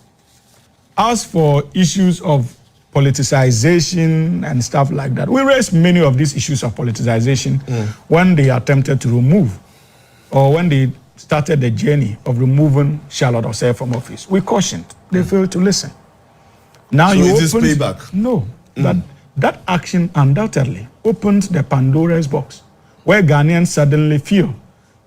As for issues of politicization and stuff like that, we raised many of these issues of politicization when they attempted to remove, or when they started the journey of removing Charlotte Osei from office. We cautioned. They failed to listen. Now so is this payback? No. That action undoubtedly opened the Pandora's box, where Ghanaians suddenly feel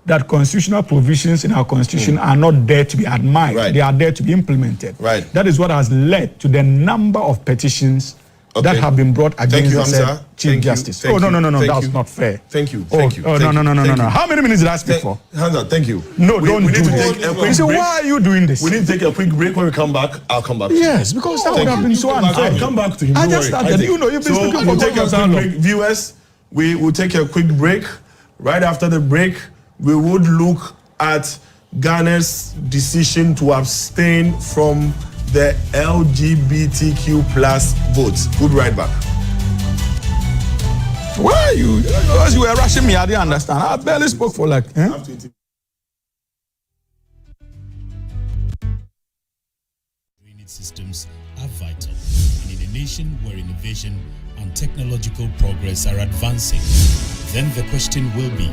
that constitutional provisions in our constitution are not there to be admired. They are there to be implemented. That is what has led to the number of petitions that have been brought against the Chief Justice. No, that's not fair. Thank you. No. How many minutes did I speak for? Hamza, thank you. No, don't do this. So why are you doing this? We need to take a quick break. When we come back, I'll come back to you. Yes, because that would have been so unfair. I'll come back to him. I just started. You've been speaking for take a quick break. Viewers, we will take a quick break. Right after the break, we would look at Ghana's decision to abstain from the LGBTQ plus votes. Good right back. Why are you? Because you were rushing me, I didn't understand. I barely spoke for like. Drainage systems are vital. And in a nation where innovation and technological progress are advancing, then the question will be,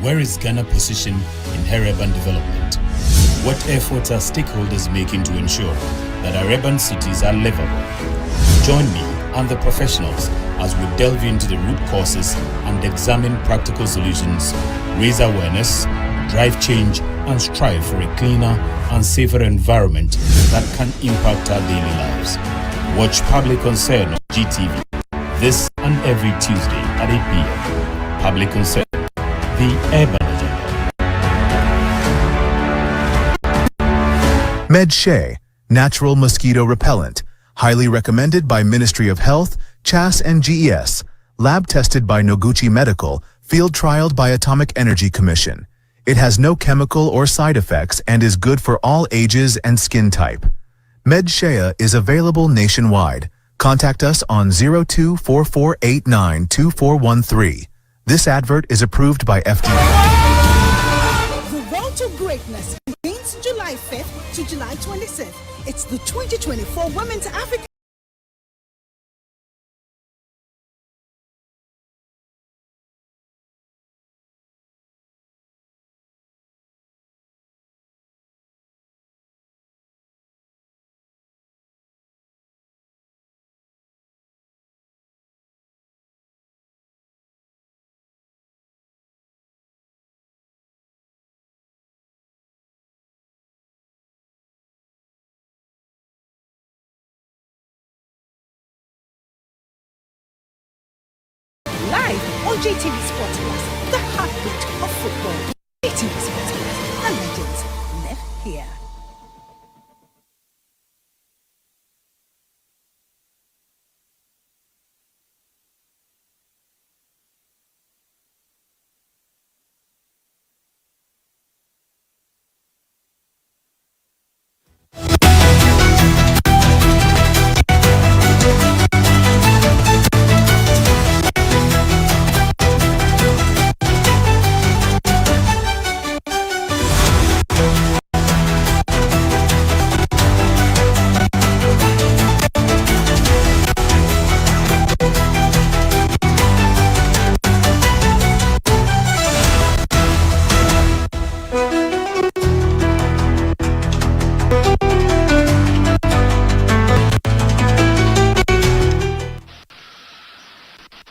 where is Ghana positioned in her urban development? What efforts are stakeholders making to ensure that our urban cities are livable? Join me and the professionals as we delve into the root causes and examine practical solutions, raise awareness, drive change, and strive for a cleaner and safer environment that can impact our daily lives. Watch Public Concern on GTV this and every Tuesday at 8 p.m. Public Concern, the urban agenda. MedShay, natural mosquito repellent, highly recommended by Ministry of Health, CHAS and GES, lab tested by Noguchi Medical, field trialed by Atomic Energy Commission. It has no chemical or side effects and is good for all ages and skin type. MedShay is available nationwide. Contact us on 0244892413. This advert is approved by FDA. The road to greatness begins July 5th to July 26th. It's the 2024 Women's Africa. Live on JTV Sports Plus, the heartbeat of football. JTV Sports Plus, the legends live here.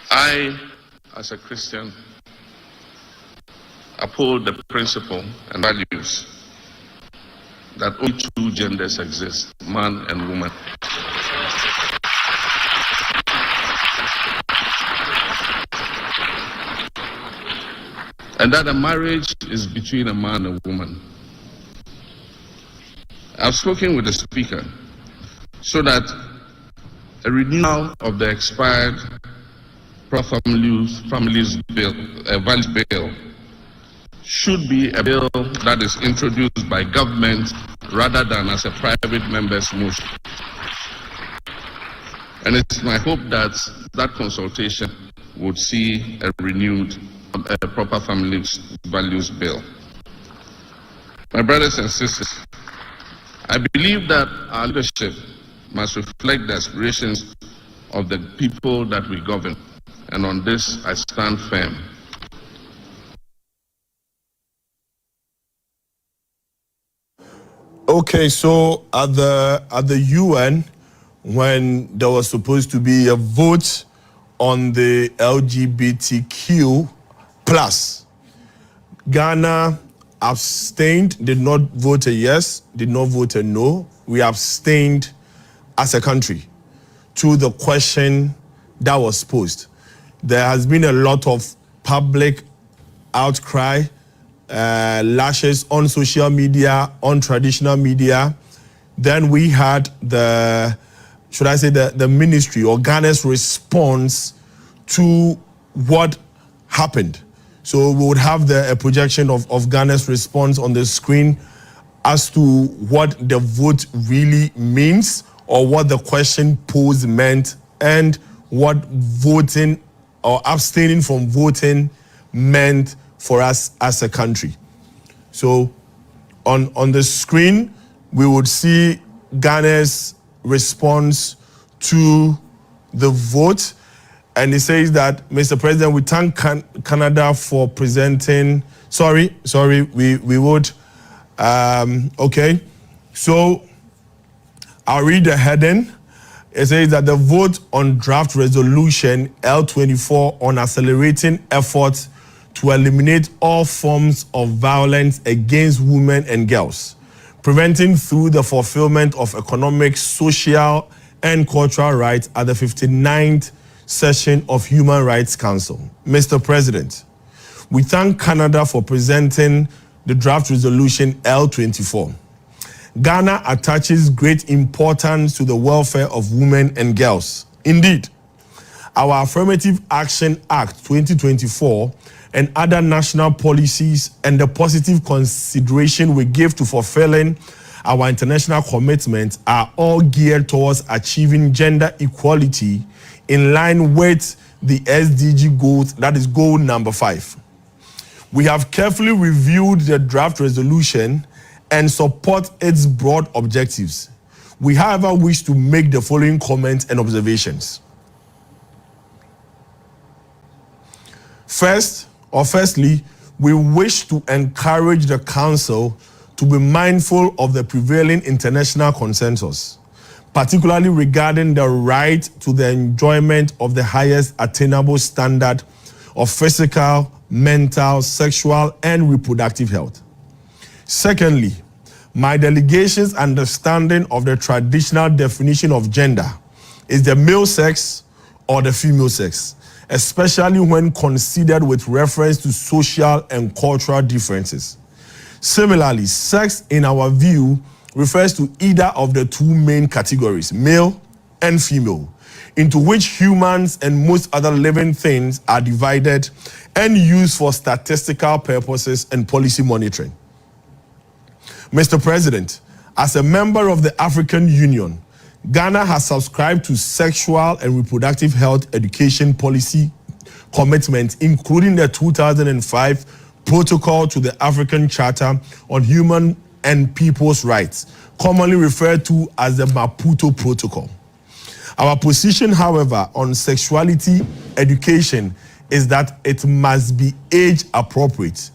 I, as a Christian, uphold the principle and values that only two genders exist, man and woman. And that a marriage is between a man and a woman. I've spoken with the Speaker so that a renewal of the expired Families Bill, Values Bill, should be a bill that is introduced by government rather than as a private member's motion. And it's my hope that that consultation would see a renewed proper Families Values Bill. My brothers and sisters, I believe that our leadership must reflect the aspirations of the people that we govern. And on this, I stand firm. Okay, so at the UN, when there was supposed to be a vote on the LGBTQ plus, Ghana abstained, did not vote a yes, did not vote a no. We abstained as a country to the question that was posed. There has been a lot of public outcry, lashes on social media, on traditional media. Then we had the ministry or Ghana's response to what happened. So we would have a projection of Ghana's response on the screen as to what the vote really means, or what the question posed meant, and what voting or abstaining from voting meant for us as a country. So on the screen, we would see Ghana's response to the vote. And it says that, Mr. President, we thank Canada for presenting. Sorry, we would. Okay. So I'll read the heading. It says that the vote on draft resolution L24 on accelerating efforts to eliminate all forms of violence against women and girls, preventing through the fulfillment of economic, social, and cultural rights at the 59th session of Human Rights Council. Mr. President, we thank Canada for presenting the draft resolution L24. Ghana attaches great importance to the welfare of women and girls. Indeed, our Affirmative Action Act 2024 and other national policies and the positive consideration we give to fulfilling our international commitments are all geared towards achieving gender equality in line with the SDG goals, that is goal number 5. We have carefully reviewed the draft resolution and support its broad objectives. We, however, wish to make the following comments and observations. Firstly, we wish to encourage the Council to be mindful of the prevailing international consensus, particularly regarding the right to the enjoyment of the highest attainable standard of physical, mental, sexual, and reproductive health. Secondly, my delegation's understanding of the traditional definition of gender is the male sex or the female sex, especially when considered with reference to social and cultural differences. Similarly, sex, in our view, refers to either of the two main categories, male and female, into which humans and most other living things are divided and used for statistical purposes and policy monitoring. Mr. President, as a member of the African Union, Ghana has subscribed to sexual and reproductive health education policy commitments, including the 2005 Protocol to the African Charter on Human and People's Rights, commonly referred to as the Maputo Protocol. Our position, however, on sexuality education is that it must be age appropriate,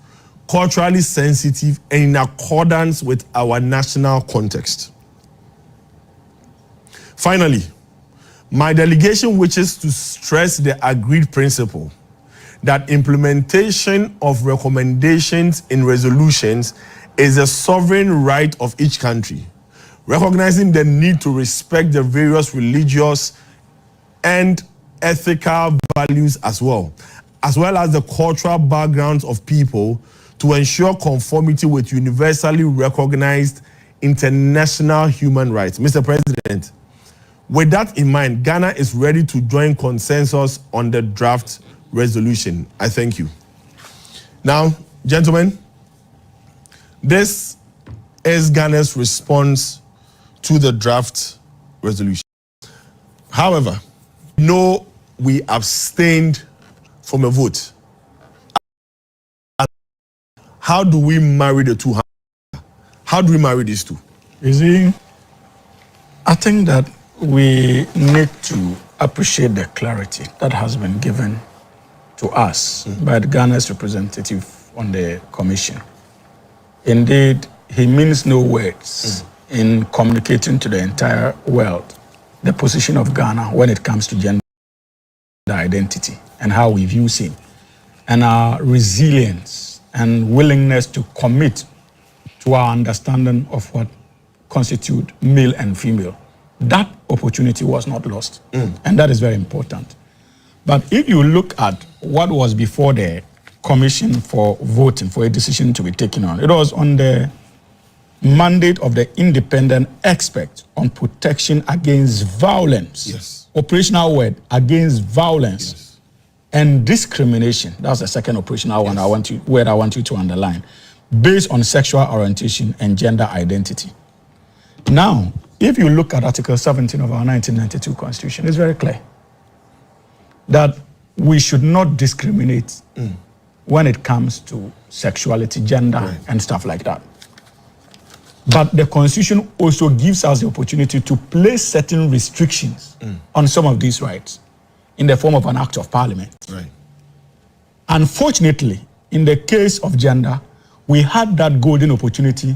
culturally sensitive, and in accordance with our national context. Finally, my delegation wishes to stress the agreed principle that implementation of recommendations in resolutions is a sovereign right of each country, recognizing the need to respect the various religious and ethical values as well as the cultural backgrounds of people, to ensure conformity with universally recognized international human rights. Mr. President, with that in mind, Ghana is ready to join consensus on the draft resolution. I thank you. Now, gentlemen, this is Ghana's response to the draft resolution. However, no, we abstained from a vote. How do we marry the two? How do we marry these two? You see, I think that we need to appreciate the clarity that has been given to us by the Ghana's representative on the commission. Indeed, he means no words in communicating to the entire world the position of Ghana when it comes to gender identity and how we view it, and our resilience and willingness to commit to our understanding of what constitute male and female. That opportunity was not lost, and that is very important. But if you look at what was before the commission for voting, for a decision to be taken on, it was on the mandate of the independent expert on protection against violence. Yes. Operational word, against violence. Yes. and discrimination. That's the second operational one I want you to underline, based on sexual orientation and gender identity. Now, if you look at Article 17 of our 1992 Constitution, it's very clear that we should not discriminate when it comes to sexuality, gender, and stuff like that. But the Constitution also gives us the opportunity to place certain restrictions on some of these rights in the form of an act of parliament. Unfortunately, in the case of gender, we had that golden opportunity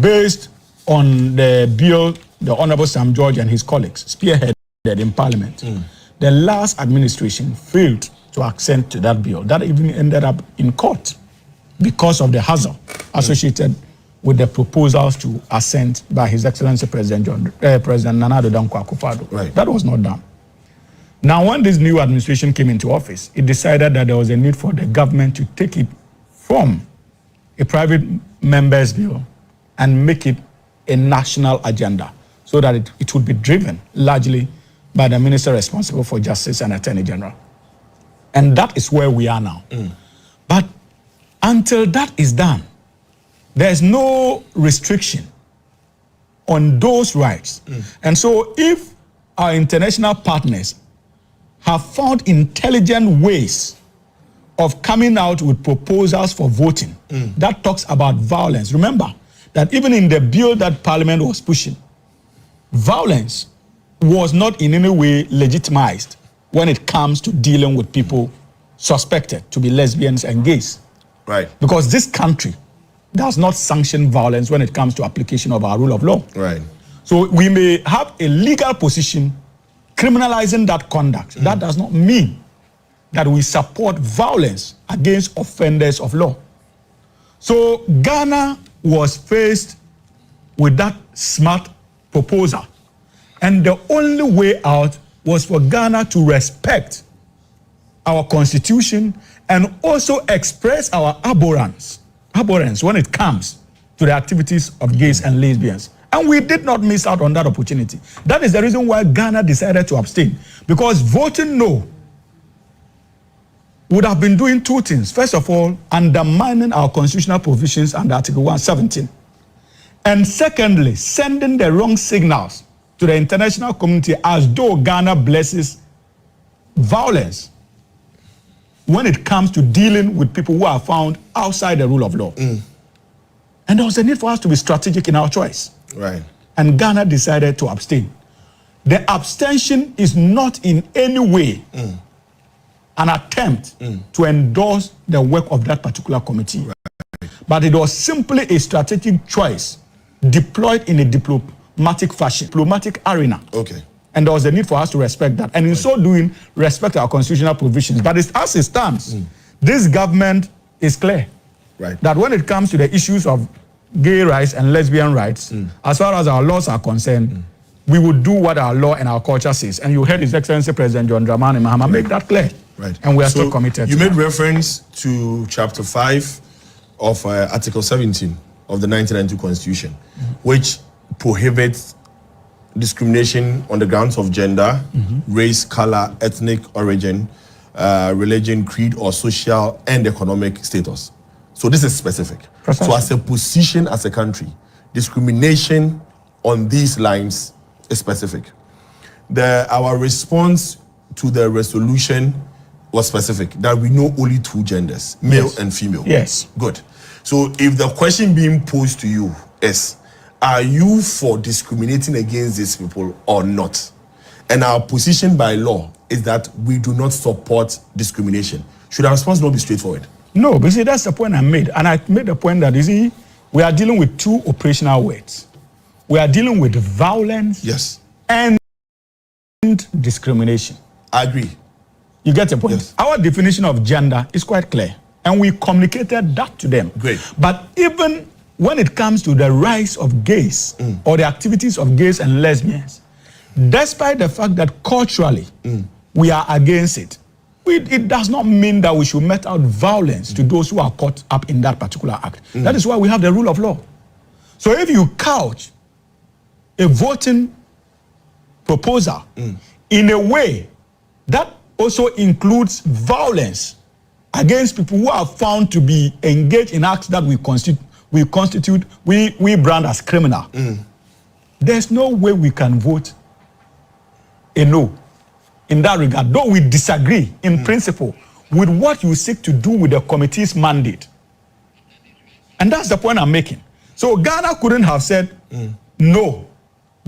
based on the bill the Honorable Sam George and his colleagues spearheaded in Parliament. The last administration failed to accede to that bill. That even ended up in court because of the hassle associated with the proposals to assent by His Excellency President Nana Addo Dankwa Akufo-Addo. That was not done. Now, when this new administration came into office, it decided that there was a need for the government to take it from a private member's bill and make it a national agenda so that it would be driven largely by the minister responsible for justice and attorney general. And that is where we are now. But until that is done, there is no restriction on those rights. And so if our international partners have found intelligent ways of coming out with proposals for voting that talks about violence, remember that even in the bill that Parliament was pushing, violence was not in any way legitimized when it comes to dealing with people suspected to be lesbians and gays. Because this country does not sanction violence when it comes to application of our rule of law. So we may have a legal position criminalizing that conduct. That does not mean that we support violence against offenders of law. So Ghana was faced with that smart proposal. And the only way out was for Ghana to respect our constitution and also express our abhorrence when it comes to the activities of gays and lesbians. And we did not miss out on that opportunity. That is the reason why Ghana decided to abstain. Because voting no would have been doing two things. First of all, undermining our constitutional provisions under Article 117. And secondly, sending the wrong signals to the international community as though Ghana blesses violence when it comes to dealing with people who are found outside the rule of law. And there was a need for us to be strategic in our choice. And Ghana decided to abstain. The abstention is not in any way an attempt to endorse the work of that particular committee. But it was simply a strategic choice deployed in a diplomatic fashion, diplomatic arena. And there was a need for us to respect that. And in so doing, respect our constitutional provisions. But as it stands, this government is clear that when it comes to the issues of gay rights and lesbian rights, as far as our laws are concerned, we would do what our law and our culture says. And you heard His Excellency President John Dramani Mahama make that clear. And we are still committed You to made that. reference to Chapter 5 of Article 17 of the 1992 Constitution, which prohibits discrimination on the grounds of gender, race, color, ethnic origin, religion, creed, or social and economic status. So this is specific. So as a position, as a country, discrimination on these lines is specific. Our response to the resolution was specific, that we know only two genders, male and female. Good. So if the question being posed to you is, are you for discriminating against these people or not? And our position by law is that we do not support discrimination. Should our response not be straightforward? No, but see, that's the point I made. And I made the point that, you see, we are dealing with two operational words. We are dealing with violence and discrimination. I agree. You get the point? Our definition of gender is quite clear. And we communicated that to them. But even when it comes to the rights of gays or the activities of gays and lesbians, despite the fact that culturally we are against it, it does not mean that we should mete out violence to those who are caught up in that particular act. That is why we have the rule of law. So if you couch a voting proposal in a way that also includes violence against people who are found to be engaged in acts that we brand as criminal. There's no way we can vote a no in that regard, though we disagree in principle with what you seek to do with the committee's mandate. And that's the point I'm making. So Ghana couldn't have said no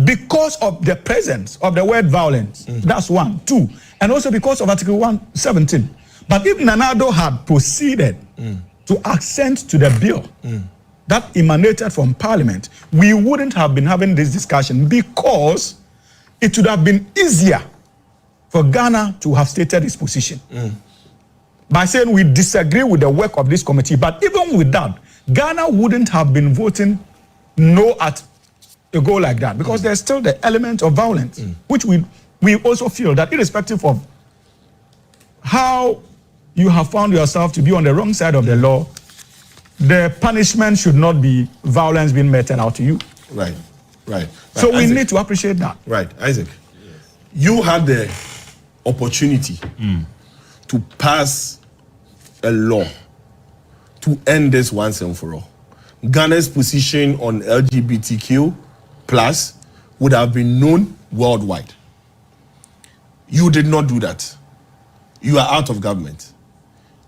because of the presence of the word violence. That's one. Two, and also because of Article 117. But if Nana Addo had proceeded to assent to the bill that emanated from Parliament, we wouldn't have been having this discussion, because it would have been easier for Ghana to have stated its position by saying we disagree with the work of this committee. But even with that, Ghana wouldn't have been voting no at a goal like that, because there's still the element of violence, which we also feel that irrespective of how you have found yourself to be on the wrong side of the law, the punishment should not be violence being meted out to you. Right. So we Isaac, need to appreciate that. Right, Isaac. You had the opportunity to pass a law to end this once and for all. Ghana's position on LGBTQ plus would have been known worldwide. You did not do that. You are out of government.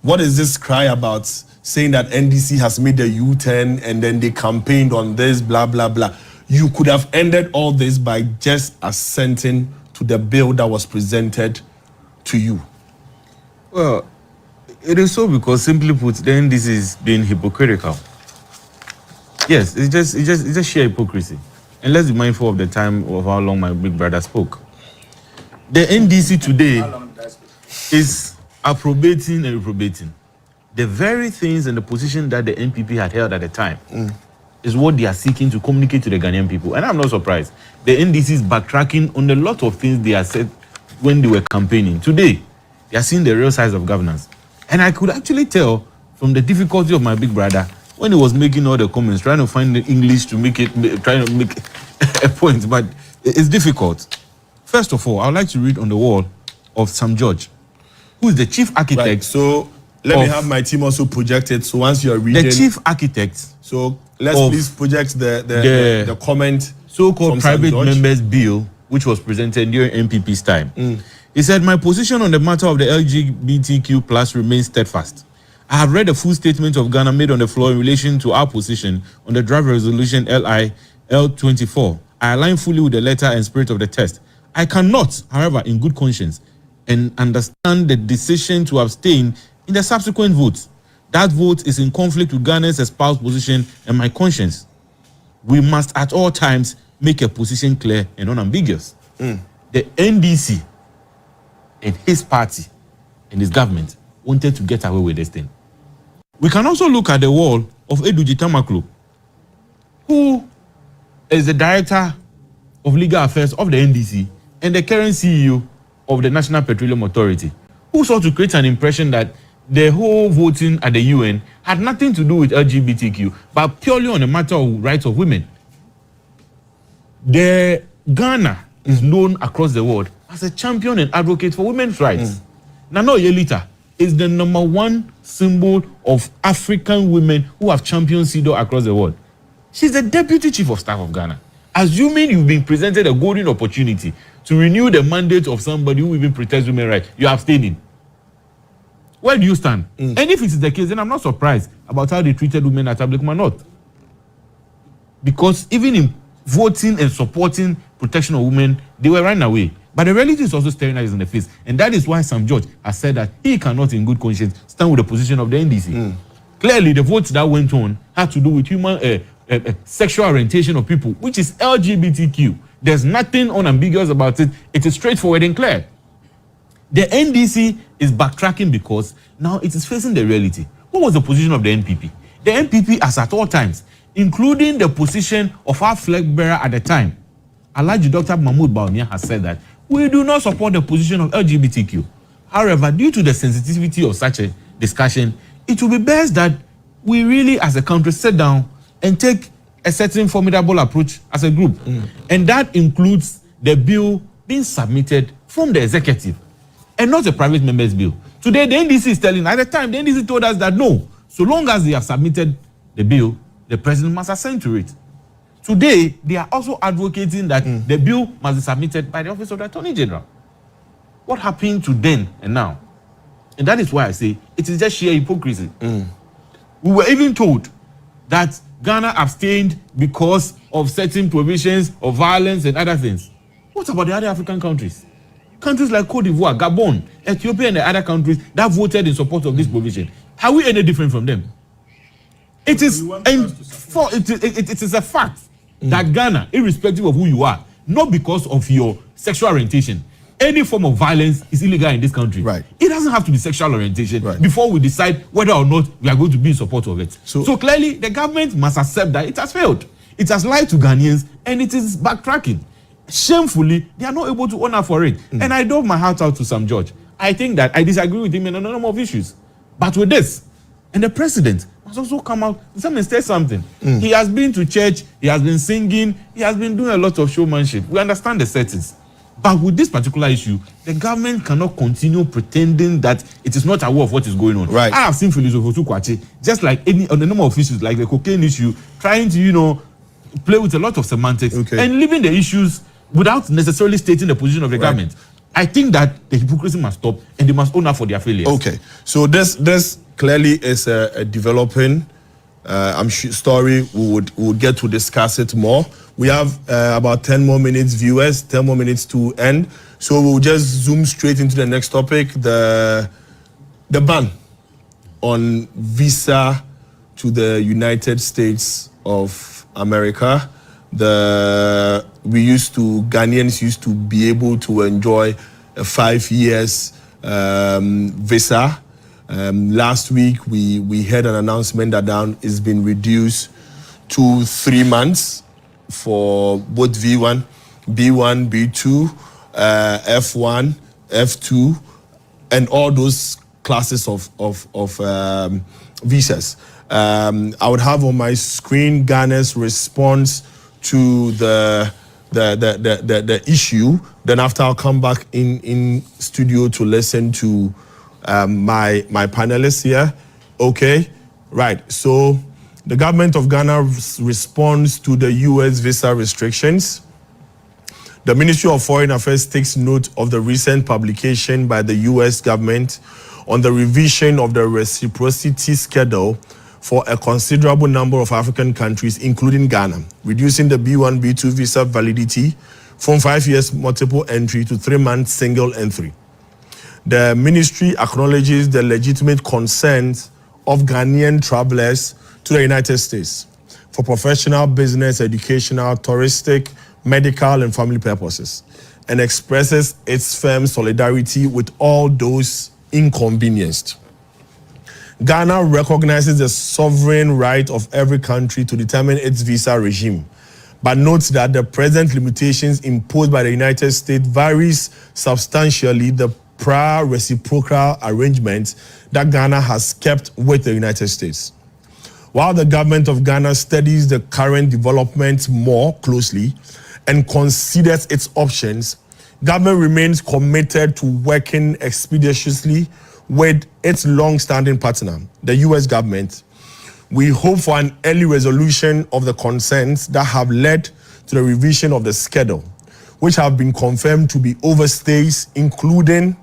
What is this cry about saying that NDC has made a U-turn and then they campaigned on this, blah, blah, blah? You could have ended all this by just assenting to the bill that was presented to you. Well, it is so because, simply put, then this is being hypocritical. Yes, it's just sheer hypocrisy. And let's be mindful of the time of how long my big brother spoke. The NDC today is approbating and reprobating the very things and the position that the NPP had held at the time. Is what they are seeking to communicate to the Ghanaian people. And I'm not surprised. The NDC is backtracking on a lot of things they had said when they were campaigning. Today, they are seeing the real size of governance. And I could actually tell from the difficulty of my big brother when he was making all the comments, trying to find the English to trying to make a point, but it's difficult. First of all, I would like to read on the wall of Sam George, who is the chief architect. Right. So let me have my team also project it. So once you are reading, the chief architect. So let's please project the comment. So-called private members bill, which was presented during MPP's time. He said, "My position on the matter of the LGBTQ plus remains steadfast. I have read the full statement of Ghana made on the floor in relation to our position on the draft resolution LI-L24. I align fully with the letter and spirit of the text. I cannot, however, in good conscience, and understand the decision to abstain in the subsequent votes. That vote is in conflict with Ghana's espoused position and my conscience. We must at all times make a position clear and unambiguous." The NDC and his party and his government wanted to get away with this thing. We can also look at the wall of Eduji Tamaklo, who is the director of legal affairs of the NDC and the current CEO of the National Petroleum Authority, who sought to create an impression that the whole voting at the UN had nothing to do with LGBTQ, but purely on the matter of rights of women. The Ghana is known across the world as a champion and advocate for women's rights. Nana Oyelita is the #1 symbol of African women who have championed CEDAW across the world. She's the deputy chief of staff of Ghana. Assuming you've been presented a golden opportunity to renew the mandate of somebody who even protests women's rights, you're abstaining. Where do you stand? And if it's the case, then I'm not surprised about how they treated women at Ablekuma North. Because even in voting and supporting protection of women, they were running away. But the reality is also staring us in the face. And that is why Sam George has said that he cannot, in good conscience, stand with the position of the NDC. Clearly, the votes that went on had to do with human sexual orientation of people, which is LGBTQ. There's nothing unambiguous about it. It is straightforward and clear. The NDC is backtracking because now it is facing the reality. What was the position of the NPP? The NPP, as at all times, including the position of our flag bearer at the time, Alhaji Dr. Mahmoud Bawumia, has said that we do not support the position of LGBTQ. However, due to the sensitivity of such a discussion, it will be best that we really, as a country, sit down and take a certain formidable approach as a group. And that includes the bill being submitted from the executive and not a private member's bill. Today, the NDC is telling, at the time, the NDC told us that no, so long as they have submitted the bill, the president must assent to it. Today, they are also advocating that the bill must be submitted by the Office of the Attorney General. What happened to then and now? And that is why I say it is just sheer hypocrisy. We were even told that Ghana abstained because of certain provisions of violence and other things. What about the other African countries? Countries like Cote d'Ivoire, Gabon, Ethiopia, and the other countries that voted in support of this provision. Are we any different from them? It is, it is a fact that Ghana, irrespective of who you are, not because of your sexual orientation, any form of violence is illegal in this country. Right. It doesn't have to be sexual orientation before we decide whether or not we are going to be in support of it. So clearly, the government must accept that it has failed. It has lied to Ghanaians and it is backtracking. Shamefully, they are not able to honor for it. And I dove my heart out to Sam George. I think that I disagree with him on a number of issues. But with this, and the president must also come out and say something. He has been to church, he has been singing, he has been doing a lot of showmanship. We understand the settings. But with this particular issue, the government cannot continue pretending that it is not aware of what is going on. Right. I have seen Phyllis Ofosu Kwakye, just like on the number of issues, like the cocaine issue, trying to, play with a lot of semantics and leaving the issues without necessarily stating the position of the government. I think that the hypocrisy must stop and they must own up for their failures. Okay. So this clearly is a developing story. We would get to discuss it more. We have about 10 more minutes, viewers, 10 more minutes to end. So we'll just zoom straight into the next topic, the ban on visa to the United States of America. Ghanaians used to be able to enjoy a 5 years visa. Last week, we heard an announcement that it's been reduced to 3 months for both V1, B1, B2, F1, F2, and all those classes of visas. I would have on my screen Ghana's response to the issue. Then after I'll come back in studio to listen to my panelists here. Okay, right. So the government of Ghana responds to the U.S. visa restrictions. The Ministry of Foreign Affairs takes note of the recent publication by the U.S. government on the revision of the reciprocity schedule for a considerable number of African countries, including Ghana, reducing the B1, B2 visa validity from 5 years multiple entry to 3 months single entry. The ministry acknowledges the legitimate concerns of Ghanaian travelers to the United States for professional, business, educational, touristic, medical, and family purposes, and expresses its firm solidarity with all those inconvenienced. Ghana recognizes the sovereign right of every country to determine its visa regime, but notes that the present limitations imposed by the United States varies substantially the prior reciprocal arrangements that Ghana has kept with the United States. While the government of Ghana studies the current developments more closely and considers its options, government remains committed to working expeditiously with its long-standing partner, the U.S. government. We hope for an early resolution of the concerns that have led to the revision of the schedule, which have been confirmed to be overstays, including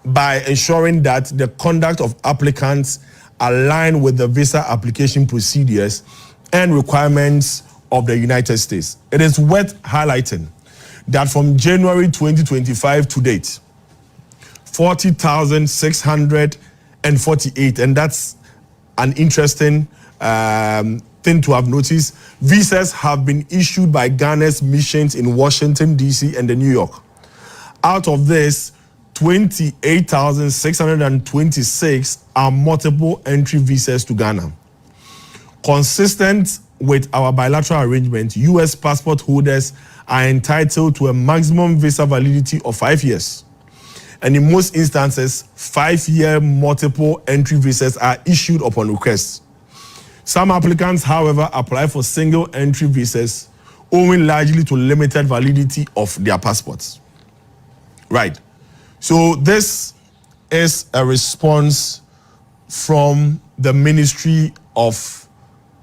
by ensuring that the conduct of applicants align with the visa application procedures and requirements of the United States. It is worth highlighting that from January 2025 to date, 40,648, and that's an interesting thing to have noticed. Visas have been issued by Ghana's missions in Washington, D.C. and New York. Out of this, 28,626 are multiple entry visas to Ghana. Consistent with our bilateral arrangement, U.S. passport holders are entitled to a maximum visa validity of 5 years. And in most instances, 5-year multiple entry visas are issued upon request. Some applicants, however, apply for single entry visas owing largely to limited validity of their passports. Right. So this is a response from the Ministry of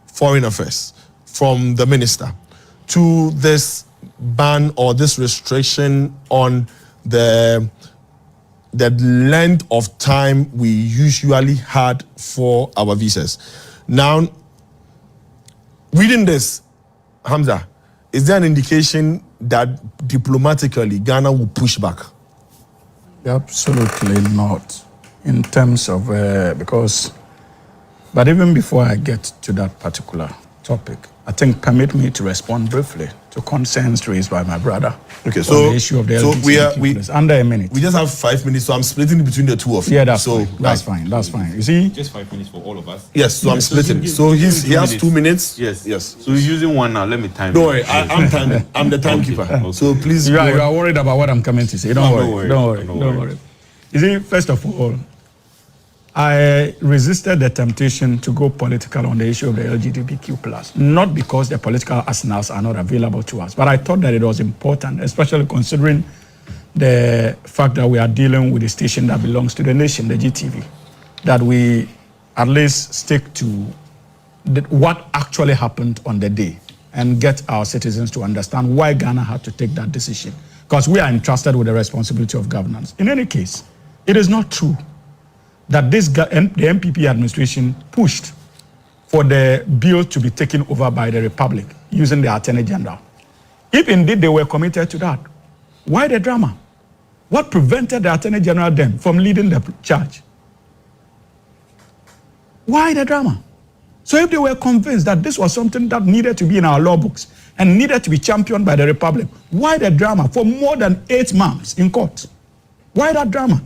Foreign Affairs, from the minister, to this ban or this restriction on the length of time we usually had for our visas. Now, reading this, Hamza, is there an indication that diplomatically Ghana will push back? Absolutely not. In terms of, but even before I get to that particular topic, I think permit me to respond briefly to concerns raised by my brother. Okay, so on the issue of the LGBTQ+. Under a minute. We just have 5 minutes, so I'm splitting between the two of you. Yeah, that's fine. That's fine. You see? Just 5 minutes for all of us. Yes, so I'm splitting. So he has 2 minutes. Yes. Yes. So he's using one now. Let me time. Don't worry, I'm timing. I'm the timekeeper. Okay. So please. You are worried about what I'm coming to say. Don't worry. You see, first of all, I resisted the temptation to go political on the issue of the LGBTQ+, not because the political arsenals are not available to us, but I thought that it was important, especially considering the fact that we are dealing with a station that belongs to the nation, the GTV, that we at least stick to what actually happened on the day and get our citizens to understand why Ghana had to take that decision, because we are entrusted with the responsibility of governance. In any case, it is not true that the MPP administration pushed for the bill to be taken over by the Republic using the Attorney General. If indeed they were committed to that, why the drama? What prevented the Attorney General then from leading the charge? Why the drama? So if they were convinced that this was something that needed to be in our law books and needed to be championed by the Republic, why the drama for more than 8 months in court? Why that drama?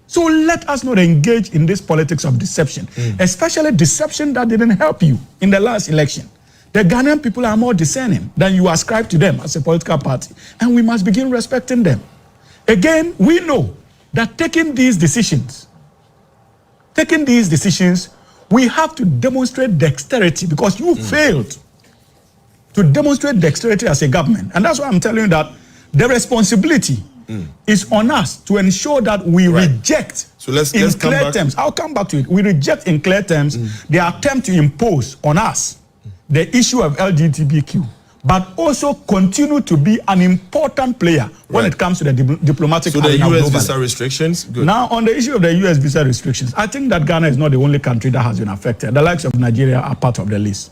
So let us not engage in this politics of deception, especially deception that didn't help you in the last election. The Ghanaian people are more discerning than you ascribe to them as a political party, and we must begin respecting them. Again, we know that taking these decisions, we have to demonstrate dexterity, because you failed to demonstrate dexterity as a government. And that's why I'm telling you that the responsibility is on us to ensure that we reject in clear terms. I'll come back to it. We reject in clear terms the attempt to impose on us the issue of LGBTQ, but also continue to be an important player when it comes to the diplomatic. So the US visa restrictions? Good. Now, on the issue of the US visa restrictions, I think that Ghana is not the only country that has been affected. The likes of Nigeria are part of the list.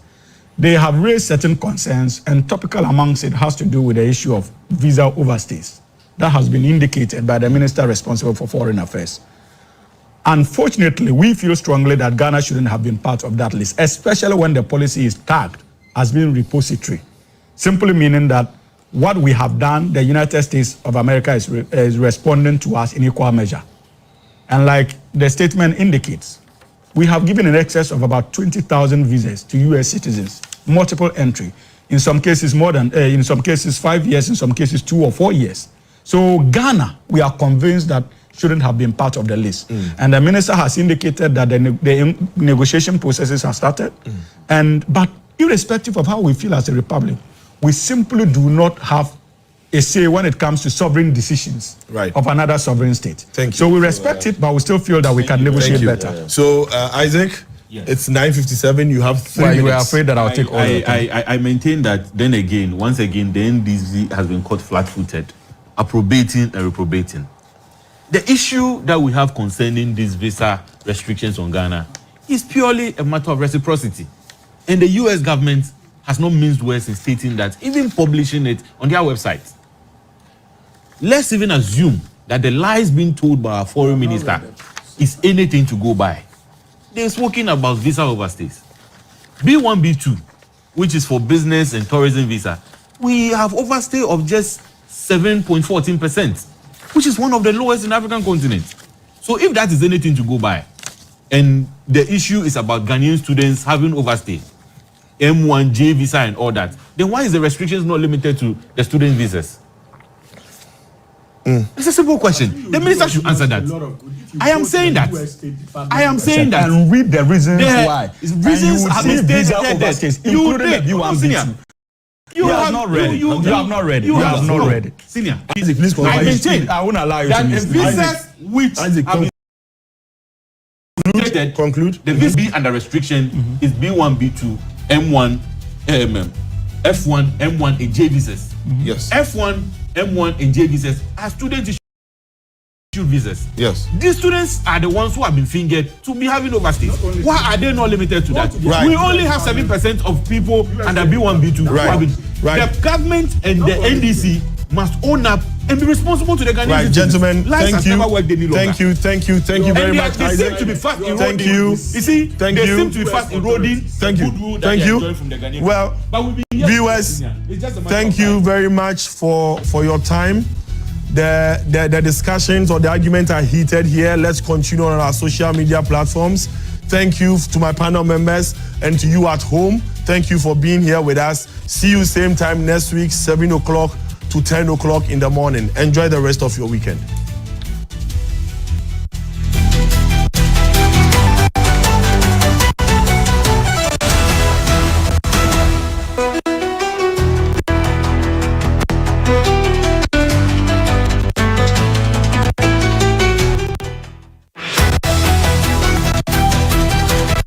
They have raised certain concerns, and topical amongst it has to do with the issue of visa overstays. That has been indicated by the minister responsible for foreign affairs. Unfortunately, we feel strongly that Ghana shouldn't have been part of that list, especially when the policy is tagged as being repository, simply meaning that what we have done, the United States of America is responding to us in equal measure. And like the statement indicates, we have given in excess of about 20,000 visas to US citizens, multiple entry, in some cases more than, in some cases 5 years, in some cases 2 or 4 years. So Ghana, we are convinced that shouldn't have been part of the list. And the minister has indicated that the negotiation processes have started. But irrespective of how we feel as a republic, we simply do not have a say when it comes to sovereign decisions of another sovereign state. So we respect it, but we still feel that we can negotiate better. So Isaac, it's 9:57. You have 3 minutes. You were afraid that I'll take all of it. I maintain that then again, once again, the NDC has been caught flat-footed, approbating and reprobating. The issue that we have concerning these visa restrictions on Ghana is purely a matter of reciprocity. And the US government has not minced words in stating that, even publishing it on their website. Let's even assume that the lies being told by our foreign minister is anything to go by. They're speaking about visa overstays. B1, B2, which is for business and tourism visa, we have overstay of just 7.14%, which is one of the lowest in the African continent. So if that is anything to go by, and the issue is about Ghanaian students having overstay, M1J visa and all that, then why is the restrictions not limited to the student visas? It's a simple question. The minister should answer that. I am saying that. And read the reasons why. Reasons have been stated. Including the B1, B2. You have not read it. You have not read it. You have not read it. Senior, Isaac, please I maintain. I won't allow you to miss. visas which Isaac, have been conclude. The visa be under restriction is B1, B2, M1, F1, M1, and J visas. Yes. F1, M1, and J visas are student issued visas. Yes. These students are the ones who have been fingered to be having overstays. Why are they not limited to that? Right. We only have 7% of people under B1, B2. Right. Right. The government and the NDC must own up and be responsible to the Ghanaian Right, citizens. gentlemen, Lives thank has you. never worked any longer. Thank you very much, They Isaac. seem to be fast eroding. Thank you. You see, Thank they you. seem to be fast eroding. Thank you. Goodwill that Thank they you. enjoy from the Ghanaian. Well, But we'll be here viewers, it's just a matter thank of you time. very much for your time. The discussions or the arguments are heated here. Let's continue on our social media platforms. Thank you to my panel members and to you at home. Thank you for being here with us. See you same time next week, 7 o'clock to 10 o'clock in the morning. Enjoy the rest of your weekend.